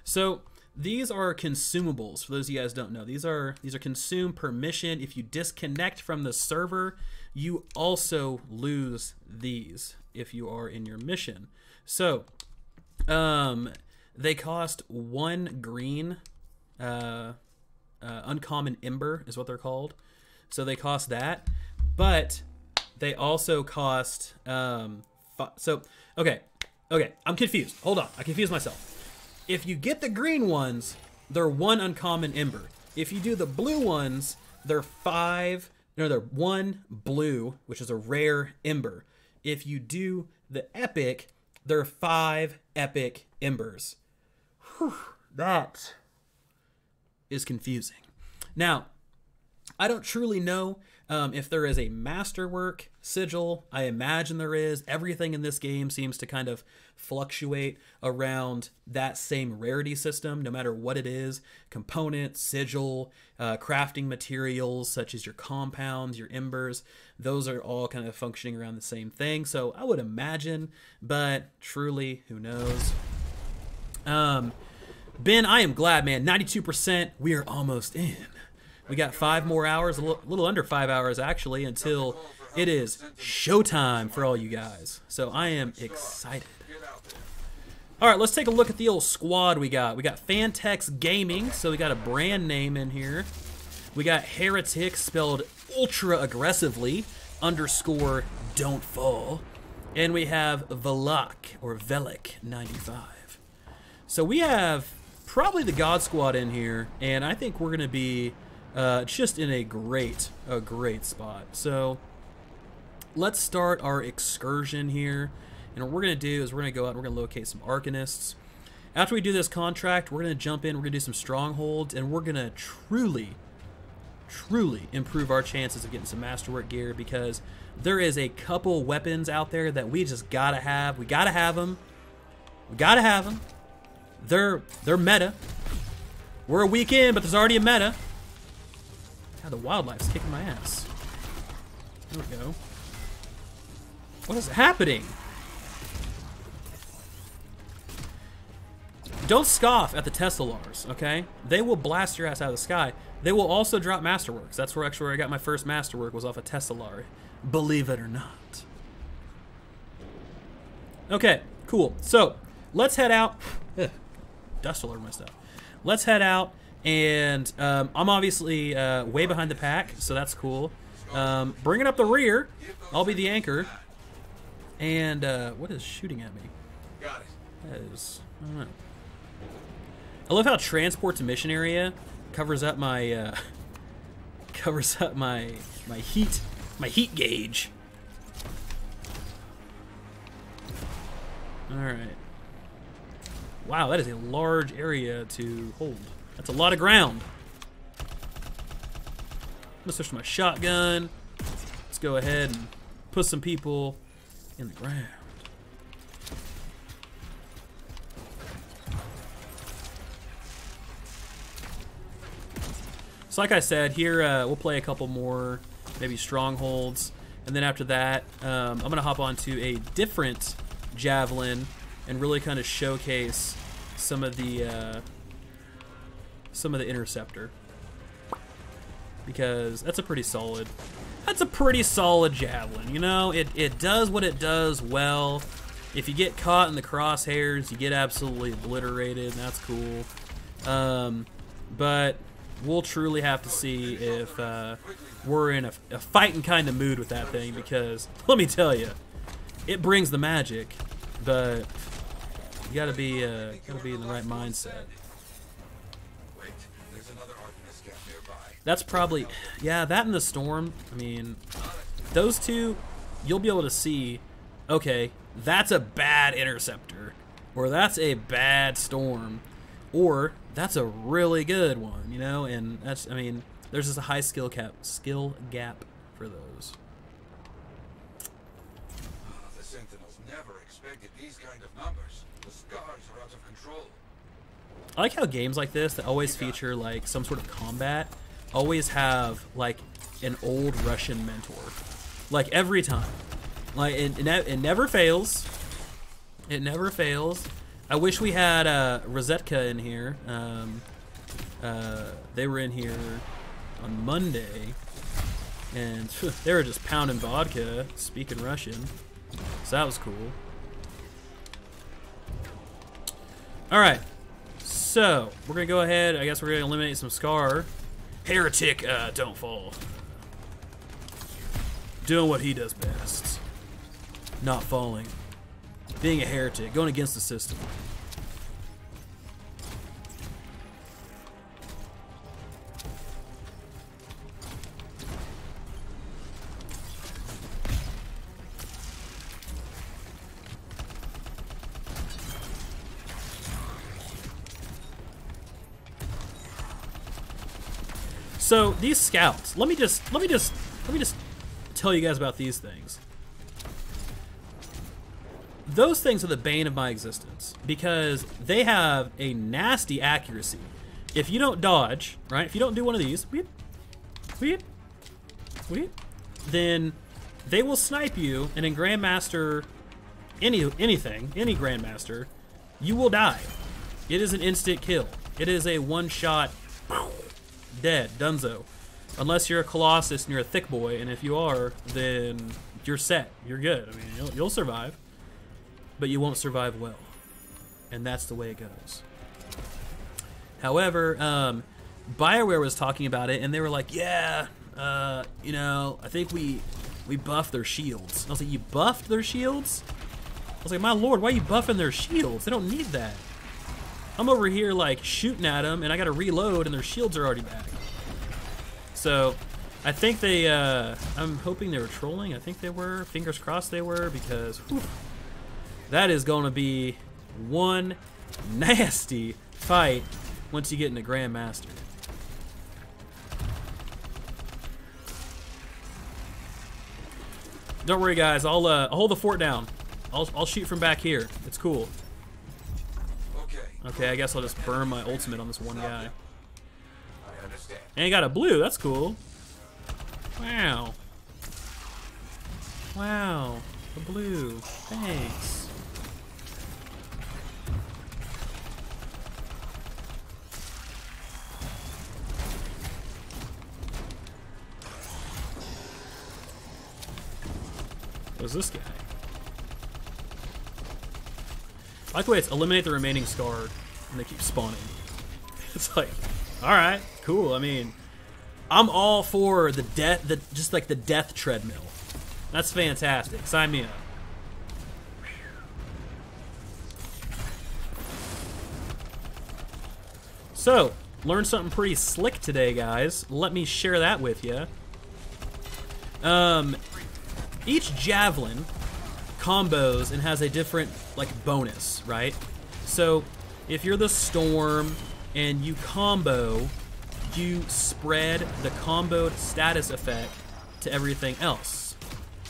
So these are consumables. For those of you guys who don't know, these are consumed per mission. If you disconnect from the server, you also lose these if you are in your mission. So they cost 1 green. Uncommon Ember is what they're called. So they cost that, but they also cost okay, I'm confused. Hold on, I confused myself. If you get the green ones, they're 1 uncommon Ember. If you do the blue ones, they're 1 blue, which is a rare Ember. If you do the epic, they're 5 epic Embers. Whew, that is confusing. Now, I don't truly know if there is a masterwork sigil. I imagine there is. Everything in this game seems to kind of fluctuate around that same rarity system, no matter what it is. Components, sigil, crafting materials such as your compounds, your embers, those are all kind of functioning around the same thing. So I would imagine, but truly, who knows? Ben, I am glad, man. 92%. We are almost in. We got 5 more hours, a little under 5 hours actually, until it is showtime for all you guys. So I am excited. All right, let's take a look at the old squad we got. We got Fantex Gaming, so we got a brand name in here. We got Heretic, spelled ultra aggressively, _ don't fall. And we have Velak, or Velik 95. So we have probably the God Squad in here, and I think we're gonna be just in a great spot. So let's start our excursion here, and what we're gonna do is we're gonna go out and we're gonna locate some Arcanists. After we do this contract, we're gonna jump in, we're gonna do some strongholds, and we're gonna truly improve our chances of getting some masterwork gear, because there is a couple weapons out there that we just gotta have. We gotta have them. They're meta. We're a week in, but there's already a meta. God, the wildlife's kicking my ass. There we go. What is happening? Don't scoff at the Teslalars, okay? They will blast your ass out of the sky. They will also drop Masterworks. That's where actually where I got my first Masterwork, was off a Teslalar. Believe it or not. Okay, cool. So, let's head out. Dust all over my stuff. Let's head out, and I'm obviously way behind the pack, so that's cool. Bringing up the rear, I'll be the anchor. And what is shooting at me? Got it. That is, I don't know. I love how transport to mission area covers up my my heat gauge. All right. Wow, that is a large area to hold. That's a lot of ground. I'm gonna switch to my shotgun. Let's go ahead and put some people in the ground. So like I said, here we'll play a couple more, maybe strongholds, and then after that, I'm gonna hop onto a different javelin and really kind of showcase some of the interceptor, because that's a pretty solid javelin. You know, it does what it does well. if you get caught in the crosshairs, you get absolutely obliterated, and that's cool. But we'll truly have to see if we're in a fighting kind of mood with that thing, because let me tell you, it brings the magic, but you gotta be in the right mindset. Wait, there's another Artemis camp nearby. That's probably, yeah, that and the storm. I mean, those two, you'll be able to see, okay, that's a bad interceptor, or that's a bad storm, or that's a really good one, you know. And that's, I mean, there's just a high skill gap for those. The Sentinels never expected these kind of numbers. The scars are out of control. I like how games like this that always feature like some sort of combat always have like an old Russian mentor, like every time. Like it never fails. It never fails. I wish we had Rosetka in here. They were in here on Monday, and they were just pounding vodka, speaking Russian. So that was cool. All right, so we're gonna go ahead. I guess we're gonna eliminate some Scar. Heretic, don't fall. Doing what he does best. Not falling. Being a heretic, going against the system. So these scouts, let me just tell you guys about these things. Those things are the bane of my existence because they have a nasty accuracy. If you don't dodge, right? If you don't do one of these, then they will snipe you, and in Grandmaster, any Grandmaster, you will die. It is an instant kill. It is a one-shot, dead, dunzo. Unless you're a Colossus and you're a thick boy, and if you are, then you're set. You're good. I mean, you'll survive. But you won't survive well. And that's the way it goes. However, BioWare was talking about it, and they were like, yeah, you know, I think we buffed their shields. And I was like, you buffed their shields? I was like, my lord, why are you buffing their shields? They don't need that. I'm over here, like, shooting at them, and I gotta reload, and their shields are already back. So, I think they, I'm hoping they were trolling. I think they were. Fingers crossed they were, because, whew, that is going to be one nasty fight once you get into Grandmaster. Don't worry, guys. I'll hold the fort down. I'll shoot from back here. It's cool. Okay, I guess I'll just burn my ultimate on this one guy. I understand. And he got a blue. That's cool. Wow. Wow. A blue. Thanks. What's this guy? I like the way it's eliminate the remaining scarred, and they keep spawning. It's like, all right, cool. I mean, I'm all for the just like the death treadmill. That's fantastic. Sign me up. So, learned something pretty slick today, guys. Let me share that with you. Each javelin combos and has a different like bonus, right? So if you're the storm and you combo, you spread the comboed status effect to everything else.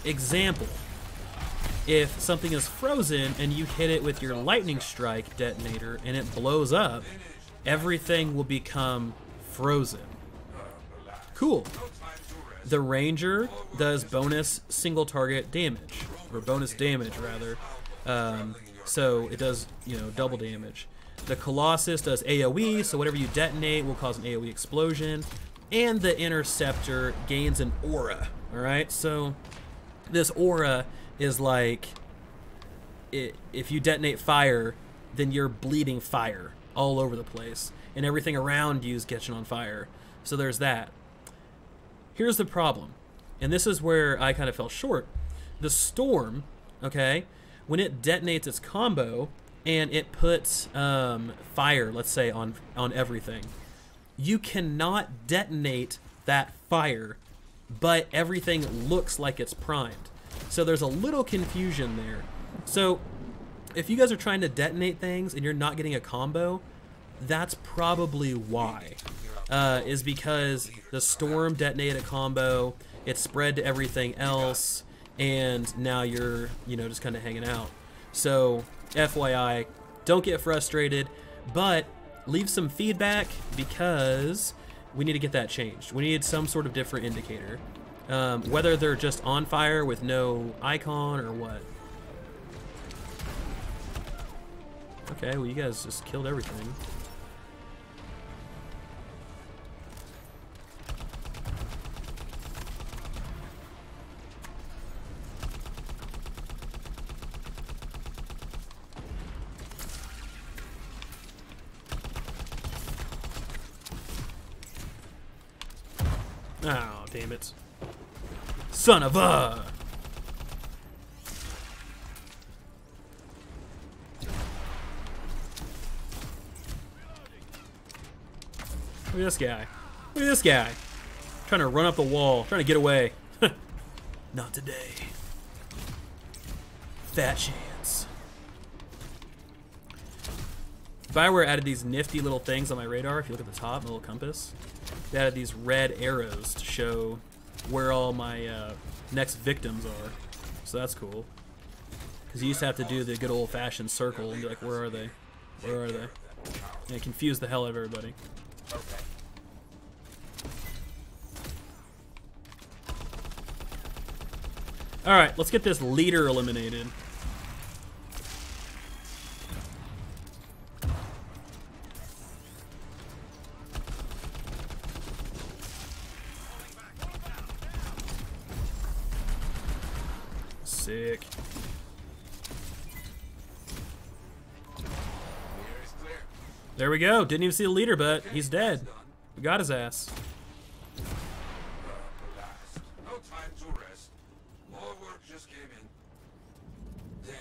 Example, if something is frozen and you hit it with your lightning strike detonator and it blows up, everything will become frozen. Cool. The Ranger does bonus single target damage, or bonus damage rather. So it does, you know, double damage. The Colossus does AoE, so whatever you detonate will cause an AoE explosion. And the Interceptor gains an aura. All right, so this aura is like if you detonate fire, then you're bleeding fire all over the place, and everything around you is catching on fire. So there's that. Here's the problem, and this is where I kind of fell short. The storm, okay, when it detonates its combo and it puts fire, let's say, on everything, you cannot detonate that fire, but everything looks like it's primed. So there's a little confusion there. So if you guys are trying to detonate things and you're not getting a combo, that's probably why. Is because the storm detonated a combo, it spread to everything else, and now you're, you know, just kind of hanging out. So FYI, don't get frustrated, but leave some feedback because we need to get that changed. We need some sort of different indicator. Whether they're just on fire with no icon or what. Okay, well, you guys just killed everything. Oh, damn it. Son of a... Look at this guy. Look at this guy. Trying to run up the wall. Trying to get away. Not today. Fat chance. If I were added these nifty little things on my radar, if you look at the top, the little compass, they added these red arrows to show where all my next victims are. So that's cool. Because you used to have to do the good old-fashioned circle and be like, where are they? Where are they? And it confused the hell out of everybody. Alright, let's get this leader eliminated. Sick. There we go. Didn't even see the leader, but he's dead. We got his ass. No time to rest. More work just came in. Damn,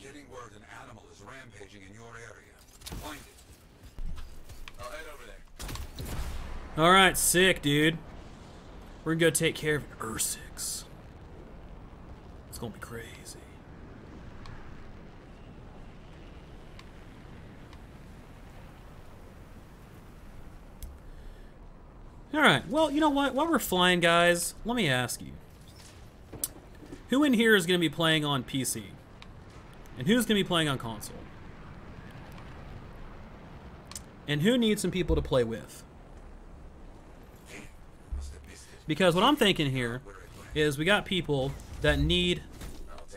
getting word an animal is rampaging in your area. Find it. I'll head over there. All right, sick, dude. We're gonna go take care of Ursix. It's gonna be crazy. Alright, well, you know what? While we're flying, guys, let me ask you. Who in here is going to be playing on PC? And who's going to be playing on console? And who needs some people to play with? Because what I'm thinking here is we got people that need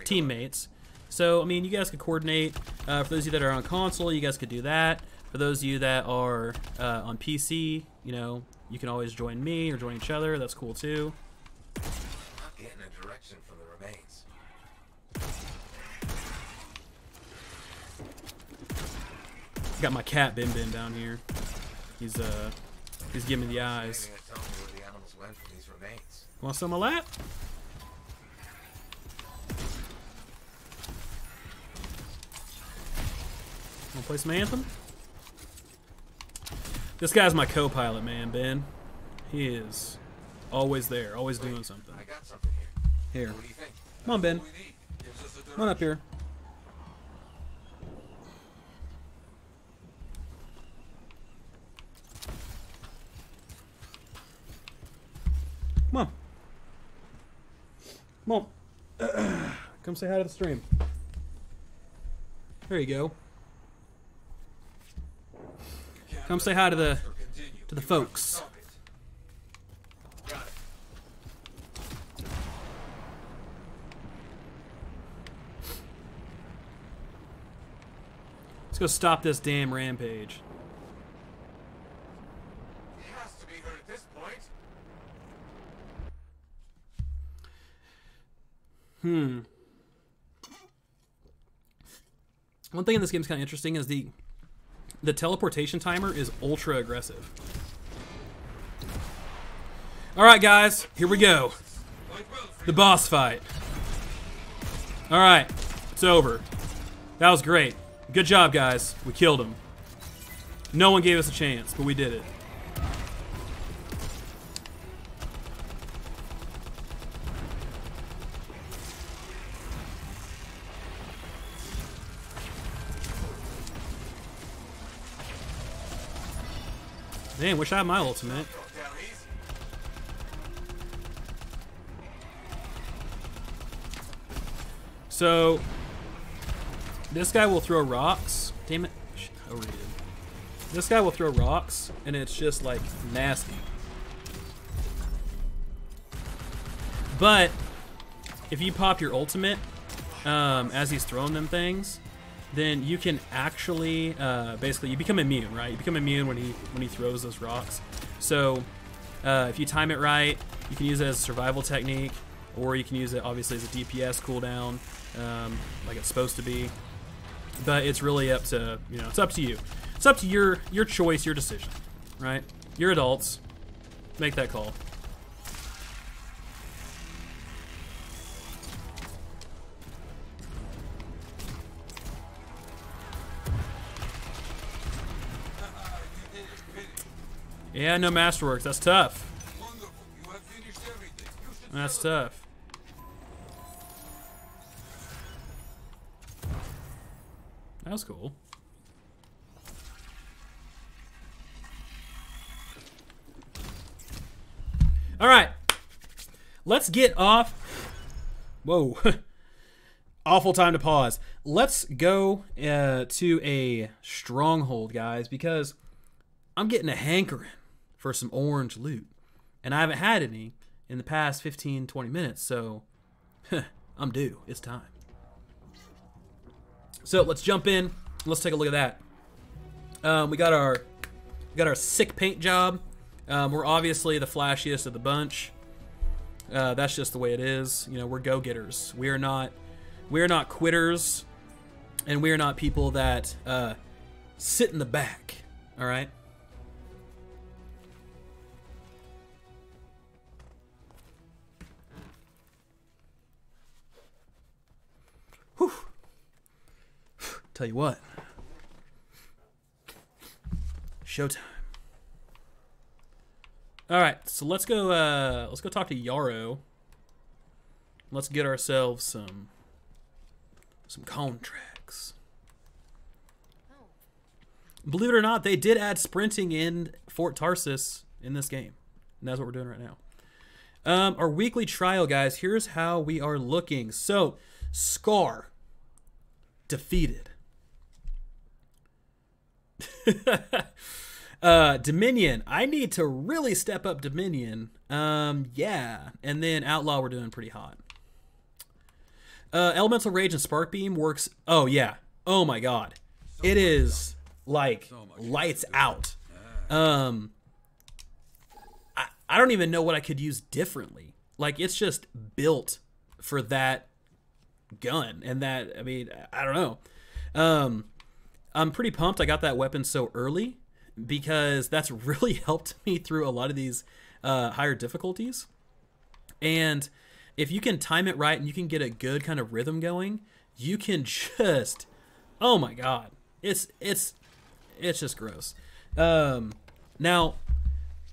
teammates. So, I mean, you guys could coordinate. For those of you that are on console, you guys could do that. For those of you that are on PC, you know, you can always join me or join each other. That's cool too. Not getting a direction from the remains. Got my cat Bin Bin down here. He's giving me the eyes. Tell me where the animals went from these remains. Want some of my lap? Wanna play some Anthem? This guy's my co-pilot, man, Ben. He is always there, always doing something. I got something here. Here. What do you think? Come on, Ben. What we need. Gives us a Come on up here. Come on. Come on. Come say hi to the stream. There you go. Come say hi to the folks. Got it. Let's go stop this damn rampage. It has to be heard at this point. One thing in this game is kind of interesting is the teleportation timer is ultra aggressive. All right, guys, here we go. The boss fight. All right, it's over. That was great. Good job, guys. We killed him. No one gave us a chance, but we did it. Damn, wish I had my ultimate. So, this guy will throw rocks. Damn it. Overrated. This guy will throw rocks, and it's just, like, nasty. But, if you pop your ultimate, as he's throwing them things, then you can actually, basically, you become immune, right? You become immune when he throws those rocks. So, if you time it right, you can use it as a survival technique, or you can use it, obviously, as a DPS cooldown, like it's supposed to be. But it's really up to, it's up to you. It's up to your choice, your decision, right? You're adults. Make that call. Yeah, no masterworks. That's tough. That's tough. That was cool. All right. Let's get off. Whoa. Awful time to pause. Let's go to a stronghold, guys, because I'm getting a hankering for some orange loot. And I haven't had any in the past 15, 20 minutes, so I'm due. It's time. So let's jump in. Let's take a look at that. We got our sick paint job. We're obviously the flashiest of the bunch. That's just the way it is. We're go-getters. We are not quitters, and we are not people that sit in the back. All right. Whew. Tell you what. Showtime. All right, so let's go talk to Yarrow. Let's get ourselves some contracts. Oh. Believe it or not, they did add sprinting in Fort Tarsus in this game, and that's what we're doing right now. Our weekly trial, guys. Here's how we are looking. So, Scar defeated. Dominion. I need to really step up Dominion. Yeah. And then Outlaw, we're doing pretty hot. Elemental Rage and Spark Beam works. Oh, yeah. Oh, my God. It is, like, lights out. I don't even know what I could use differently. Like, it's just built for that gun. And that, I mean, I don't know. I'm pretty pumped I got that weapon so early, because that's really helped me through a lot of these higher difficulties. And if you can time it right and you can get a good kind of rhythm going, you can just, oh my God, it's just gross. Now,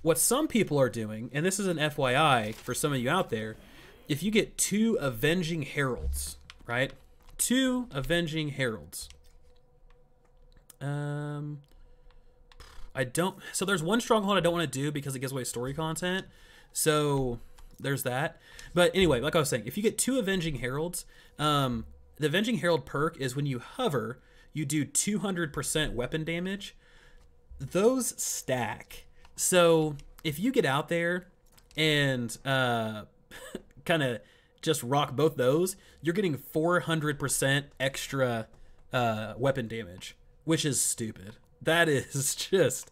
what some people are doing, and this is an FYI for some of you out there, if you get 2 Avenging Heralds, right? 2 Avenging Heralds. So there's one stronghold I don't want to do because it gives away story content. So there's that. But anyway, like I was saying, if you get 2 Avenging Heralds, the Avenging Herald perk is when you hover, you do 200% weapon damage. Those stack. So if you get out there and kind of just rock both those, you're getting 400% extra weapon damage, which is stupid. That is just,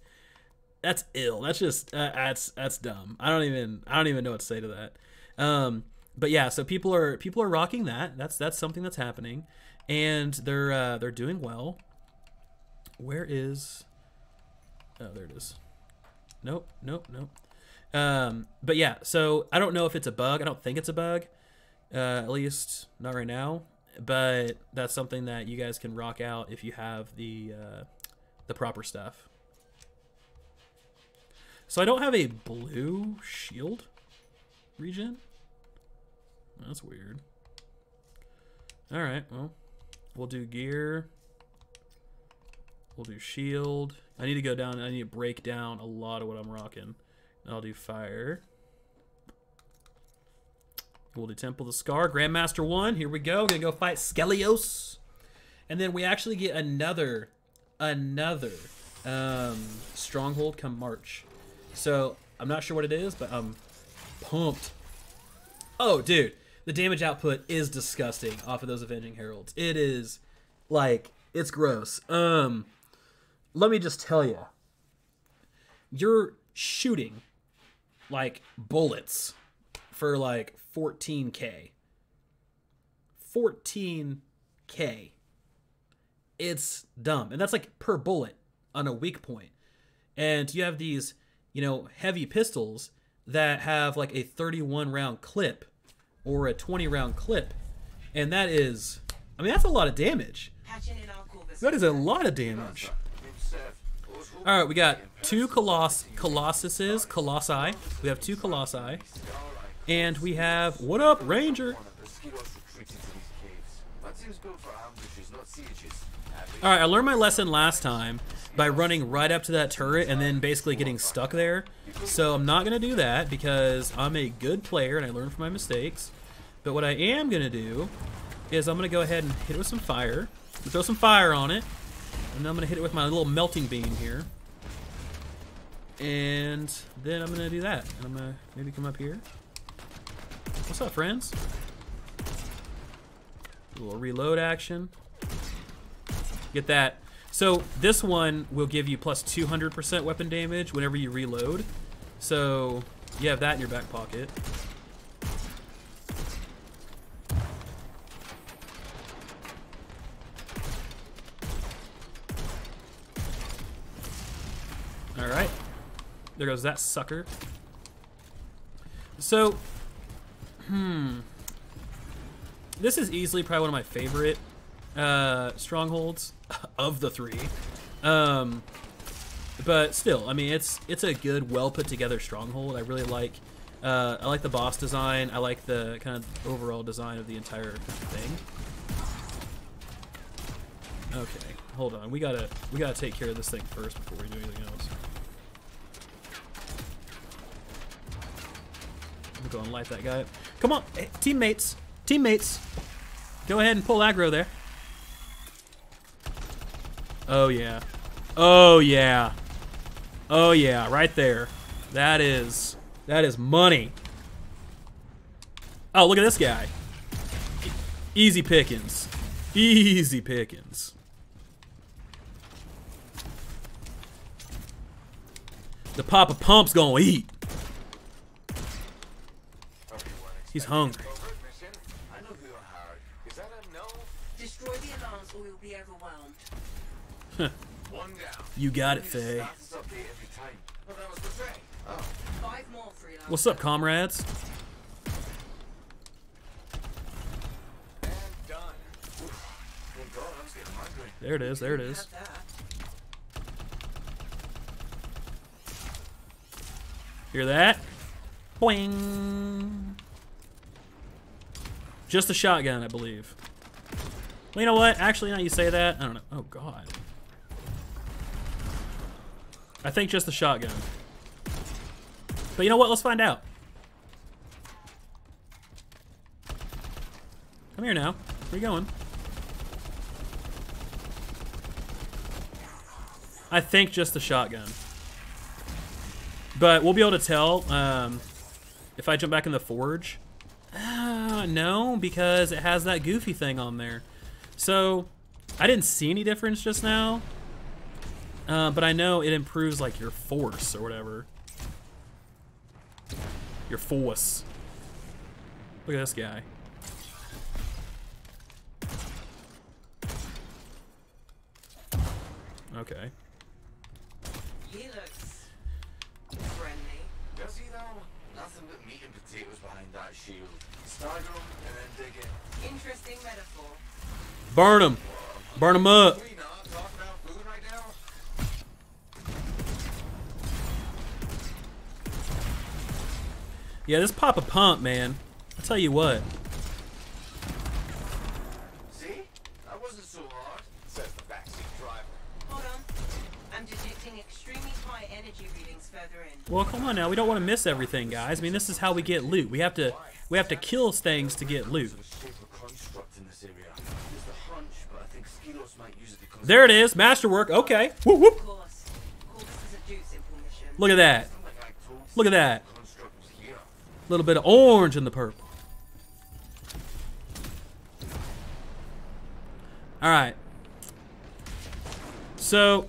that's ill. That's just that's dumb. I don't even know what to say to that. But yeah, so people are rocking that. That's something that's happening. and they're doing well. Where is? Oh, there it is. Nope. But yeah, so I don't know if it's a bug. I don't think it's a bug, at least not right now. But that's something that you guys can rock out if you have the proper stuff. So I don't have a blue shield regen. That's weird. All right, well, we'll do gear. We'll do shield. I need to go down. I need to break down a lot of what I'm rocking. I'll do fire. We'll do Temple of the Scar. Grandmaster 1. Here we go. We're going to go fight Skelios. And then we actually get another stronghold come March. So I'm not sure what it is, but I'm pumped. Oh, dude. The damage output is disgusting off of those Avenging Heralds. It is, like, it's gross. Let me just tell you. You're shooting, like, bullets for, like, 14K. 14K. It's dumb. And that's, like, per bullet on a weak point. And you have these, you know, heavy pistols that have, like, a 31-round clip or a 20-round clip. And that is, I mean, that's a lot of damage. That is a lot of damage. All right, we got two Colossi. We have two Colossi. And we have, what up, Ranger? All right, I learned my lesson last time by running right up to that turret and then basically getting stuck there. So I'm not going to do that because I'm a good player and I learn from my mistakes. But what I am going to do is I'm going to go ahead and hit it with some fire. Throw some fire on it. And then I'm going to hit it with my little melting beam here. And then I'm going to do that. And I'm going to maybe come up here. What's up, friends? A little reload action. Get that. So this one will give you plus 200% weapon damage whenever you reload. So you have that in your back pocket. All right. There goes that sucker. So, this is easily probably one of my favorite strongholds of the three. But still, I mean, it's a good, well put together stronghold. I really like. I like the boss design. I like the kind of overall design of the entire thing. Okay, hold on. We gotta take care of this thing first before we do anything else. I'm gonna light that guy up. Come on, hey, teammates. Go ahead and pull aggro there. Oh yeah. Oh yeah. Oh yeah, right there. That is money. Oh, look at this guy. Easy pickings. Easy pickings. The Papa Pump's gonna eat. He's hungry. Destroy the alarms or we'll be overwhelmed. You got it, Faye. 5 more freelancers. What's up, comrades? There it is, there it is. Hear that? Boing. Just a shotgun, I believe. Well, you know what? Actually, now you say that, I don't know. Oh, God. I think just the shotgun. But you know what? Let's find out. Come here now. Where you going? I think just the shotgun. But we'll be able to tell if I jump back in the forge. No, because it has that goofy thing on there. So I didn't see any difference just now. But I know it improves like your force or whatever. Your force. Look at this guy. Okay. He looks friendly. Does he though? Nothing but meat and potatoes behind that shield. Stagger him and then dig in. Interesting metaphor. Burn him. Burn him up. Can we not talk about food right now? Yeah, this Papa Pump, man. I'll tell you what. See? That wasn't so hard, says the backseat driver. Hold on. I'm detecting extremely high energy readings further in. Well, come on now. We don't want to miss everything, guys. I mean, this is how we get loot. We have to kill things to get loot. There's a safer construct in this area. There's the hunch, but I think Skilos might use it because There it is. Masterwork. Okay. Whoop, whoop. Of course. This is a do simple mission. Look at that. like I told Look at that. the construct was here. A little bit of orange in the purple. All right. So,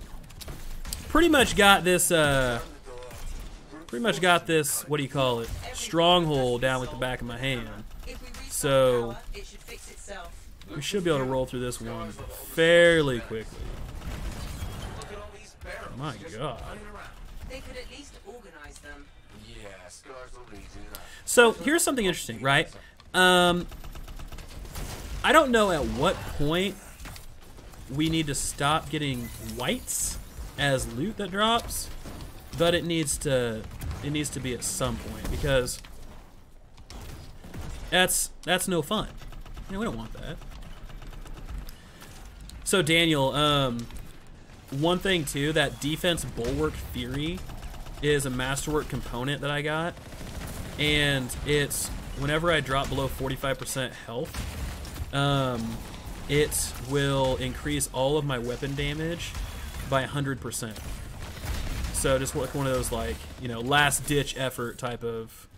pretty much got this, what do you call it? Stronghold down with the back of my hand. If we restart So, the power, it should fix itself. we should be able to roll through this one fairly quickly. Look at all these barrels. My just God. lying around. They could at least organize them. Yeah, scars will lead to that. So, here's something interesting, right? I don't know at what point we need to stop getting whites as loot that drops, but it needs to be at some point, because that's no fun. You know, we don't want that. So Daniel, one thing too, that defense bulwark theory is a masterwork component that I got, and it's whenever I drop below 45% health, it will increase all of my weapon damage by 100%. So just like one of those, like, you know, last ditch effort type of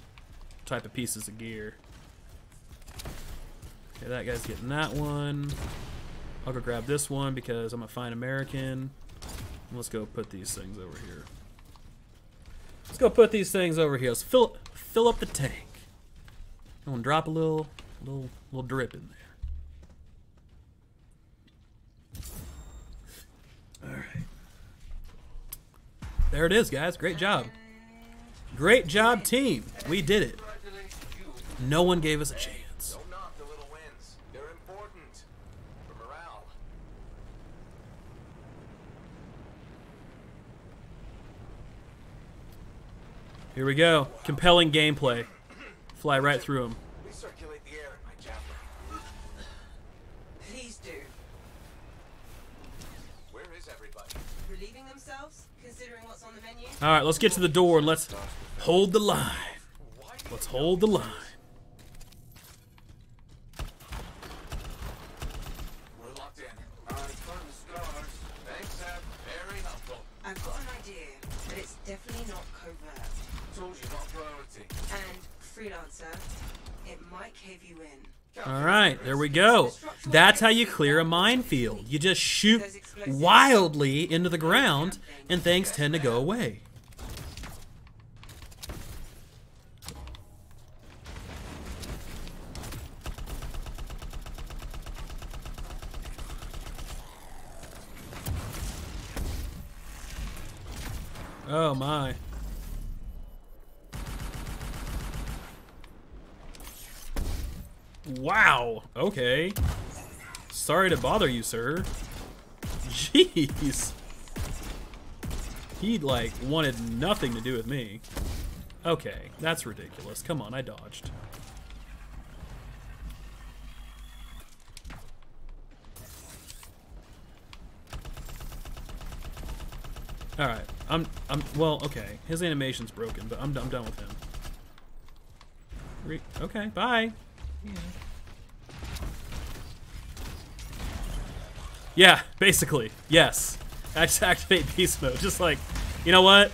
pieces of gear. Okay, that guy's getting that one. I'll go grab this one because I'm a fine American. Let's go put these things over here. Let's go put these things over here. Let's fill up the tank. I'm gonna drop a little drip in there. Alright. There it is, guys. Great job. Great job, team. We did it. No one gave us a chance. Don't knock the little wins. They're important for morale. Here we go. Compelling gameplay. Fly right through them. Recirculate the air in my chapter. Please do. Where is everybody? Relieving themselves, considering what's on the menu. Alright, let's get to the door and let's hold the line. Let's hold the line. We're locked in. I found the scars. Thanks, Sam. Very helpful. I've got an idea, but it's definitely not covert. Told you, not priority. And freelancer, it might cave you in. Alright, there we go. That's how you clear a minefield. You just shoot wildly into the ground and things tend to go away. Oh my. Wow. Okay. Sorry to bother you, sir. Jeez. He, like, wanted nothing to do with me. Okay, that's ridiculous. Come on, I dodged. Alright, well, okay. His animation's broken, but I'm done with him. Okay, bye. Yeah, basically, yes. I just activate beast mode, just like, you know what?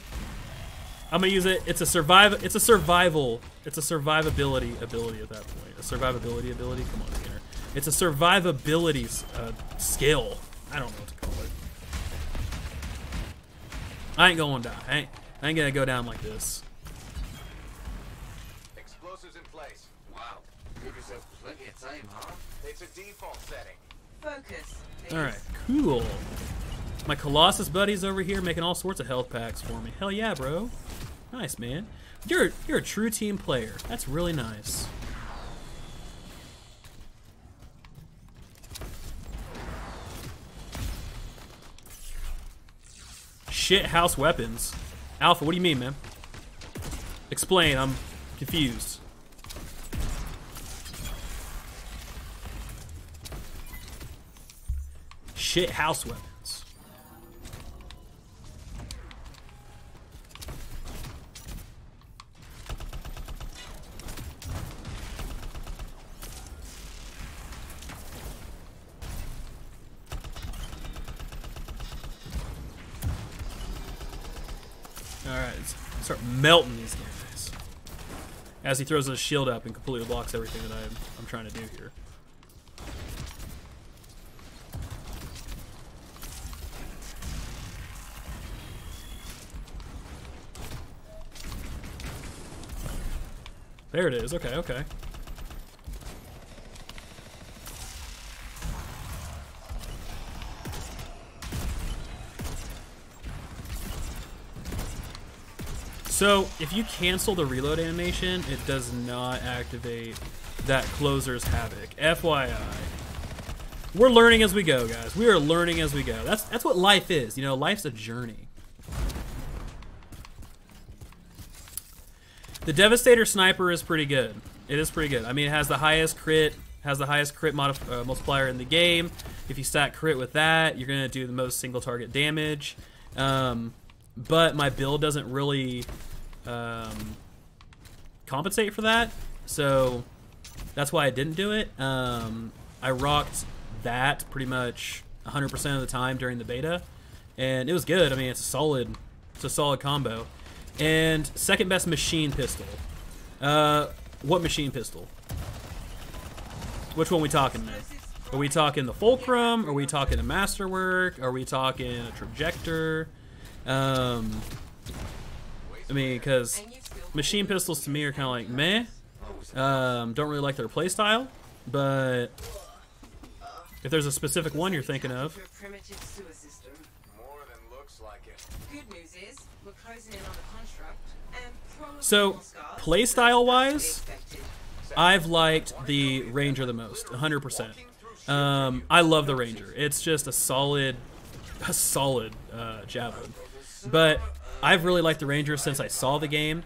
I'm gonna use it. It's a survivability ability at that point. A survivability ability. Come on, Skinner. It's a survivability skill. I don't know what to call it. I ain't gonna die. I ain't gonna go down like this. Explosives in place. Wow. Give yourself plenty of time, huh? It's a default setting. Focus, please. All right, cool. My Colossus buddies over here making all sorts of health packs for me. Hell yeah, bro. Nice, man. You're a true team player. That's really nice. Shit house weapons. Alpha, what do you mean, man? Explain, I'm confused. Shit house weapons. Alright, let's start melting these guys. As he throws his shield up and completely blocks everything that I'm trying to do here. There it is. Okay, okay. So, if you cancel the reload animation, it does not activate that closer's havoc. FYI. We're learning as we go, guys. We are learning as we go. That's what life is. You know, life's a journey. The Devastator Sniper is pretty good. It is pretty good. I mean, it has the highest crit, multiplier in the game. If you stack crit with that, you're gonna do the most single target damage. But my build doesn't really compensate for that, so that's why I didn't do it. I rocked that pretty much 100% of the time during the beta, and it was good. I mean, it's a solid combo. And second best machine pistol. What machine pistol? Which one are we talking, man? Are we talking the Fulcrum? Are we talking a Masterwork? Are we talking a Trajector? I mean, because machine pistols to me are kind of like meh. Don't really like their playstyle, but if there's a specific one you're thinking of. Primitive sewer system. More than looks like it. Good news is we're closing in on the construct and probably so playstyle wise, I've liked the Ranger the most, 100%. I love the Ranger. It's just a solid javelin. But I've really liked the Ranger since I saw the game.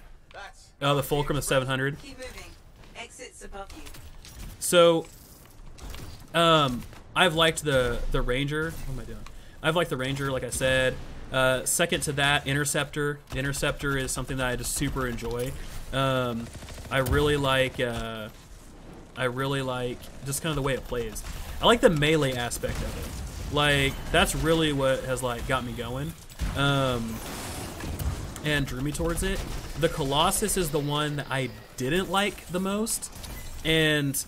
The Fulcrum is 700. Keep moving. Exits above you. So, I've liked the Ranger. What am I doing? I've liked the Ranger, like I said. Second to that, Interceptor. The Interceptor is something that I just super enjoy. I really like just kind of the way it plays. I like the melee aspect of it. Like, that's really what has like got me going. And drew me towards it. The Colossus is the one that I didn't like the most, and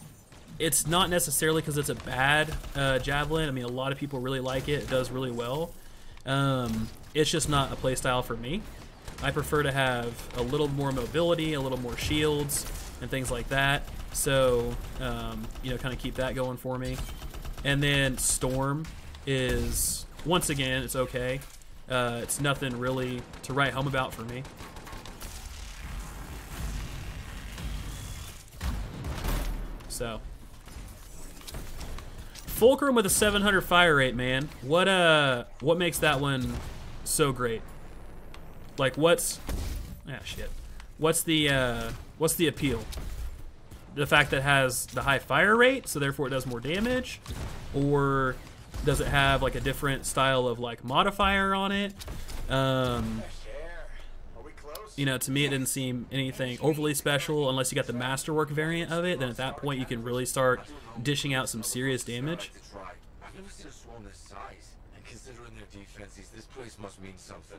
it's not necessarily because it's a bad javelin. I mean, a lot of people really like it. It does really well. It's just not a playstyle for me. I prefer to have a little more mobility, a little more shields, and things like that. So, you know, kind of keep that going for me. And then Storm is, once again, it's okay. It's nothing really to write home about for me. So, Fulcrum with a 700 fire rate, man. What makes that one so great? Like, what's the appeal? The fact that it has the high fire rate, so therefore it does more damage, or does it have like a different style of like modifier on it? You know, to me it didn't seem anything overly special unless you got the Masterwork variant of it. Then at that point you can really start dishing out some serious damage. I've never seen a swarm this size, and considering their defenses, this place must mean something.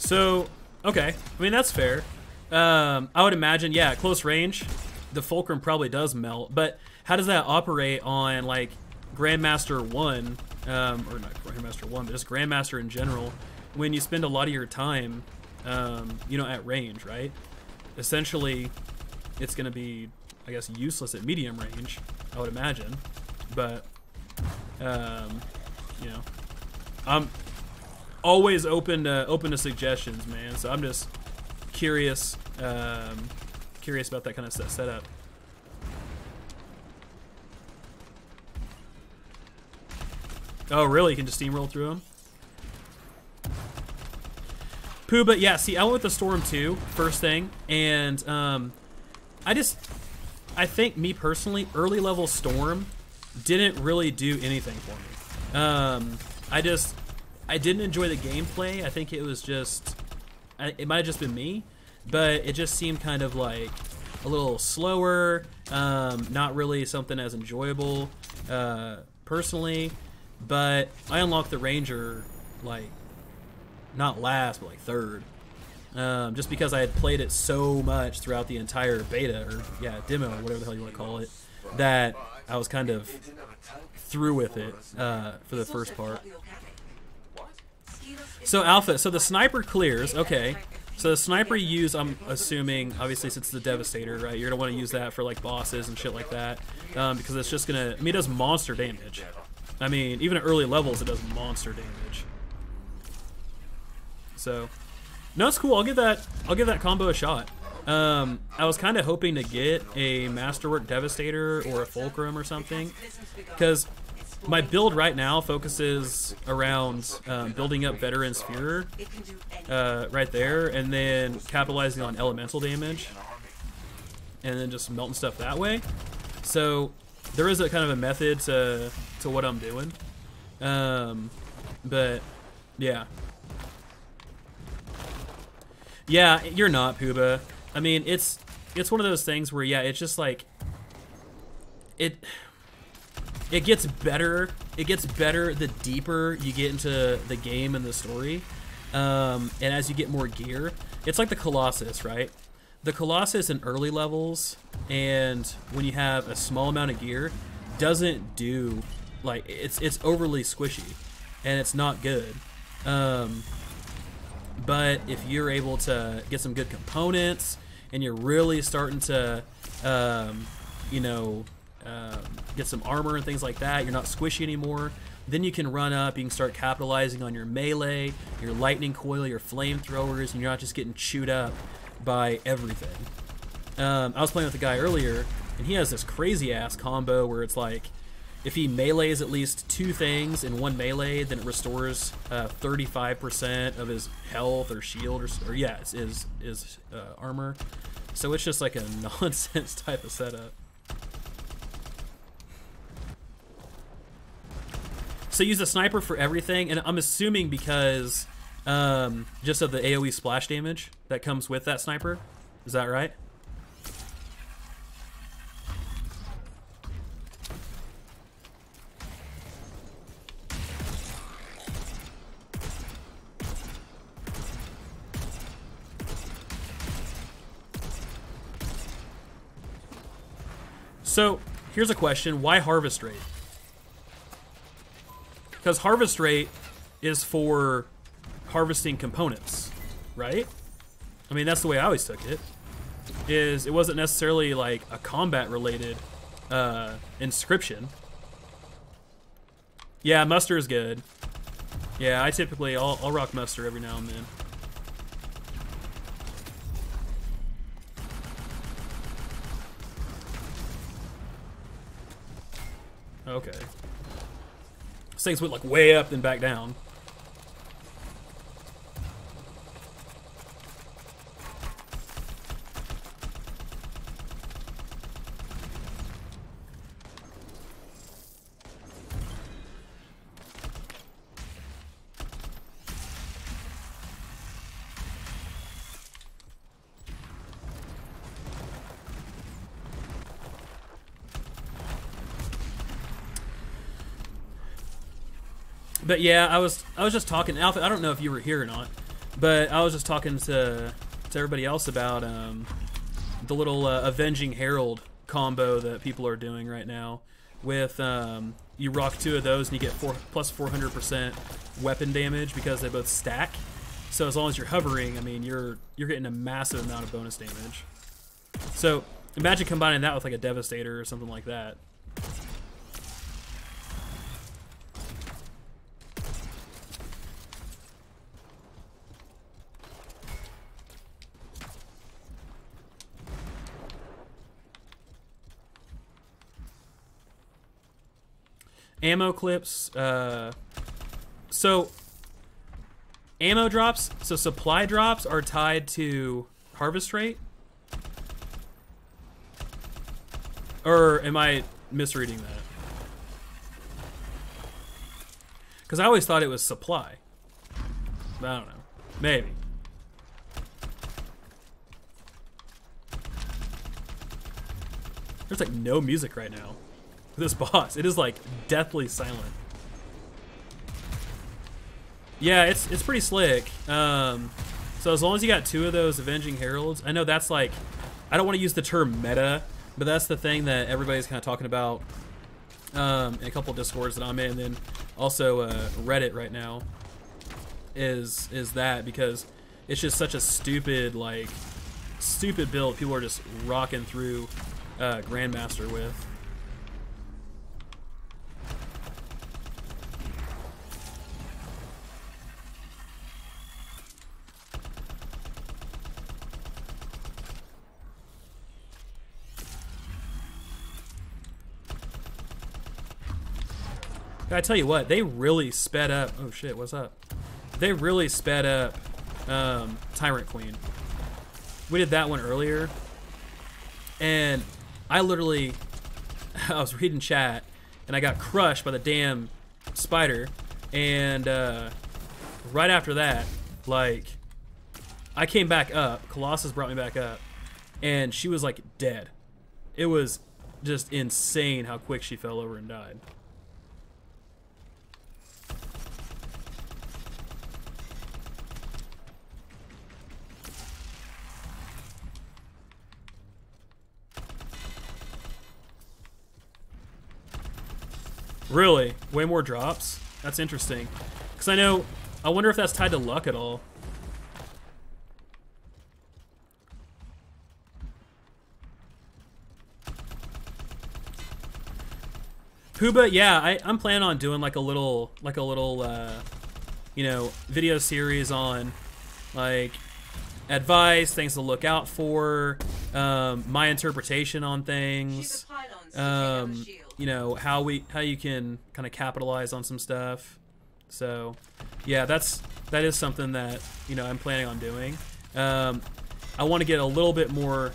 So, okay. I mean, that's fair. I would imagine, yeah, at close range, the fulcrum probably does melt. But how does that operate on, like, Grandmaster 1, or not Grandmaster 1, but just Grandmaster in general, when you spend a lot of your time, you know, at range, right? Essentially, it's going to be, I guess, useless at medium range, I would imagine. But, you know, I'm always open to suggestions, man. So I'm just curious, curious about that kind of setup. Oh, really? You can just steamroll through them? Pooba, yeah, see, I went with the Storm 2, first thing, and I think, me personally, early level Storm didn't really do anything for me. I didn't enjoy the gameplay. I think it was just, it might have just been me, but it just seemed kind of like a little slower, not really something as enjoyable, personally. But I unlocked the Ranger, like, not last, but like third. Just because I had played it so much throughout the entire beta, or yeah, demo, whatever the hell you want to call it, that I was kind of through with it for the first part. So Alpha, so the sniper clears, okay. So the sniper you use, I'm assuming, obviously since it's the Devastator, right, you're going to want to use that for like bosses and shit like that, because it's just going to, I mean, it does monster damage. I mean, even at early levels, it does monster damage. So, no, it's cool. I'll give that combo a shot. I was kind of hoping to get a Masterwork Devastator or a Fulcrum or something, because my build right now focuses around building up Veteran Sphere right there, and then capitalizing on elemental damage, and then just melting stuff that way. So there is a kind of a method to what I'm doing, but yeah. Yeah, you're not, Pooba. I mean, it's one of those things where, yeah, it's just like, it gets better. It gets better the deeper you get into the game and the story, and as you get more gear. It's like the Colossus, right? The Colossus in early levels, and when you have a small amount of gear, doesn't do, like, it's overly squishy, and it's not good. But if you're able to get some good components, and you're really starting to, you know, get some armor and things like that, you're not squishy anymore, then you can run up, you can start capitalizing on your melee, your lightning coil, your flamethrowers, and you're not just getting chewed up by everything. I was playing with a guy earlier, and he has this crazy ass combo where it's like, if he melees at least 2 things in one melee, then it restores 35% of his health or shield, or yeah, his armor. So it's just like a nonsense type of setup. So use the sniper for everything, and I'm assuming because just of the AoE splash damage that comes with that sniper. Is that right? So, here's a question. Why harvest rate? Because harvest rate is for harvesting components, right? I mean, that's the way I always took it. It wasn't necessarily like a combat-related inscription. Yeah, muster is good. Yeah, I'll rock muster every now and then. Okay. These things went like way up then back down. But yeah, I was just talking, Alpha, I don't know if you were here or not, But I was just talking to everybody else about the little Avenging Herald combo that people are doing right now. With you rock 2 of those and you get plus 400% weapon damage because they both stack. So as long as you're hovering, I mean, you're getting a massive amount of bonus damage. So imagine combining that with like a Devastator or something like that. Ammo clips. So ammo drops, so supply drops are tied to harvest rate? Or am I misreading that? Because I always thought it was supply. But I don't know. Maybe. There's like no music right now. This boss, it is like deathly silent. Yeah, it's pretty slick. So as long as you got 2 of those Avenging Heralds, I know that's like, I don't want to use the term meta, but that's the thing that everybody's kind of talking about in a couple of Discords that I'm in, and then also Reddit right now is that, because it's just such a stupid build people are just rocking through Grandmaster with. I tell you what, they really sped up. Oh shit, what's up? They really sped up Tyrant Queen. We did that one earlier, and I was reading chat, and I got crushed by the damn spider, and right after that, like, I came back up. Colossus brought me back up, and she was like dead. It was just insane how quick she fell over and died. Really? Way more drops? That's interesting. Because I wonder if that's tied to luck at all. Puba, yeah, I'm planning on doing like a little, you know, video series on like advice, things to look out for, my interpretation on things. You know, how you can kind of capitalize on some stuff. So yeah, that is something that, you know, I'm planning on doing. I want to get a little bit more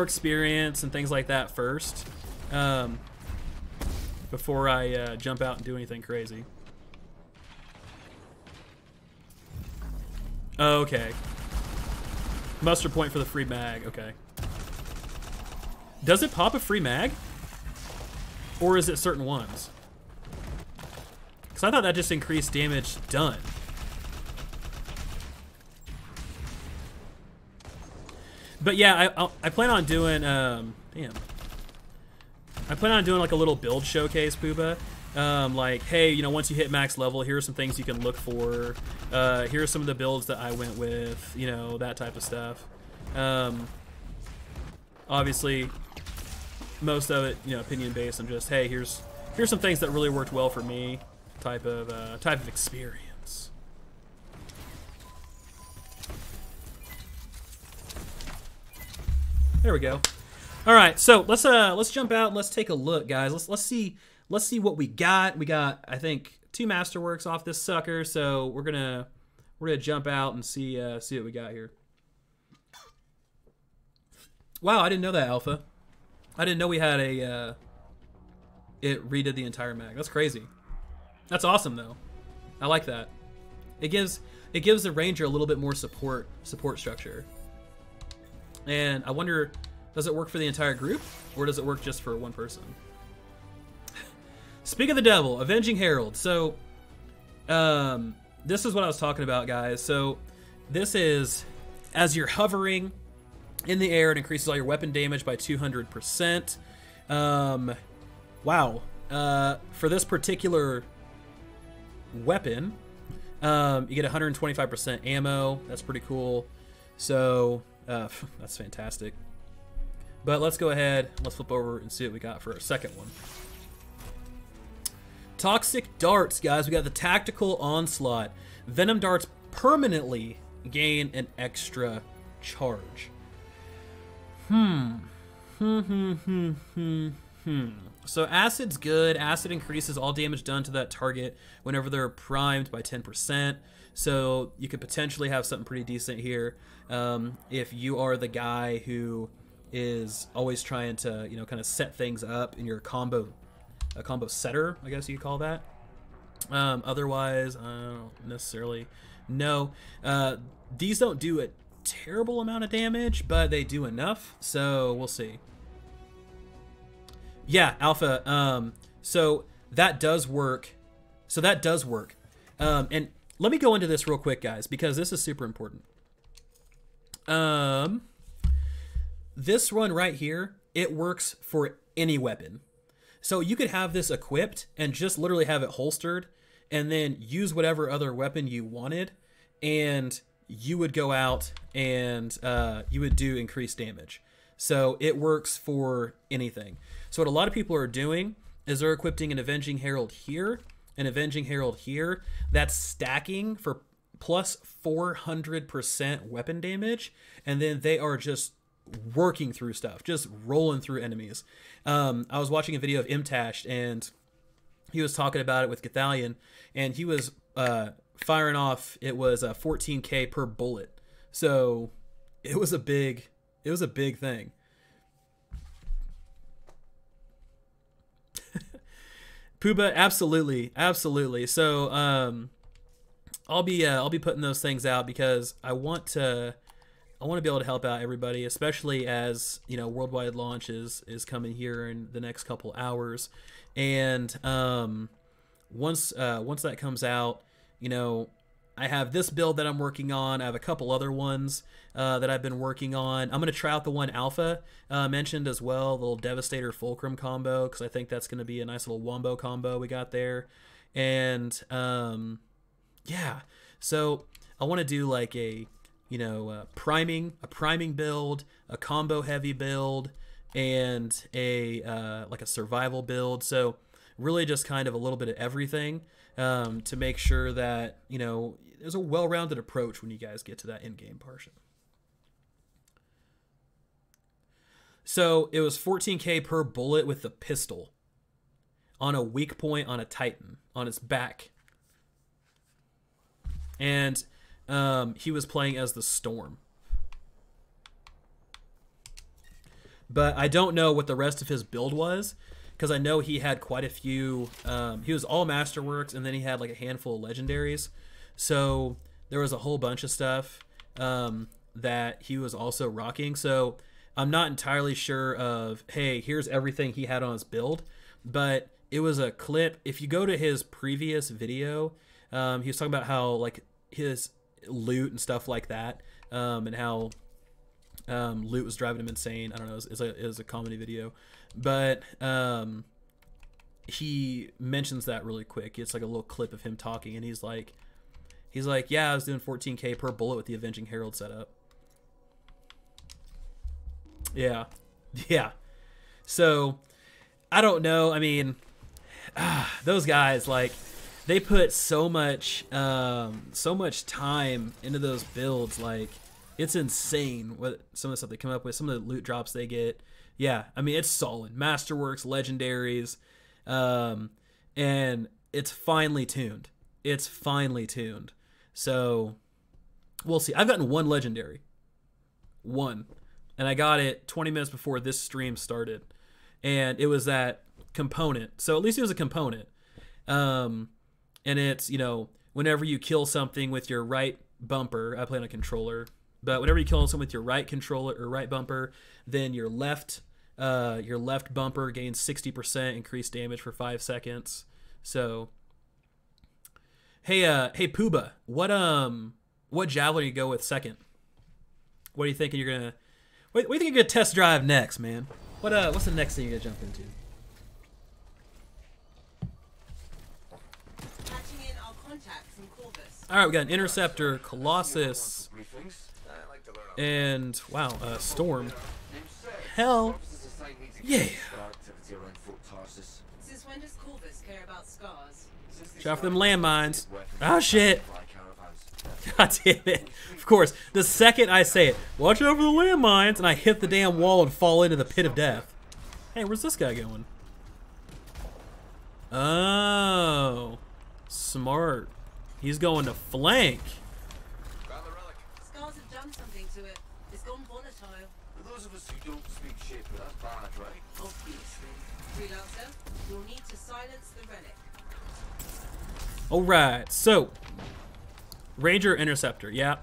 experience and things like that first, before I jump out and do anything crazy. Oh, okay. Muster point for the free mag. Okay. Does it pop a free mag? Or is it certain ones? Because I thought that just increased damage done. But yeah, I plan on doing, damn. I plan on doing like a little build showcase, Puba. Like, hey, you know, once you hit max level, here are some things you can look for. Here are some of the builds that I went with, you know, that type of stuff. Obviously, most of it, you know, opinion based. I'm just, hey, here's some things that really worked well for me, type of experience. There we go. All right, so let's jump out and let's take a look, guys. Let's see what we got. We got, I think, 2 masterworks off this sucker. So we're gonna jump out and see what we got here. Wow, I didn't know that, Alpha. I didn't know we had it redid the entire mag. That's crazy. That's awesome though. I like that. It gives the Ranger a little bit more support structure. And I wonder, does it work for the entire group or does it work just for one person? Speak of the devil, Avenging Herald. So this is what I was talking about, guys. So this is, as you're hovering in the air, it increases all your weapon damage by 200%. Wow. For this particular weapon, you get 125% ammo. That's pretty cool. So that's fantastic. But let's go ahead, let's flip over and see what we got for our second one. Toxic darts, guys. We got the tactical onslaught. Venom darts permanently gain an extra charge. So acid's good. Acid increases all damage done to that target whenever they're primed by 10%. So you could potentially have something pretty decent here if you are the guy who is always trying to, kind of set things up in your combo, a combo setter, I guess you could call that. Otherwise, I don't necessarily know. These don't do a terrible amount of damage, but they do enough, so we'll see. Yeah, Alpha. So that does work. And let me go into this real quick, guys, because this is super important. This run right here, it works for any weapon. So you could have this equipped and just literally have it holstered and then use whatever other weapon you wanted, and you would go out and you would do increased damage. So it works for anything. So what a lot of people are doing is they're equipping an Avenging Herald here, an Avenging Herald here. That's stacking for plus 400% weapon damage, and then they are just working through stuff, just rolling through enemies. I was watching a video of Imtash, and he was talking about it with Gathalion, and he was firing off, it was 14k per bullet. So it was a big thing. Pooba, absolutely. So I'll be putting those things out because I want to be able to help out everybody, especially as worldwide launch is coming here in the next couple hours. And once that comes out, I have this build that I'm working on. I have a couple other ones that I've been working on. I'm going to try out the one Alpha mentioned as well, the little Devastator Fulcrum combo, because I think that's going to be a nice little wombo combo we got there. And yeah, so I want to do like a priming build, a combo heavy build, and a like a survival build. So really just kind of a little bit of everything to make sure that there's a well-rounded approach when you guys get to that in-game portion. So it was 14k per bullet with the pistol on a weak point on a Titan on its back, and he was playing as the Storm. But I don't know what the rest of his build was, because I know he had quite a few. He was all Masterworks, and then he had like a handful of Legendaries. So there was a whole bunch of stuff that he was also rocking. So I'm not entirely sure of, hey, here's everything he had on his build. But it was a clip. If you go to his previous video, he was talking about how like his loot and stuff like that, and how loot was driving him insane. I don't know, it was a comedy video, but he mentions that really quick. It's like a little clip of him talking, and he's like, yeah, I was doing 14k per bullet with the Avenging Herald setup. Yeah. So I don't know. I mean, those guys, like, they put so much time into those builds. Like, it's insane what some of the stuff they come up with, some of the loot drops they get. Yeah, I mean, it's solid. Masterworks, Legendaries, and it's finely tuned. So we'll see. I've gotten one Legendary. One. And I got it 20 minutes before this stream started. And it was that component. So at least it was a component. And it's, whenever you kill something with your right bumper, I play on a controller, but whenever you kill something with your right controller or right bumper, then your left bumper gains 60% increased damage for 5 seconds. So, Hey Pooba, what javelin do you go with second? What are you thinking you're gonna? What do you think you're gonna test drive next, man? What's the next thing you're gonna jump into? Patching in our contacts in Corvus. All right, we got an interceptor, Colossus, and wow, Storm. Hell, yeah. Since when does Corvus care about scars? Try for them landmines. Oh shit. God damn it. Of course, the second I say it, watch out for the landmines, and I hit the damn wall and fall into the pit of death. Hey, where's this guy going? Oh, smart. He's going to flank. Scars have done something to it. It's gone volatile. For those of us who don't speak shit, but that's bad, right? Obviously. Freelancer, you'll need to silence the relic. Alright, so Ranger Interceptor, yeah.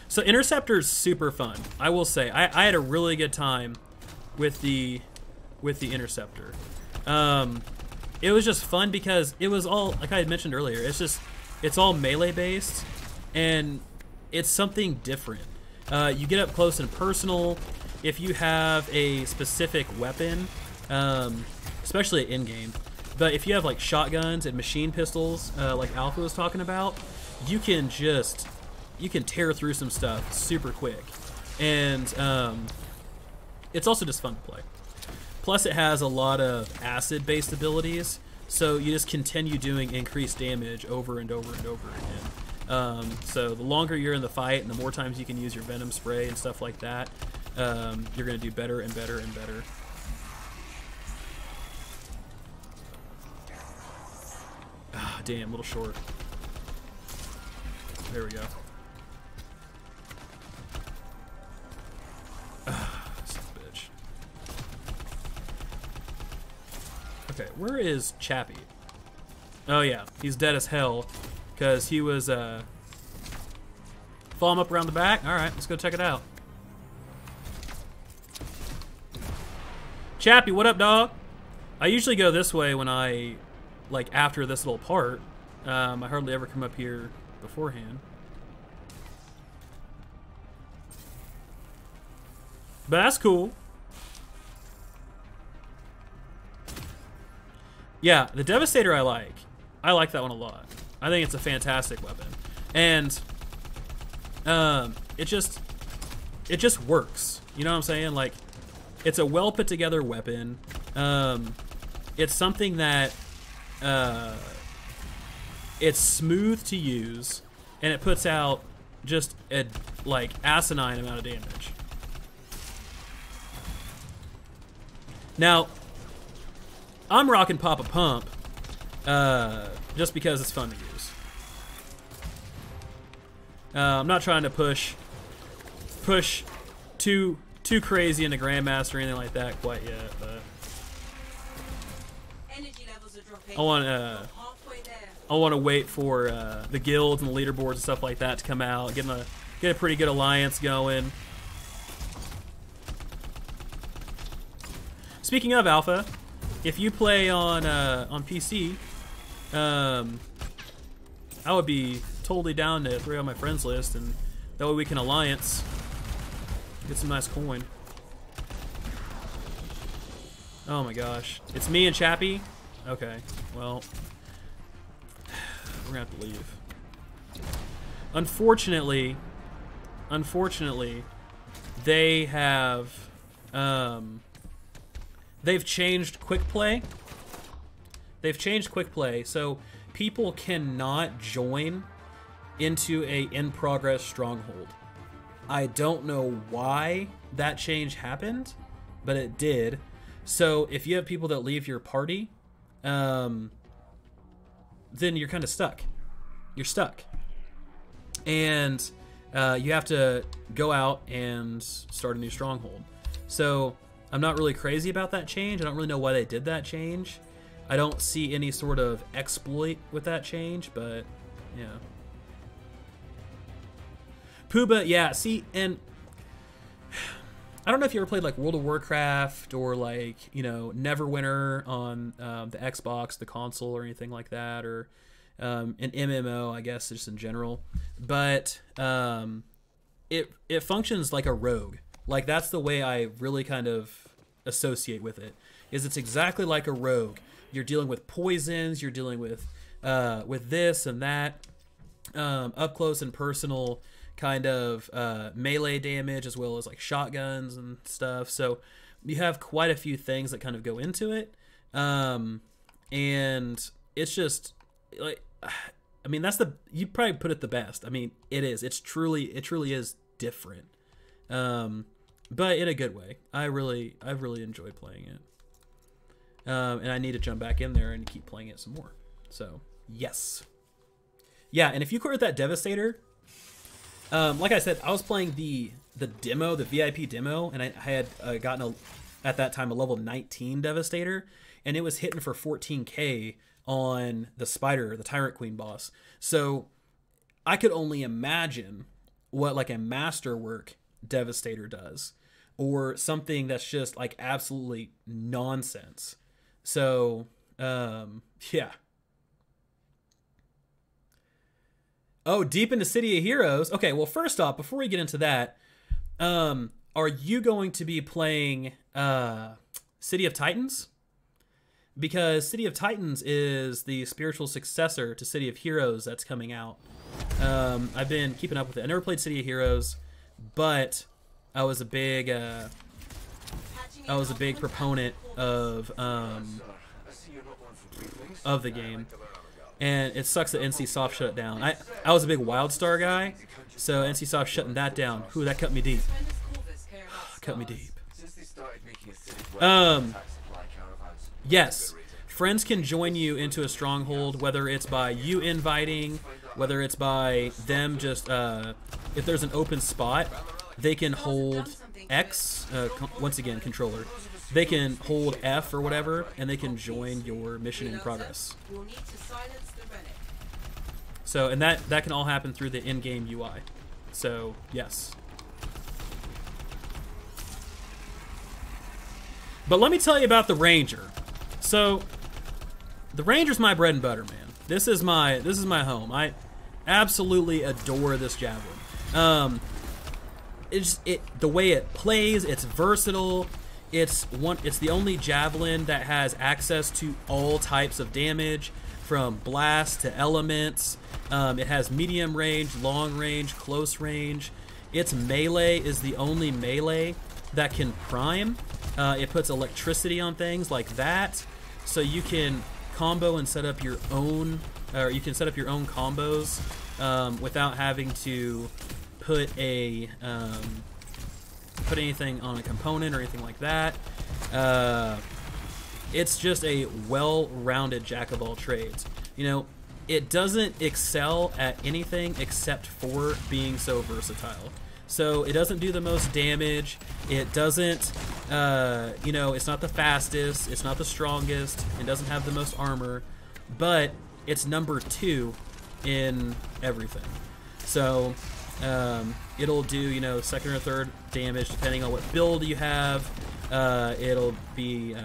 So Interceptor's super fun. I will say, I had a really good time with the Interceptor. It was just fun because it was all, like I had mentioned earlier, it's all melee based, and it's something different. You get up close and personal. If you have a specific weapon, especially in-game, but if you have like shotguns and machine pistols, like Alpha was talking about, you can tear through some stuff super quick, and it's also just fun to play. Plus, it has a lot of acid-based abilities, so you just continue doing increased damage over and over and over again. So the longer you're in the fight, and the more times you can use your venom spray and stuff like that, you're going to do better and better and better. Ah, damn, a little short. There we go. Ah, son of a bitch. Okay, where is Chappie? Oh yeah, he's dead as hell because he was follow him up around the back. All right, let's go check it out. Chappie, what up, dog? I usually go this way when I, like, after this little part. I hardly ever come up here beforehand. But that's cool. Yeah, the Devastator I like. I like that one a lot. I think it's a fantastic weapon. And it just works. You know what I'm saying? Like, it's a well put together weapon. It's something that it's smooth to use, and it puts out just a like asinine amount of damage. Now, I'm rocking Papa Pump just because it's fun to use. I'm not trying to push too crazy into Grandmaster or anything like that quite yet, but Energy levels are dropping. I want to wait for the guilds and the leaderboards and stuff like that to come out, get a pretty good alliance going. Speaking of Alpha, if you play on PC, I would be totally down to throw on my friends list, and that way we can alliance, get some nice coin. Oh my gosh, it's me and Chappie. Okay, well, we're gonna have to leave. Unfortunately, they have they've changed quick play. They've changed quick play, so people cannot join into a in-progress stronghold. I don't know why that change happened, but it did. So if you have people that leave your party, then you're kind of stuck. You're stuck. And you have to go out and start a new stronghold. So I'm not really crazy about that change. I don't really know why they did that change. I don't see any sort of exploit with that change, but yeah. Pooba, yeah, see, and I don't know if you ever played like World of Warcraft or like, you know, Neverwinter on the Xbox, the console, or anything like that, or an MMO, I guess, just in general. But it functions like a rogue. Like, that's the way I really kind of associate with it. Is it's exactly like a rogue. You're dealing with poisons. You're dealing with this and that, up close and personal kind of melee damage, as well as like shotguns and stuff. So you have quite a few things that kind of go into it, and it's just like, I mean, you'd probably put it the best. I mean, it is. It truly is different, but in a good way. I've really enjoyed playing it, and I need to jump back in there and keep playing it some more. So yes, yeah. And if you cleared that Devastator, like I said, I was playing the demo, the VIP demo, and I had gotten at that time a level 19 Devastator, and it was hitting for 14k on the Spider, the Tyrant Queen boss. So I could only imagine what like a masterwork Devastator does, or something that's just like absolutely nonsense. So yeah. Oh, deep into City of Heroes. Okay, well, first off, before we get into that, are you going to be playing City of Titans? Because City of Titans is the spiritual successor to City of Heroes that's coming out. I've been keeping up with it. I never played City of Heroes, but I was a big proponent of the game. And it sucks that NCSoft shut it down. I was a big WildStar guy, so NCSoft shutting that down. Ooh, that cut me deep. Cut me deep. Yes, friends can join you into a stronghold, whether it's by you inviting, whether it's by them just, if there's an open spot, they can hold X, once again, controller. They can hold F or whatever, and they can join your mission in progress. So, and that can all happen through the in-game UI. So, yes. But let me tell you about the Ranger. So, the Ranger's my bread and butter, man. This is my home. I absolutely adore this javelin. The way it plays, it's versatile. It's the only javelin that has access to all types of damage, from blast to elements. It has medium range, long range, close range. Its melee is the only melee that can prime. It puts electricity on things like that, so you can combo and set up your own, or you can set up your own combos without having to put anything on a component or anything like that. It's just a well-rounded jack of all trades. You know, it doesn't excel at anything except for being so versatile. So it doesn't do the most damage. It doesn't, you know, it's not the fastest. It's not the strongest. It doesn't have the most armor, but it's number 2 in everything. So it'll do, you know, second or third damage depending on what build you have. It'll be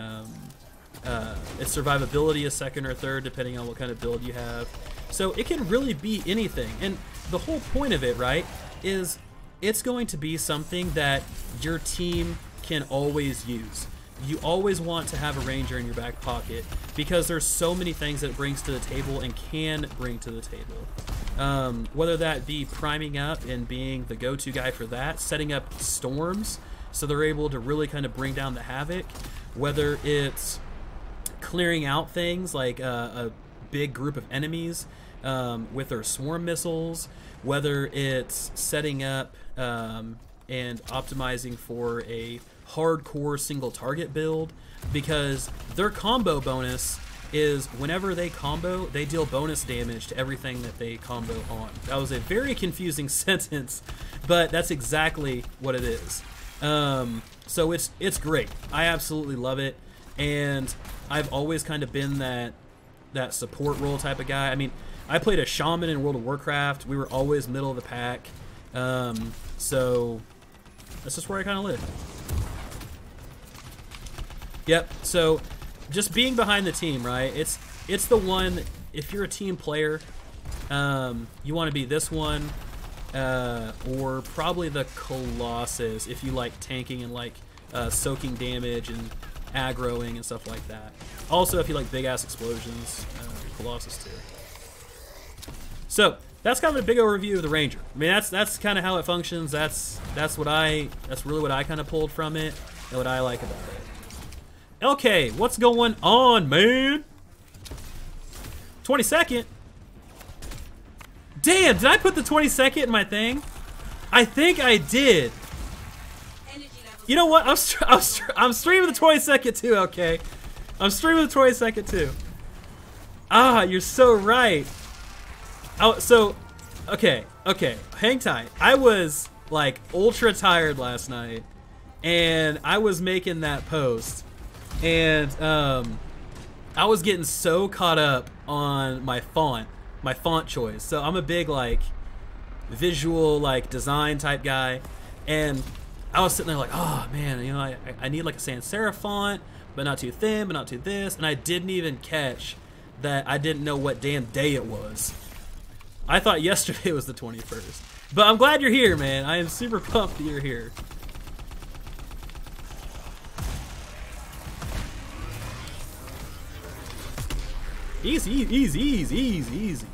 its survivability is second or third depending on what kind of build you have. So it can really be anything. And the whole point of it, right, is it's going to be something that your team can always use. You always want to have a Ranger in your back pocket because there's so many things that it brings to the table and can bring to the table. Whether that be priming up and being the go-to guy for that, setting up storms so they're able to really kind of bring down the havoc, whether it's clearing out things like a big group of enemies with their swarm missiles, whether it's setting up and optimizing for a hardcore single target build, because their combo bonus is whenever they combo, they deal bonus damage to everything that they combo on. That was a very confusing sentence, but that's exactly what it is. So it's great. I absolutely love it, and I've always kind of been that support role type of guy. I mean, I played a shaman in World of Warcraft. We were always middle of the pack, so that's just where I kind of live. Yep. So just being behind the team, right? It's the one. if you're a team player, you want to be this one, or probably the Colossus if you like tanking and like soaking damage and aggroing and stuff like that. Also, if you like big ass explosions, Colossus too. So that's kind of a big overview of the Ranger. I mean, that's kind of how it functions. That's really what I kind of pulled from it and what I like about it. Okay, what's going on, man? 22nd. Damn, did I put the 22nd in my thing? I think I did. You know what? I'm streaming the 22nd too. Okay, I'm streaming the 22nd too. Ah, you're so right. Oh, so, okay, hang tight. I was like ultra tired last night, and I was making that post, and I was getting so caught up on my font choice. So I'm a big like visual like design type guy, and I was sitting there like, oh man, you know, I need like a sans serif font, but not too thin, but not too this, and I didn't even catch that I didn't know what damn day it was. I thought yesterday was the 21st. But I'm glad you're here, man. I am super pumped that you're here. Easy, easy, easy, easy, easy.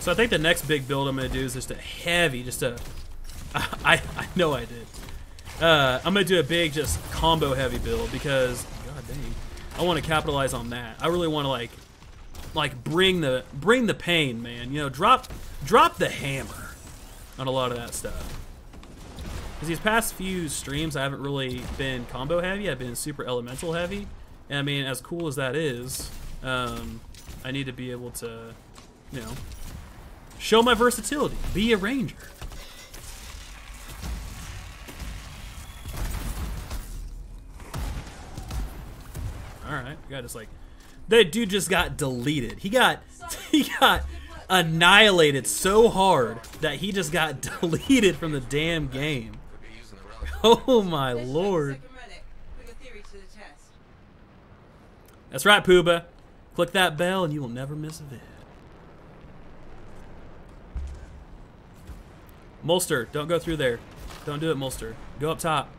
So I think the next big build I'm going to do is just a heavy, I know I did. I'm gonna do a big, just combo heavy build because, god dang, I want to capitalize on that. I really want to like bring the pain, man. You know, drop the hammer on a lot of that stuff. Because these past few streams, I haven't really been combo heavy. I've been super elemental heavy, and I mean, as cool as that is, I need to be able to, you know, show my versatility, be a ranger. Alright, we got just like, that dude just got deleted. He got annihilated so hard that he just got deleted from the damn game. Oh my lord. That's right, Pooba. Click that bell and you will never miss a vid. Molster, don't go through there. Don't do it, Molster. Go up top.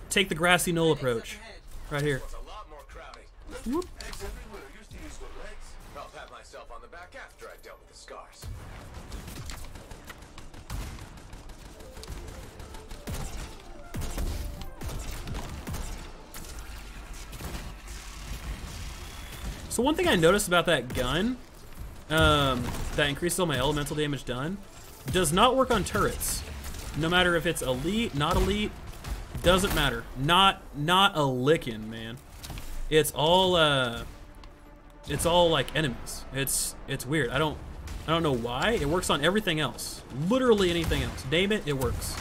Take the grassy knoll approach. Right here. Whoop. I'll pat myself on the back after I dealt with the scars. So one thing I noticed about that gun, that increases all my elemental damage done, does not work on turrets. No matter if it's elite, not elite, doesn't matter. Not a lickin', man. It's all like enemies. It's weird. I don't know why. It works on everything else. Literally anything else. Name it, it works.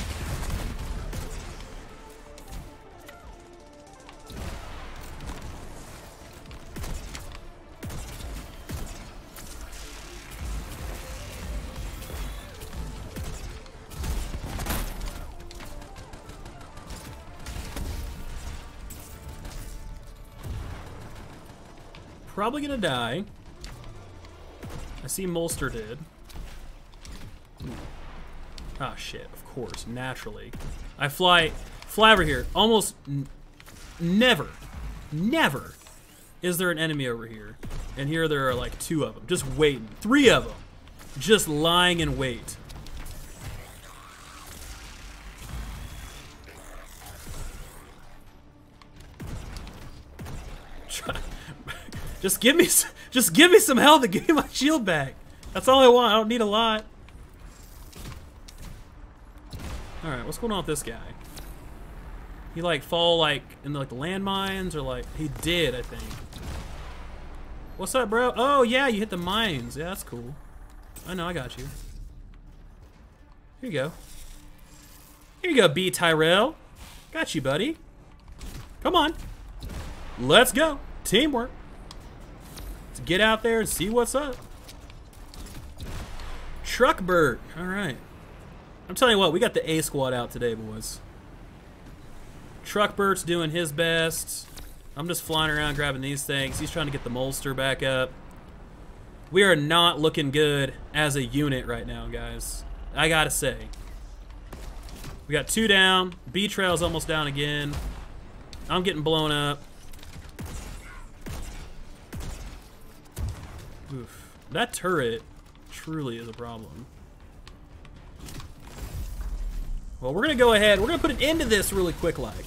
Probably gonna die. I see Molster did. Ah, shit, of course, naturally. I fly over here. Almost never is there an enemy over here. And here there are like 2 of them, just waiting. 3 of them, just lying in wait. Just give me some health and give me my shield back. That's all I want. I don't need a lot. All right, what's going on with this guy? He like fall like in like the landmines, or like he did, I think. What's up, bro? Oh yeah, you hit the mines. Yeah, that's cool. I know, I got you. Here you go. Here you go, B. Tyrell. Got you, buddy. Come on. Let's go. Teamwork. Let's get out there and see what's up. Truck Bert. All right. I'm telling you what, we got the A squad out today, boys. Truck Bert's doing his best. I'm just flying around grabbing these things. He's trying to get the Molster back up. We are not looking good as a unit right now, guys. I gotta say. We got 2 down. B-Trail's almost down again. I'm getting blown up. Oof. That turret truly is a problem. Well, we're gonna go ahead. We're gonna put an end to this really quick like.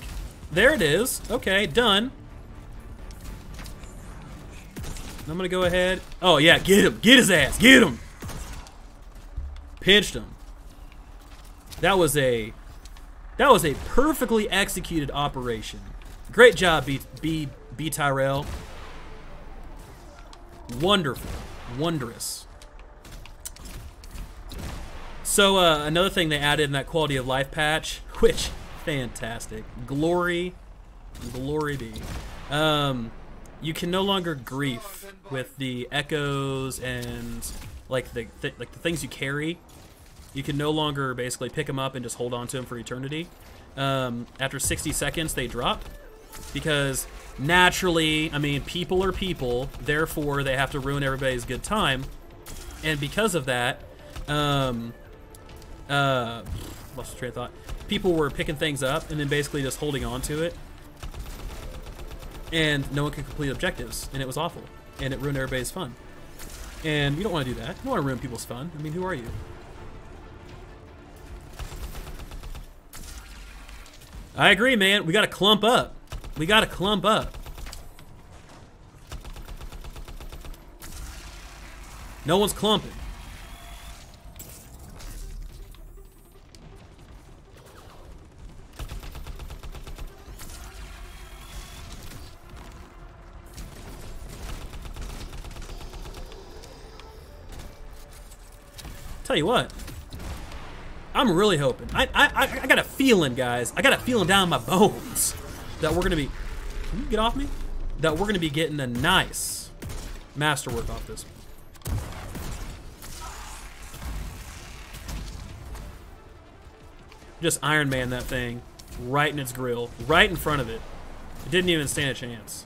There it is. Okay, done. I'm gonna go ahead. Oh yeah, get him. Get his ass. Get him. Pinched him. That was a perfectly executed operation. Great job, B Tyrell. Wonderful. Wondrous. So another thing they added in that quality of life patch, which fantastic. Glory be. You can no longer grief with the echoes and like the things you carry. You can no longer basically pick them up and just hold on to them for eternity. After 60 seconds, they drop because naturally, I mean, people are people. Therefore, they have to ruin everybody's good time, and because of that, lost the train of thought. People were picking things up and then basically just holding on to it. And no one could complete objectives, and it was awful, and it ruined everybody's fun. And you don't want to do that. You don't want to ruin people's fun. I mean, who are you? I agree, man. We got to clump up. We got to clump up. No one's clumping. Tell you what, I'm really hoping. I got a feeling, guys. I got a feeling down in my bones that we're gonna be. Can you get off me? That we're gonna be getting a nice masterwork off this one. Just Iron Man that thing right in its grill, right in front of it. It didn't even stand a chance.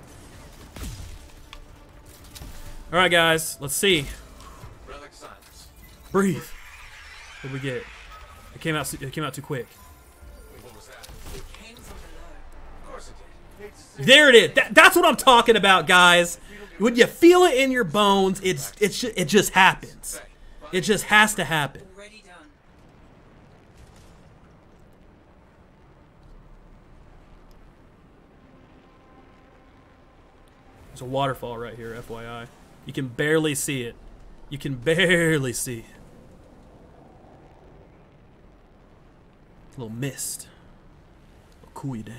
All right, guys. Let's see. Breathe. What did we get? It came out too quick. What was that? It came from below. Of course it did. There it is. That's what I'm talking about, guys. When you feel it in your bones, it just happens. It just has to happen. Already done. There's a waterfall right here, FYI. You can barely see it. You can barely see it. A little mist. It'll cool you down.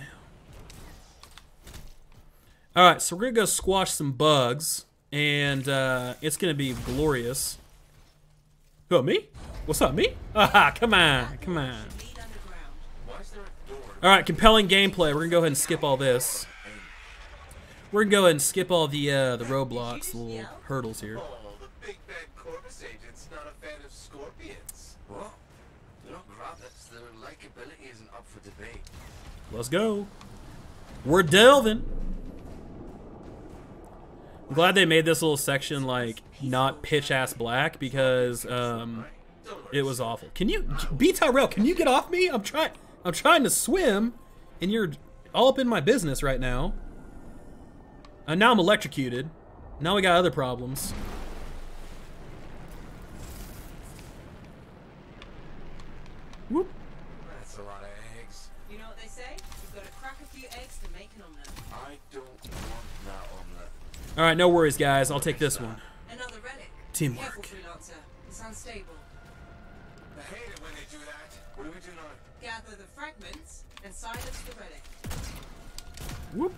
Alright, so we're going to go squash some bugs. And it's going to be glorious. Who, me? What's up, me? Aha, come on. Come on. Alright, compelling gameplay. We're going to go ahead and skip all this. We're going to go ahead and skip all the roadblocks, the little hurdles here. Big bad Corvus agent's not a fan of scorpions. What? They're not rabbits. Their likability isn't up for debate. Let's go. We're delving. I'm glad they made this little section like not pitch ass black because it was awful. Can you, B Tyrell? Can you get off me? I'm trying to swim, and you're all up in my business right now. And now I'm electrocuted. Now we got other problems. Whoop. That's a lot of eggs. You know what they say? You've got to crack a few eggs to make an omelette. I don't want that omelet. All right, no worries, guys. I'll take this one. Another relic. Teamwork. Careful, freelancer. It's unstable. I hate it when they do that. What do we do now? Gather the fragments and silence the relic. Whoop.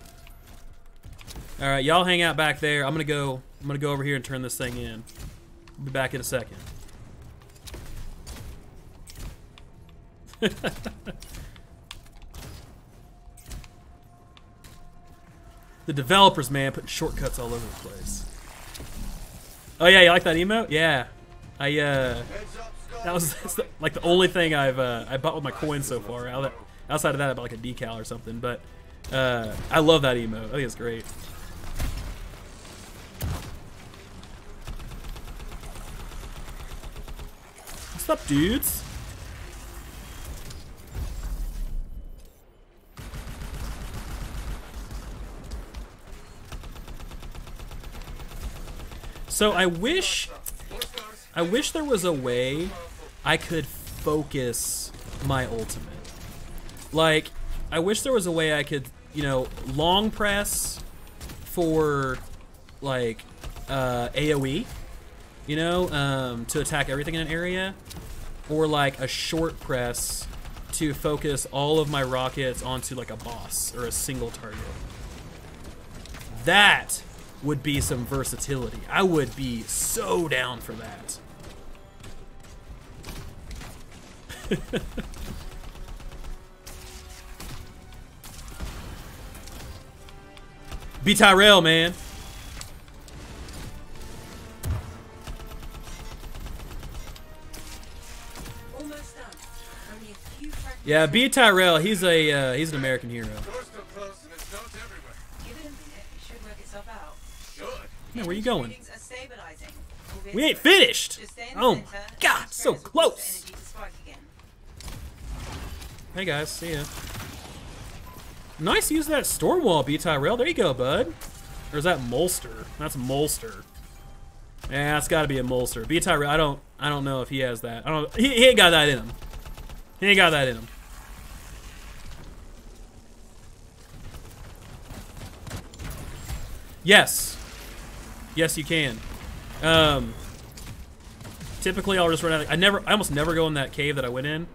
All right, y'all hang out back there. I'm gonna go over here and turn this thing in. I'll be back in a second. The developers, man, putting shortcuts all over the place. Oh yeah, you like that emote? Yeah. Heads up, That was like the only thing I bought with my coins so far. Outside of that, I bought like a decal or something. But I love that emote. I think it's great. What's up, dudes? So I wish there was a way I could focus my ultimate. Like, I wish there was a way I could, you know, long press for like AoE, you know, to attack everything in an area, or like a short press to focus all of my rockets onto like a boss or a single target. That would be some versatility. I would be so down for that. Be Tyrell, man. Almost done. Only a few fragments. Yeah, be Tyrell. He's an American hero. Doors still closed and there's notes everywhere. Give it a minute. It should work itself out. Should. Man, where you going? Readings are stabilizing. We ain't finished. Just stay in the Oh my center, and God, so transfer the close. energy to spike again. Hey guys, see ya. Nice use of that storm wall, B Tyrell. There you go, bud. Or is that Molster? That's Molster. Yeah, that's got to be a Molster. B Tyrell, I don't know if he has that. I don't. He ain't got that in him. He ain't got that in him. Yes. Yes, you can. Typically, I'll just run out. I almost never go in that cave that I went in.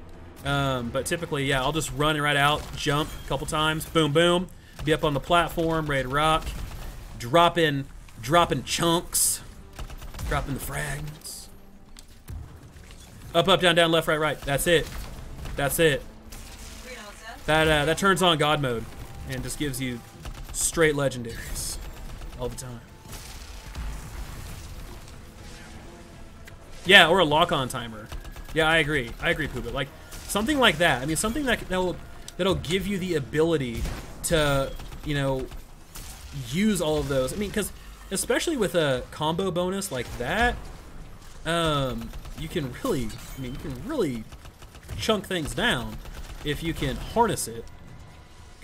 But typically, yeah, I'll just run right out, jump a couple times, boom, boom, be up on the platform, ready to rock, dropping chunks, dropping the fragments. Up, up, down, down, left, right, right. That's it. That's it. That turns on God mode and just gives you straight legendaries all the time. Yeah, or a lock-on timer. Yeah, I agree. I agree, Poobah. Like, something like that. I mean, something that'll give you the ability to, you know, use all of those. I mean, because especially with a combo bonus like that, you can really chunk things down if you can harness it.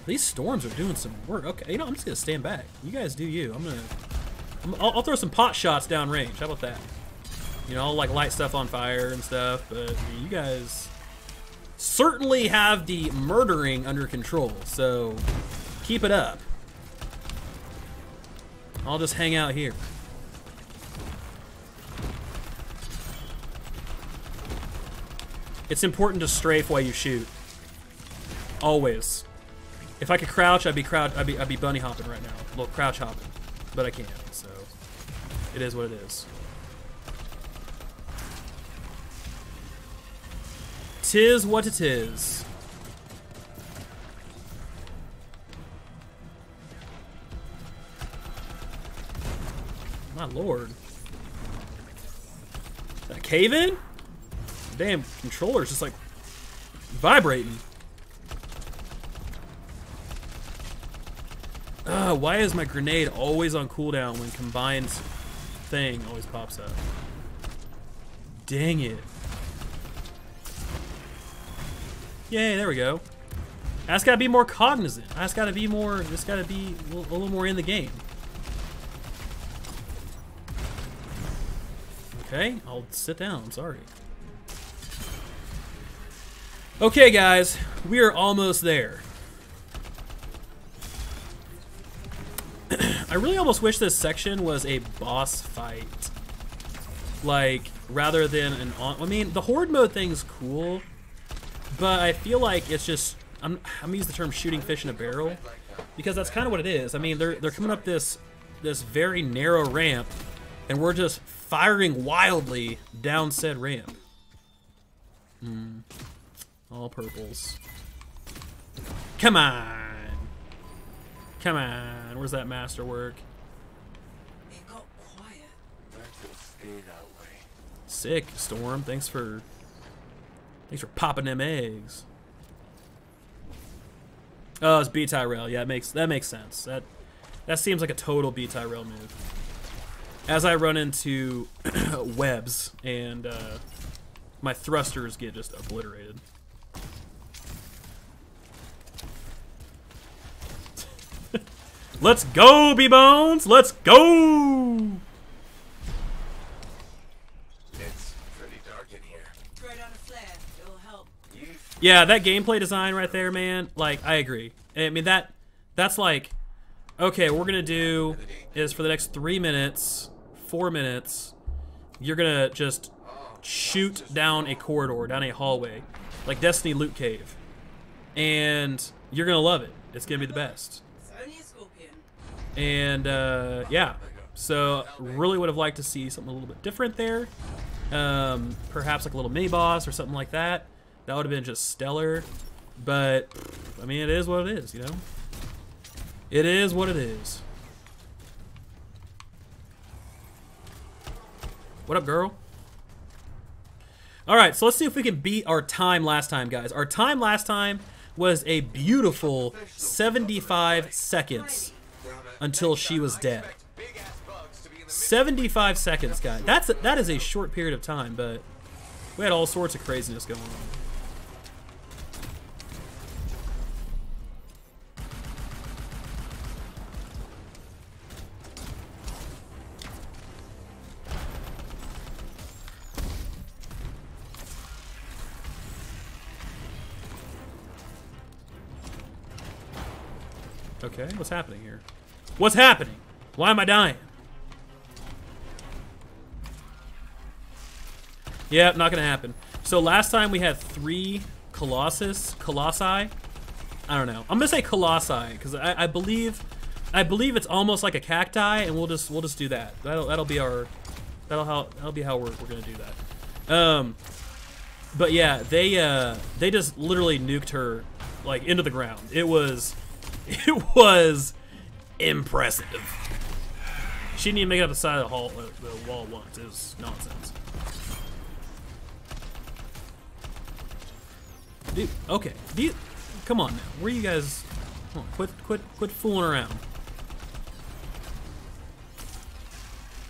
These storms are doing some work. Okay, you know, I'm just gonna stand back. You guys do you. I'll throw some pot shots down range. How about that? You know, I'll like light stuff on fire and stuff, but I mean, you guys certainly have the murdering under control, so keep it up. I'll just hang out here. It's important to strafe while you shoot. Always. If I could crouch, I'd be bunny hopping right now. Well, crouch hopping, but I can't. So it is what it is. Tis what it is. My lord. Is that a cave in? Damn, controller's just like vibrating. Why is my grenade always on cooldown when combined thing always pops up? Dang it. Yay, there we go. I just gotta be more cognizant. I just gotta be more, just gotta be a little more in the game. Okay, I'll sit down, I'm sorry. Okay guys, we are almost there. I really almost wish this section was a boss fight. Like, rather than an I mean, the horde mode thing's cool, but I feel like it's just, I'm gonna use the term shooting fish in a barrel, because that's kind of what it is. I mean, they're coming up this very narrow ramp, and we're just firing wildly down said ramp. All purples. Come on. Come on. Where's that masterwork? It got quiet. Let it stay that way. Sick, Storm. Thanks for Thanks for popping them eggs. Oh, it's B Tyrell. Yeah, that makes sense. That seems like a total B Tyrell move. As I run into webs and my thrusters get just obliterated. Let's go, B-Bones! Let's go! It's pretty dark in here. Throw down a flare. It'll help. Yeah, that gameplay design right there, man. Like, I agree. I mean, that's like, okay, what we're gonna do is for the next 3 minutes, 4 minutes, you're gonna just shoot down a corridor, down a hallway, like Destiny Loot Cave, and you're gonna love it. It's gonna be the best. It's only a scorpion. And yeah, so really would have liked to see something a little bit different there. Perhaps like a little mini boss or something like that. That would have been just stellar. But I mean, it is what it is, you know. It is what it is. What up, girl? All right, so let's see if we can beat our time last time, guys. Our time last time was a beautiful 75 seconds until she was dead. 75 seconds, guys. That is a short period of time, but we had all sorts of craziness going on. Okay, what's happening here? What's happening? Why am I dying? Yeah, not gonna happen. So last time we had 3 colossi. I don't know. I'm gonna say colossi because I believe it's almost like a cacti, and we'll just do that. That'll be how we're gonna do that. But yeah, they just literally nuked her like into the ground. It was impressive. She didn't even make it up the side of the wall once. It was nonsense. Dude, okay. Come on now. Where you guys? Come on, quit fooling around.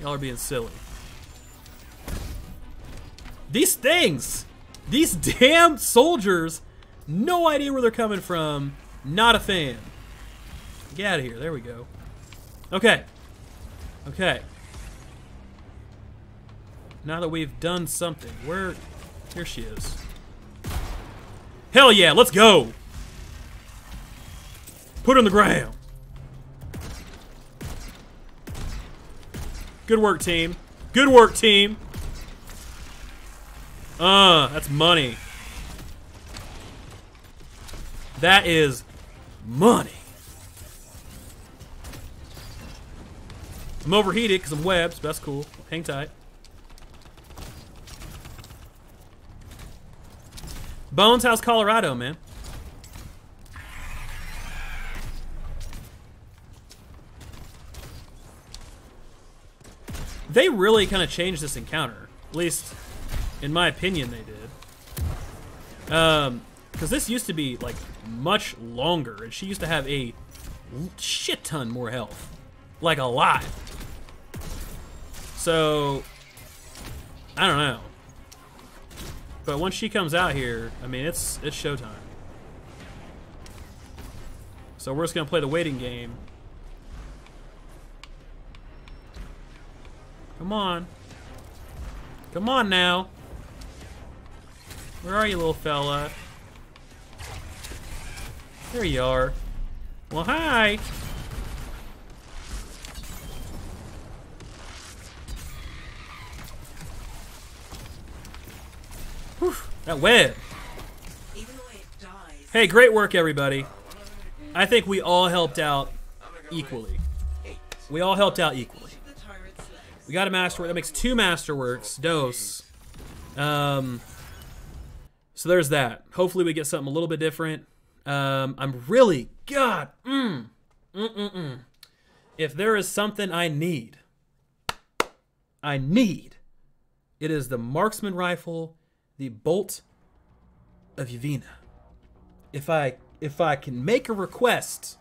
Y'all are being silly. These things! These damn soldiers! No idea where they're coming from. Not a fan. Get out of here. There we go. Okay. Okay. Now that we've done something, here she is. Hell yeah, let's go. Put her on the ground. Good work, team. Good work, team. That's money. That is money. I'm overheated because I'm webs, but that's cool. Hang tight. Bones, how's Colorado, man? They really kind of changed this encounter. At least, in my opinion, they did. Because this used to be, like, much longer, and she used to have a shit ton more health. Like, a lot. So, I don't know. But once she comes out here, I mean, it's showtime. So we're just gonna play the waiting game. Come on. Come on now. Where are you, little fella? There you are. Well, hi. Whew, that web. Even the way it dies. Hey, great work, everybody. I think we all helped out equally. We all helped out equally. The tyrant's legs. We got a masterwork. That makes 2 masterworks. Dose. So there's that. Hopefully we get something a little bit different. I'm really, God, if there is something I need, it is the marksman rifle, the bolt of Yavina, if I can make a request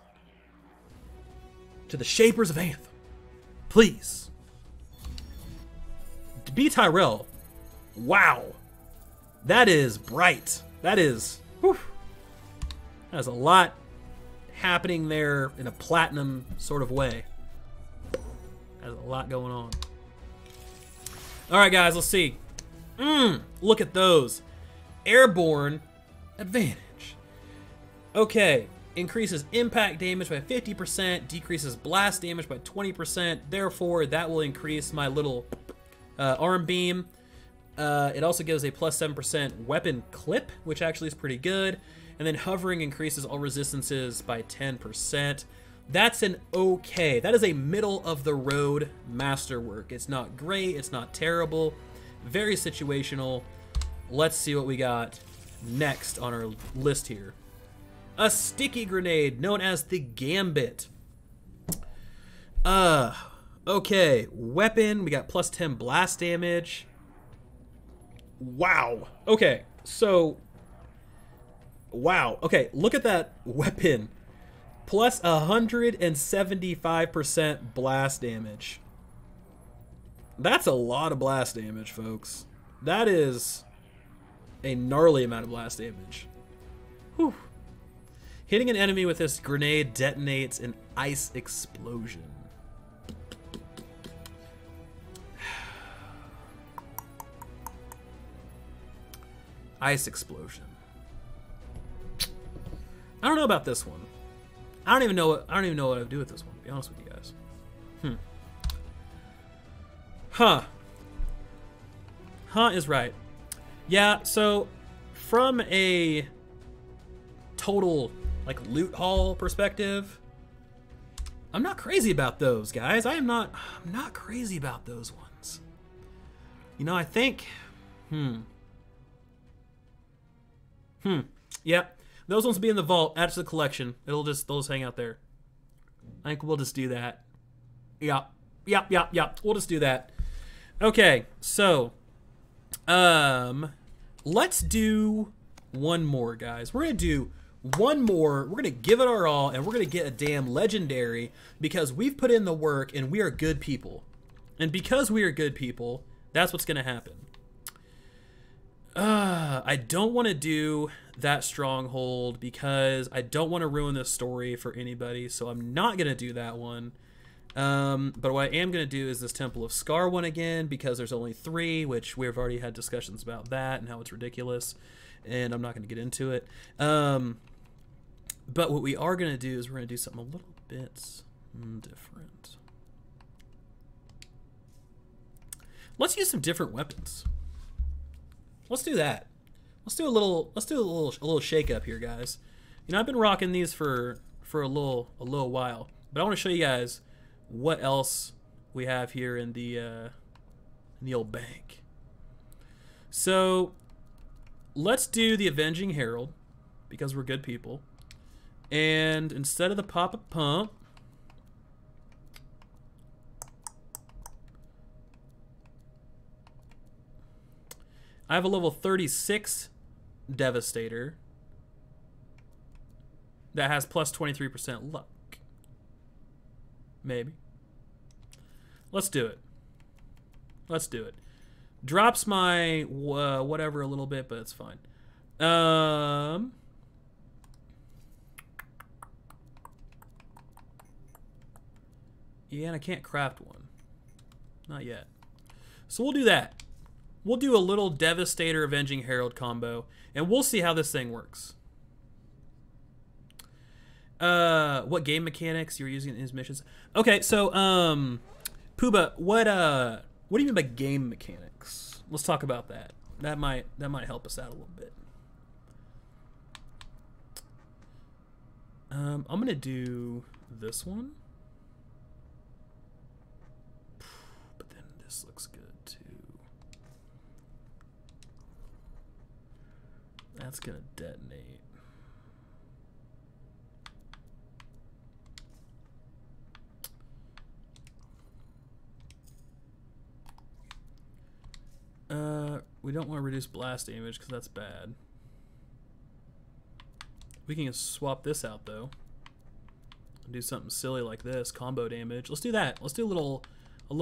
to the Shapers of Anthem, please, to be Tyrell. Wow, that is bright. That is, whew, that's a lot happening there in a platinum sort of way. There's a lot going on. All right, guys, let's see. Look at those. Airborne advantage. Okay, increases impact damage by 50%, decreases blast damage by 20%. Therefore, that will increase my little arm beam. It also gives a plus 7% weapon clip, which actually is pretty good. And then hovering increases all resistances by 10%. That's an okay. That is a middle of the road masterwork. It's not great. It's not terrible. Very situational. Let's see what we got next on our list here. A sticky grenade known as the Gambit. Okay. Weapon. We got plus 10 blast damage. Wow. Okay. So, wow. Okay. Look at that weapon. Plus 175% blast damage. That's a lot of blast damage, folks. That is a gnarly amount of blast damage. Whew. Hitting an enemy with this grenade detonates an ice explosion. Ice explosion. I don't know about this one. I don't even know what I would do with this one, to be honest with you guys. Huh is right. Yeah, so from a total like loot haul perspective, I'm not crazy about those, guys. I'm not crazy about those ones. You know, I think yeah. Those ones will be in the vault. Add to the collection. They'll just hang out there. I think we'll just do that. Yeah. We'll just do that. Okay, so let's do one more, guys. We're gonna do one more. We're gonna give it our all, and we're gonna get a damn legendary because we've put in the work and we are good people. And because we are good people, that's what's gonna happen. I don't want to do that stronghold because I don't want to ruin this story for anybody, so I'm not going to do that one. But what I am going to do is this Temple of Scar one again because there's only 3, which we've already had discussions about that and how it's ridiculous, and I'm not going to get into it. But what we are going to do is we're going to do something a little bit different. Let's use some different weapons. Let's do that. Let's do a little shake up here, guys. You know, I've been rocking these for a little while, but I want to show you guys what else we have here in the old bank. So let's do the Avenging Herald because we're good people, and instead of the pop-up pump, I have a level 36 Devastator that has plus 23% luck. Maybe. Let's do it. Let's do it. Drops my whatever a little bit, but it's fine. Yeah, and I can't craft one. Not yet. So we'll do that. We'll do a little Devastator Avenging Herald combo, and we'll see how this thing works. What game mechanics you're using in his missions? Okay, so Pooba, what do you mean by game mechanics? Let's talk about that. That might help us out a little bit. I'm gonna do this one, but then this looks good too. That's gonna detonate. We don't want to reduce blast damage because that's bad. We can swap this out though. Do something silly like this, combo damage. Let's do that. Let's do a little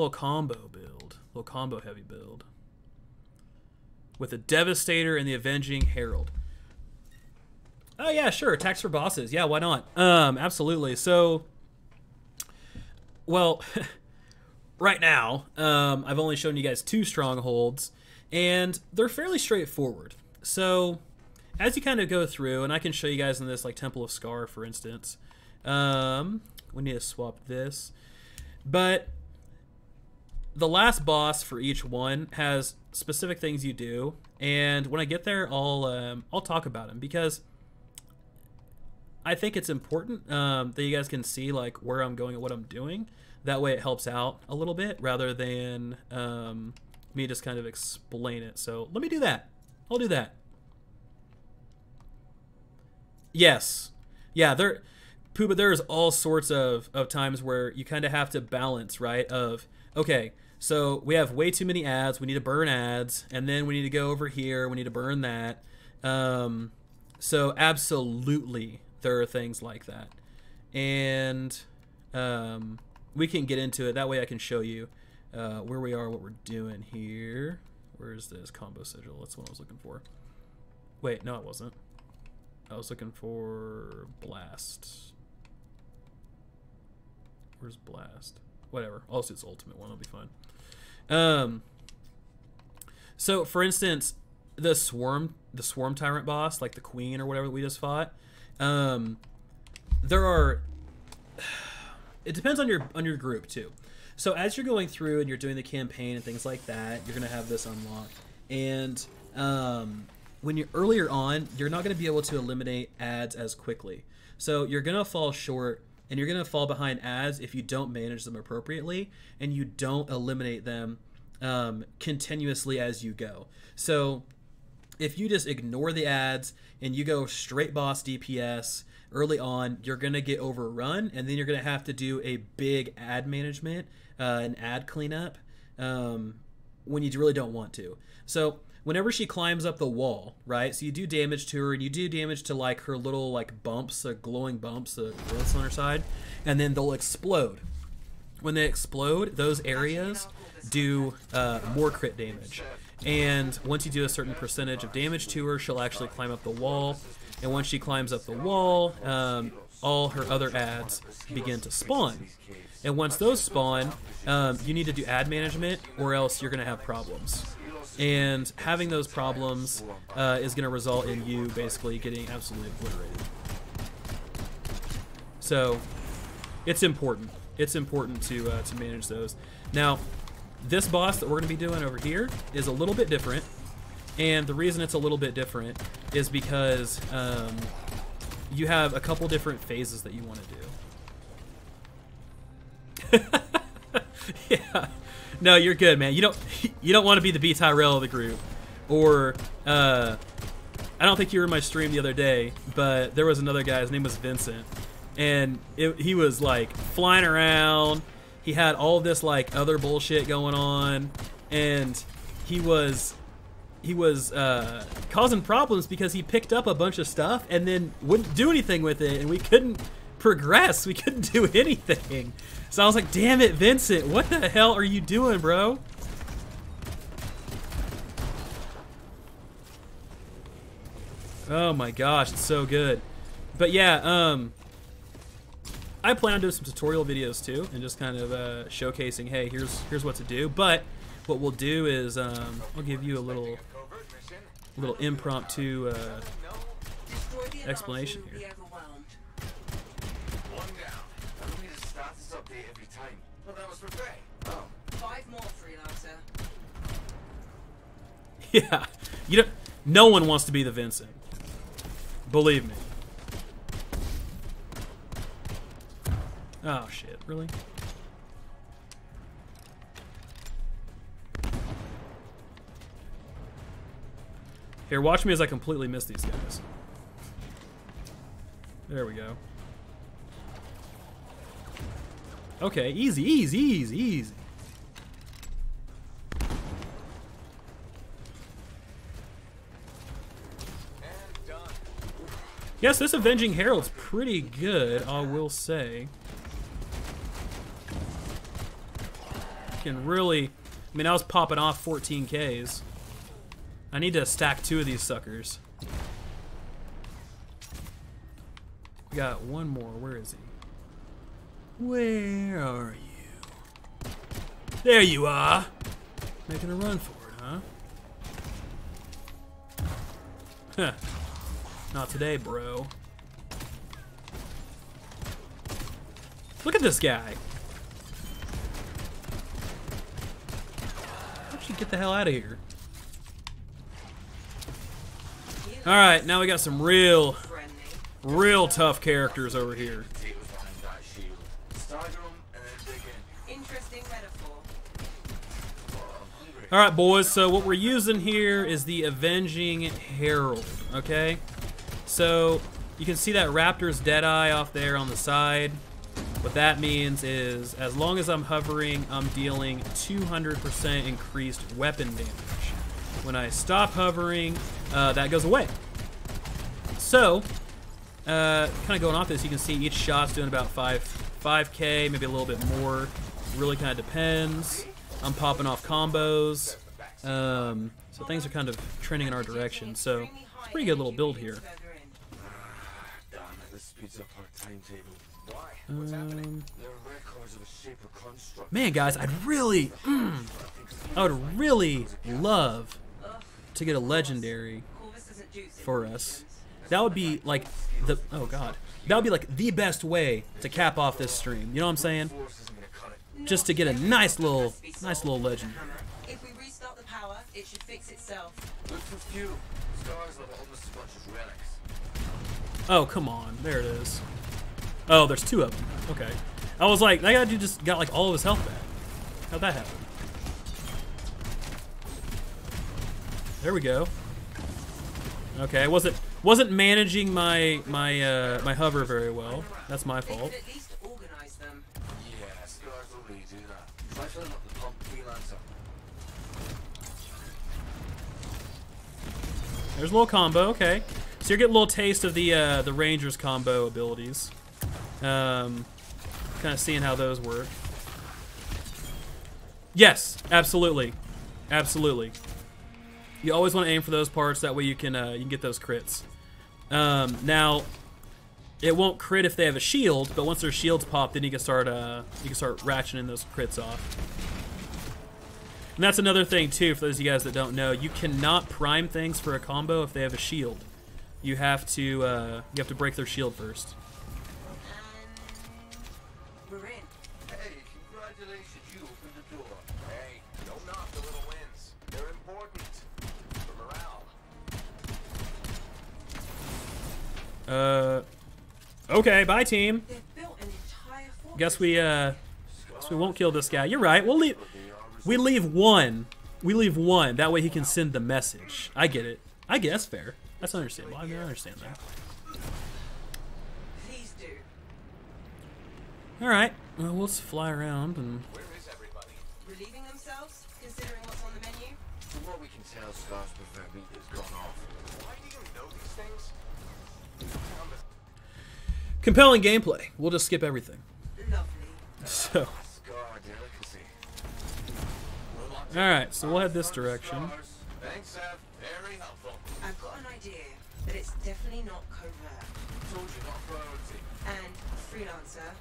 combo build, a little combo heavy build with the Devastator and the Avenging Herald. Oh yeah, sure. Attacks for bosses. Yeah, why not? Absolutely. So, well, right now, I've only shown you guys 2 strongholds, and they're fairly straightforward. So, as you kind of go through, and I can show you guys in this, like Temple of Scar, for instance. We need to swap this, but the last boss for each one has specific things you do, and when I get there, I'll talk about them, because I think it's important that you guys can see like where I'm going and what I'm doing. That way it helps out a little bit rather than me just kind of explain it. So let me do that. I'll do that. Yes. Yeah, but there's all sorts of times where you kind of have to balance, right? Of, okay, so we have way too many ads. We need to burn ads. And then we need to go over here. We need to burn that. So absolutely, there are things like that. And we can get into it. That way I can show you where we are, what we're doing here. Where is this combo sigil? That's what I was looking for. Wait, no, it wasn't. I was looking for Blast. Where's Blast? Whatever. I'll do its ultimate one. It'll be fine. So, for instance, the Swarm Tyrant boss, like the Queen or whatever that we just fought, there are... It depends on your group, too. So, as you're going through and you're doing the campaign and things like that, you're going to have this unlocked. And... when you're earlier on, you're not going to be able to eliminate ads as quickly. So you're going to fall short and you're going to fall behind ads if you don't manage them appropriately and you don't eliminate them continuously as you go. So if you just ignore the ads and you go straight boss DPS early on, you're going to get overrun, and then you're going to have to do a big ad management, an ad cleanup when you really don't want to. So whenever she climbs up the wall, right? So you do damage to her, and you do damage to like her little like bumps, the glowing bumps, the growths on her side, and then they'll explode. When they explode, those areas do more crit damage. And once you do a certain percentage of damage to her, she'll actually climb up the wall. And once she climbs up the wall, all her other ads begin to spawn. And once those spawn, you need to do ad management, or else you're going to have problems. And having those problems is going to result in you basically getting absolutely obliterated. So it's important. It's important to manage those. Now, this boss that we're going to be doing over here is a little bit different. And the reason it's a little bit different is because you have a couple different phases that you want to do. Yeah. No, you're good, man. You don't want to be the B Tyrell of the group. Or I don't think you were in my stream the other day, but there was another guy, his name was Vincent. And he was like flying around. He had all this like other bullshit going on, and he was causing problems because he picked up a bunch of stuff and then wouldn't do anything with it, and we couldn't progress. We couldn't do anything. So I was like, damn it, Vincent, what the hell are you doing, bro? Oh my gosh, it's so good. But yeah, I plan on doing some tutorial videos too, and just kind of showcasing, hey, here's what to do. But what we'll do is I'll give you a little impromptu explanation here. Yeah, no one wants to be the Vincent. Believe me. Oh shit, really? Here, watch me as I completely miss these guys. There we go. Okay, easy, easy, easy, easy. Yes, this Avenging Herald's pretty good, I will say. Can really... I mean, I was popping off 14Ks. I need to stack 2 of these suckers. We got one more. Where is he? Where are you? There you are! Making a run for it, huh? Huh. Not today, bro. Look at this guy. Why don't you get the hell out of here? Alright, now we got some real tough characters over here. Alright, boys, so what we're using here is the Avenging Herald, okay? So, you can see that Raptor's Deadeye off there on the side. What that means is, as long as I'm hovering, I'm dealing 200% increased weapon damage. When I stop hovering, that goes away. So, kind of going off this, you can see each shot's doing about 5K, maybe a little bit more. Really kind of depends. I'm popping off combos. So things are kind of trending in our direction. So, it's a pretty good little build here. Man, guys, I would really love to get a legendary for us. That would be like the that would be like the best way to cap off this stream. You know what I'm saying? Just to get a nice little legend. If we restart the power, it should fix itself. Good for few. Stars level almost as much as relics. Oh, come on. There it is. Oh, there's 2 of them. Okay. I was like, that guy dude just got like all of his health back. How'd that happen? There we go. Okay, I wasn't managing my hover very well. That's my fault. At least organize them. Yeah, stars will really do that. Try filling up the pump freelancer. There's a little combo, okay. So you're getting a little taste of the Ranger's combo abilities. Kind of seeing how those work. Yes, absolutely, absolutely. You always want to aim for those parts. That way you can get those crits. Now, it won't crit if they have a shield, but once their shields pop, then you can start ratcheting those crits off. And that's another thing too, for those of you guys that don't know. You cannot prime things for a combo if they have a shield. You have to break their shield first. We're in. Hey, congratulations, you opened the door. Hey, don't knock the little wins. They're important for morale. Okay, bye team. They've built an entire fortress. Guess we won't kill this guy. You're right. We leave one. We leave one. That way he can send the message. I get it. I guess fair. That's understandable. I mean, I understand that. Please do. All right. Well, we'll just fly around and. Where is everybody? Relieving themselves, considering what's on the menu. From what we can tell, Scar's preferred meat has gone off. Why do you know these things? Compelling gameplay. We'll just skip everything. Lovely. So. Scar delicacy. All right. So we'll head this direction. Thanks, Seth. Very helpful. I've got an idea, but it's definitely not covert. Told you not priority. And freelancer,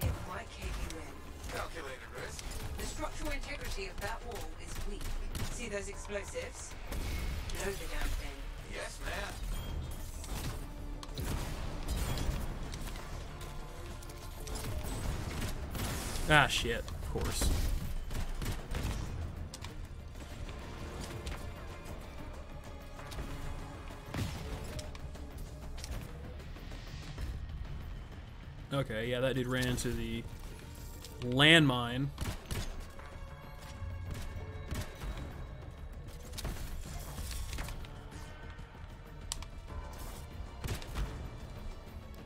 it might cave you in. Calculated risk. The structural integrity of that wall is weak. See those explosives? Blow the damn thing. Yes, ma'am. Ah, shit. Of course. Okay, yeah, that dude ran into the landmine.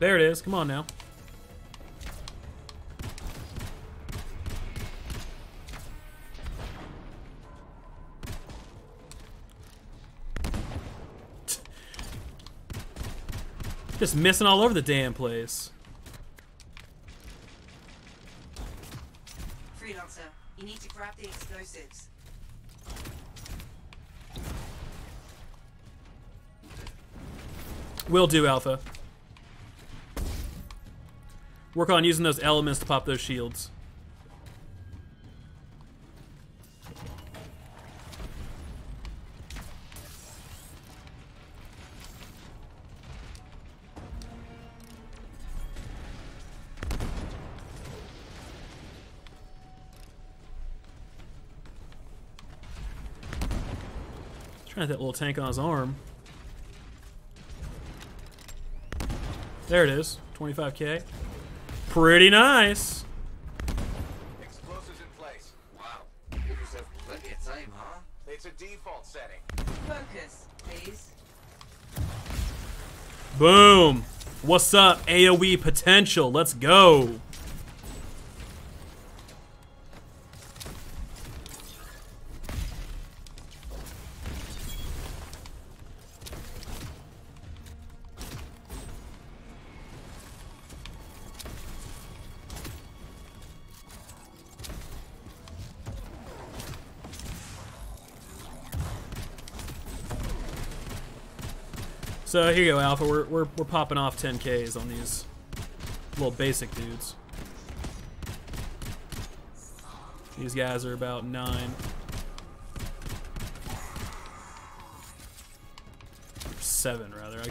There it is. Come on now. Just missing all over the damn place. Freelancer, you need to grab the explosives. Will do, Alpha. Work on using those elements to pop those shields. Trying to hit that little tank on his arm. There it is, 25K. Pretty nice. Explosives in place. Wow. Give yourself plenty of time, huh? It's a default setting. Focus, please. Boom. What's up, AoE potential? Let's go. So here you go, Alpha. We're popping off 10Ks on these little basic dudes. These guys are about 9. 7 rather.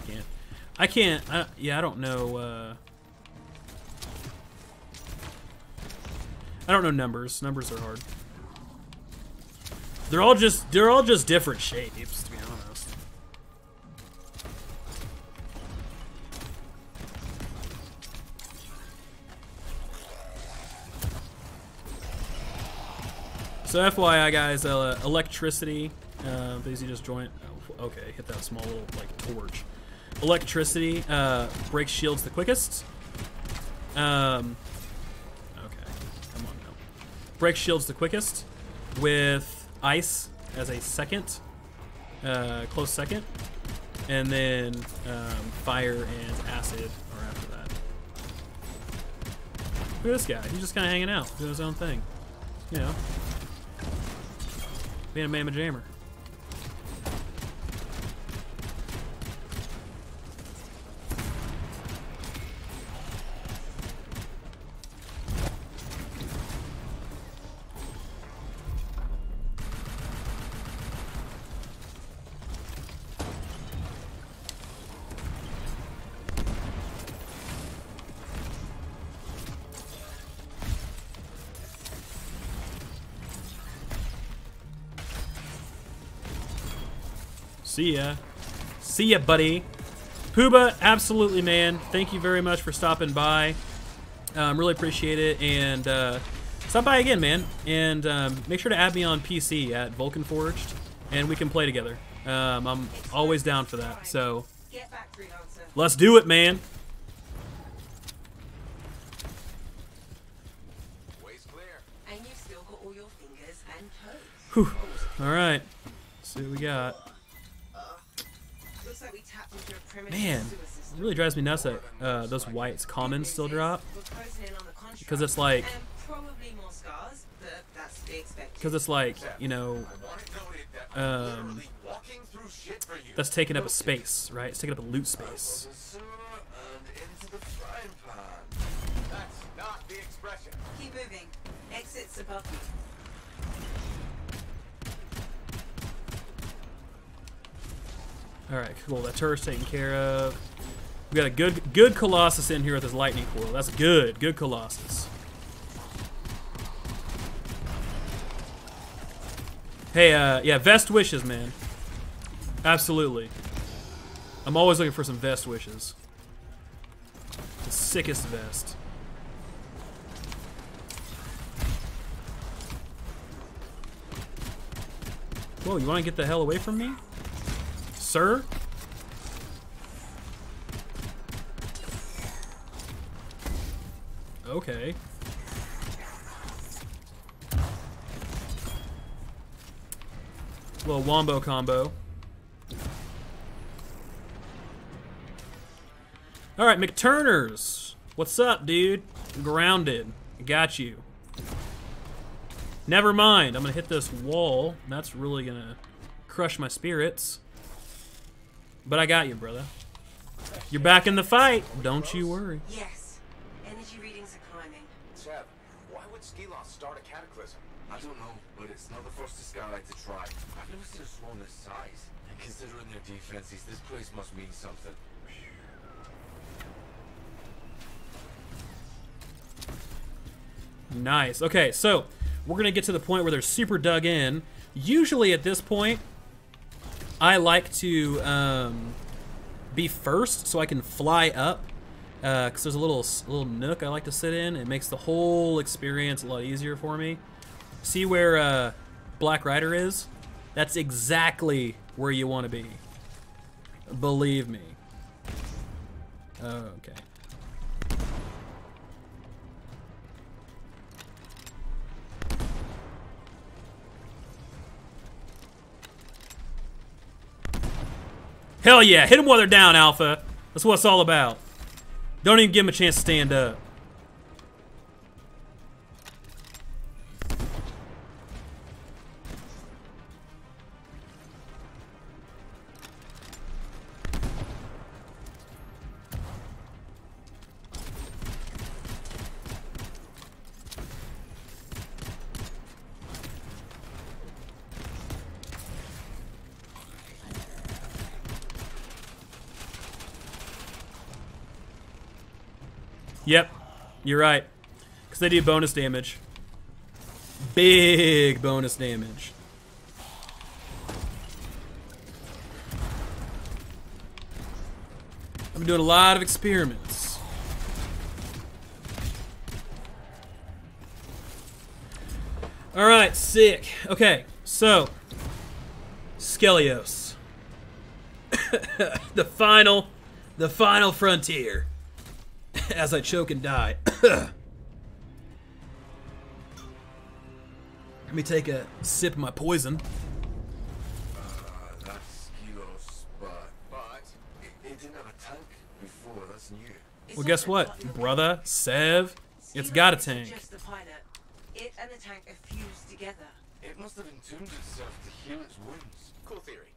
Yeah, I don't know. I don't know numbers. Numbers are hard. They're all just different shapes, to be honest. So FYI, guys, electricity. Basically just joint. Oh, okay, hit that small little like torch. Electricity breaks shields the quickest. Okay, come on now. Breaks shields the quickest, with ice as a second, close second, and then fire and acid are after that. Look at this guy. He's just kind of hanging out, doing his own thing. You know. Being a mamma jammer. See ya. See ya, buddy. Pooba, absolutely, man. Thank you very much for stopping by. Really appreciate it. And stop by again, man. And make sure to add me on PC at Vulcan Forged, and we can play together. I'm always down for that. So let's do it, man. And you've still got all your fingers and toes. Whew. All right. Let's see what we got. Looks like we tapped into a primitive Man, sewer it system. really drives me nuts that those whites commons still drop. We're closing in on the contract, Because it's like, and probably more scars, but that's to be expected. because it's like, you know, that's taking up a space, right? It's taking up a loot space. That's not the expression. Keep moving. Exits above you. Alright, cool. That turret's taken care of. We got a good Colossus in here with his lightning coil. That's good. Good Colossus. Hey, yeah, vest wishes, man. Absolutely. I'm always looking for some vest wishes. The sickest vest. Whoa, you want to get the hell away from me? Sir? Okay. Little wombo combo. All right, McTurners. What's up, dude? Grounded. Got you. Never mind. I'm gonna hit this wall. That's really gonna crush my spirits. But I got you, brother. You're back in the fight. Don't you worry. Yes. Energy readings are climbing. Seb, why would Skilos start a cataclysm? I don't know, but it's not the first Skylight to try. I've never seen a swarm this size. And considering their defenses, this place must mean something. Nice. Okay, so we're gonna get to the point where they're super dug in. Usually at this point, I like to be first so I can fly up, because there's a little nook I like to sit in. It makes the whole experience a lot easier for me. See where Black Rider is? That's exactly where you want to be. Believe me. Okay. Hell yeah, hit them while they're down, Alpha. That's what it's all about. Don't even give them a chance to stand up. Yep, you're right. Because they do bonus damage. Big bonus damage. I'm doing a lot of experiments. Alright, sick. Okay, so Skelios. the final frontier. As I choke and die. Let me take a sip of my poison. That's Skilos, but it didn't have a tank before. That's new. Well, guess what, brother? Sev, it's got a tank. Just the pilot. It and the tank are fused together. It must have entombed itself to heal its wounds. Cool theory.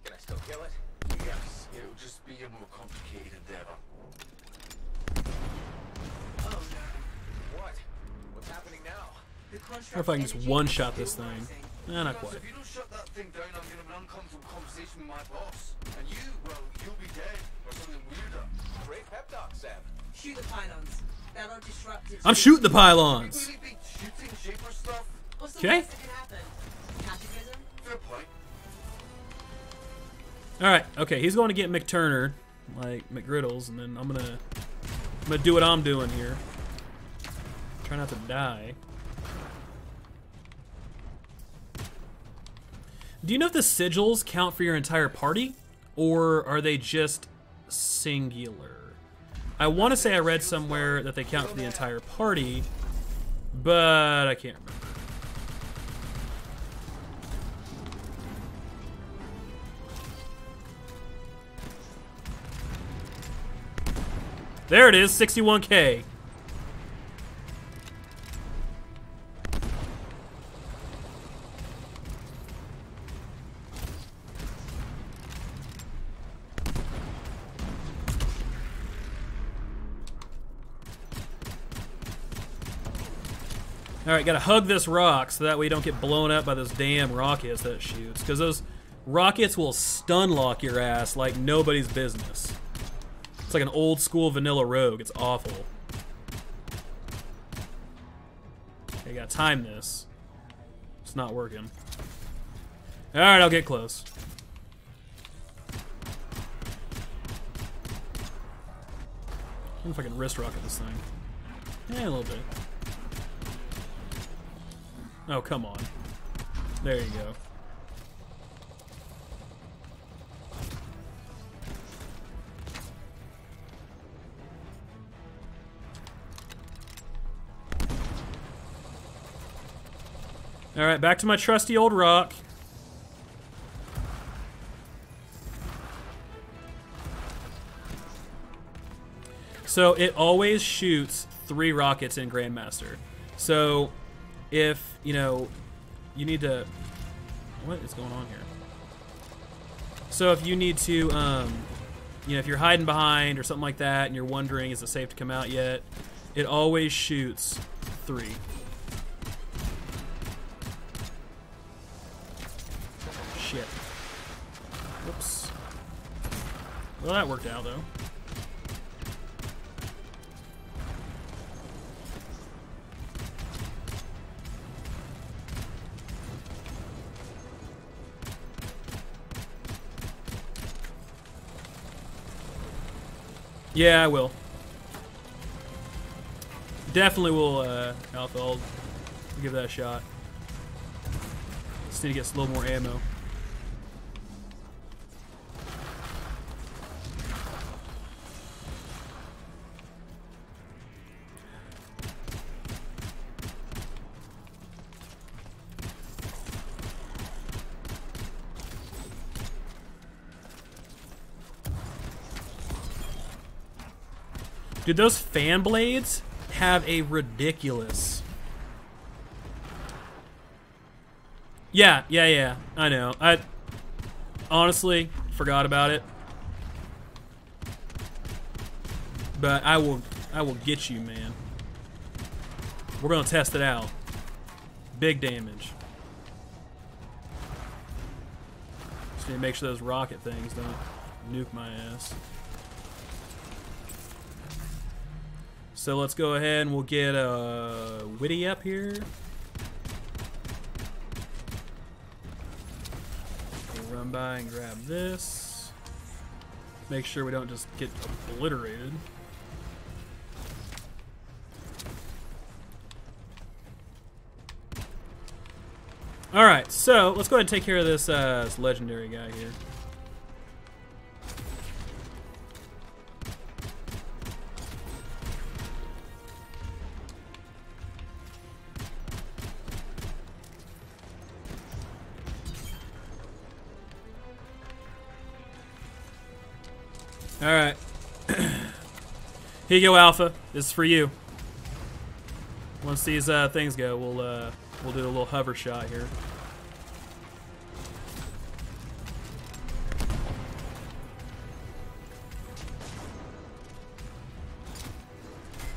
Can I still kill it? Yes, it'll just be a more complicated endeavor. Oh no. What? What's happening now? The contract Or if I can just energy one-shot is this still thing. rising. Not quite. If you don't shut that thing down, I'm gonna have an uncomfortable conversation with my boss. And you, well, you'll be dead or something weirder. Great pep talk, Seb. Shoot the pylons. That'll disrupt its... I'm shooting the pylons. Really be shooting shaper stuff? What's the Okay. worst that can happen? Cataclysm? Fair point. Alright, okay, he's going to get McTurner, like McGriddles, and then I'm gonna do what I'm doing here. Try not to die. Do you know if the sigils count for your entire party? Or are they just singular? I want to say I read somewhere that they count for the entire party, but I can't remember. There it is, 61K. Alright, gotta hug this rock so that way you don't get blown up by those damn rockets that it shoots. Because those rockets will stun lock your ass like nobody's business. It's like an old school vanilla rogue. It's awful. Okay, you gotta time this. It's not working. Alright, I'll get close. I wonder if I can wrist rocket this thing. Yeah, a little bit. Oh, come on. There you go. All right, back to my trusty old rock. So it always shoots 3 rockets in Grandmaster. So if, you know, you need to... What is going on here? So if you need to, you know, if you're hiding behind or something like that and you're wondering, is it safe to come out yet? It always shoots 3. Shit. Whoops. Well, that worked out, though. Yeah, I will. Definitely will, Alpha. I'll give that a shot. Just need to get a little more ammo. Dude, those fan blades have a ridiculous... Yeah, I know. I honestly forgot about it. But I will get you, man. We're gonna test it out. Big damage. Just need to make sure those rocket things don't nuke my ass. So let's go ahead and we'll get Witty up here. We'll run by and grab this. Make sure we don't just get obliterated. Alright, so let's go ahead and take care of this, this legendary guy here. Alright. Here you go, Alpha. This is for you. Once these things go, we'll do a little hover shot here.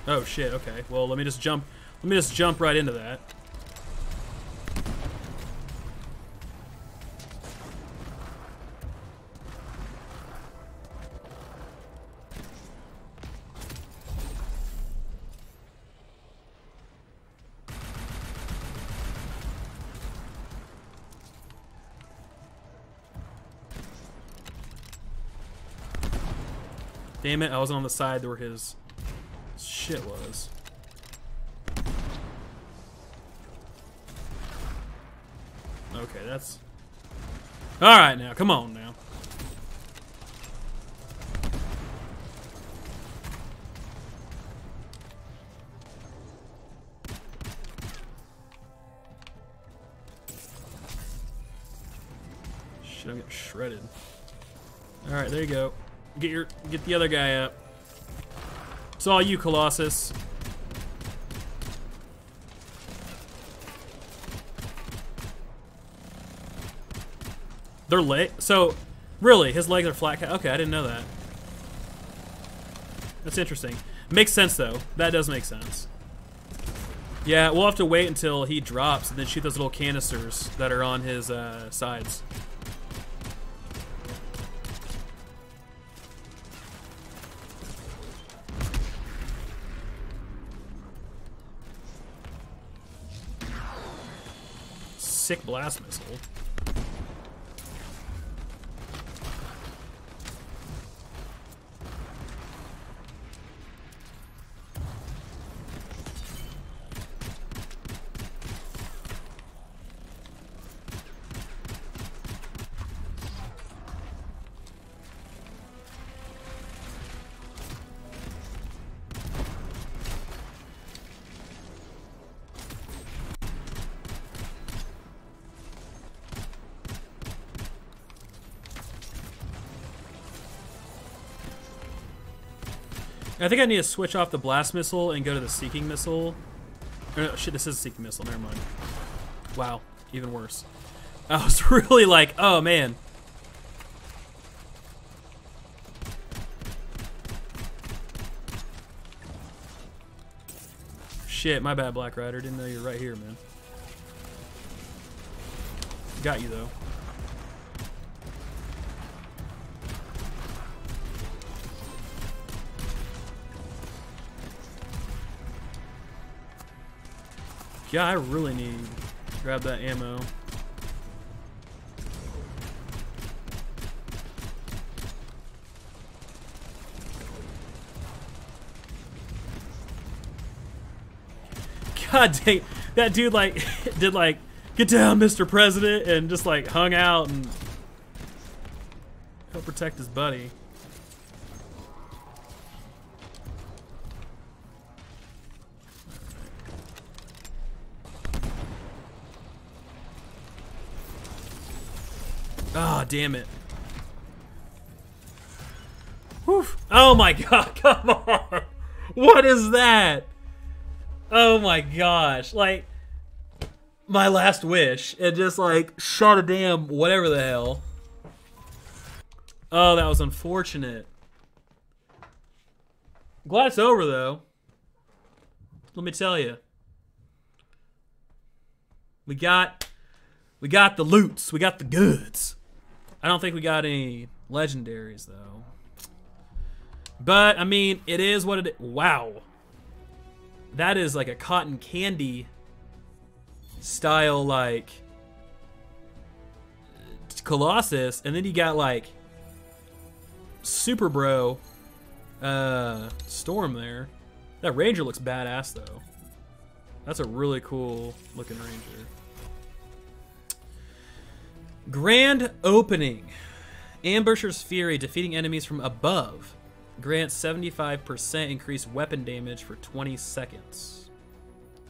Oh shit, okay. Well, let me just jump right into that. Damn it, I was on the side where his shit was. Okay, that's... Alright now, come on now. Shit, I'm getting shredded. Alright, there you go. Get the other guy up. It's all you, Colossus. They're leg. So, really, his legs are flat. Okay, I didn't know that. That's interesting. Makes sense though. That does make sense. Yeah, we'll have to wait until he drops and then shoot those little canisters that are on his sides. Sick blast missile. I think I need to switch off the blast missile and go to the seeking missile. Oh, shit, this is a seeking missile. Never mind. Wow, even worse. I was really like, oh man. Shit, my bad, Black Rider. Didn't know you were right here, man. Got you though. Yeah, I really need to grab that ammo. God dang, that dude like did like get down, Mr. President, and just like hung out and help protect his buddy. Ah, oh, damn it. Whew. Oh my god, come on. What is that? Oh my gosh. Like, my last wish. It just like shot a damn whatever the hell. Oh, that was unfortunate. Glad it's over though. Let me tell you. We got the loots. We got the goods. I don't think we got any legendaries though. But I mean, it is what it is. Wow. That is like a cotton candy style like Colossus, and then you got like Super Bro Storm there. That Ranger looks badass though. That's a really cool looking Ranger. Grand Opening. Ambusher's Fury, defeating enemies from above. Grants 75% increased weapon damage for 20 seconds.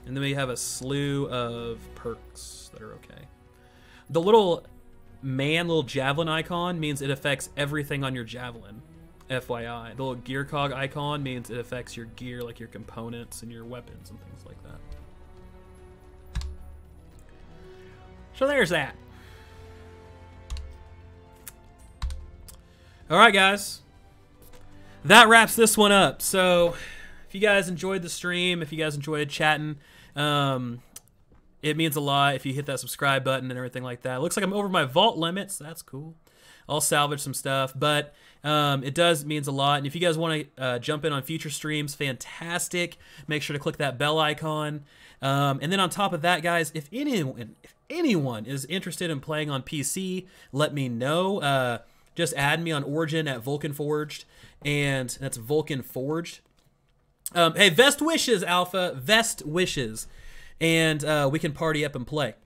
And then we have a slew of perks that are okay. The little javelin icon means it affects everything on your javelin. FYI. The little gear cog icon means it affects your gear, like your components and your weapons and things like that. So there's that. Alright guys, that wraps this one up. So if you guys enjoyed the stream, if you guys enjoyed chatting, it means a lot if you hit that subscribe button and everything like that. It looks like I'm over my vault limits. That's cool. I'll salvage some stuff, but it means a lot. And if you guys want to jump in on future streams, fantastic. Make sure to click that bell icon. And then on top of that, guys, if anyone is interested in playing on PC, let me know. Just add me on Origin at Vulcan Forged, and that's Vulcan Forged. Hey, Vest Wishes, Alpha. Vest Wishes. And we can party up and play.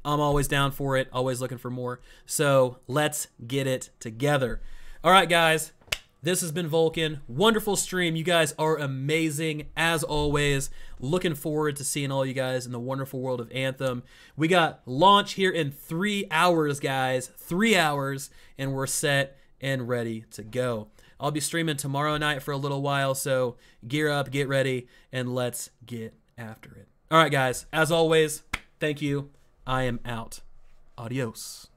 I'm always down for it, always looking for more. So let's get it together. All right, guys. This has been Vulcan. Wonderful stream. You guys are amazing, as always. Looking forward to seeing all you guys in the wonderful world of Anthem. We got launch here in 3 hours, guys. 3 hours, and we're set and ready to go. I'll be streaming tomorrow night for a little while, so gear up, get ready, and let's get after it. All right, guys. As always, thank you. I am out. Adios.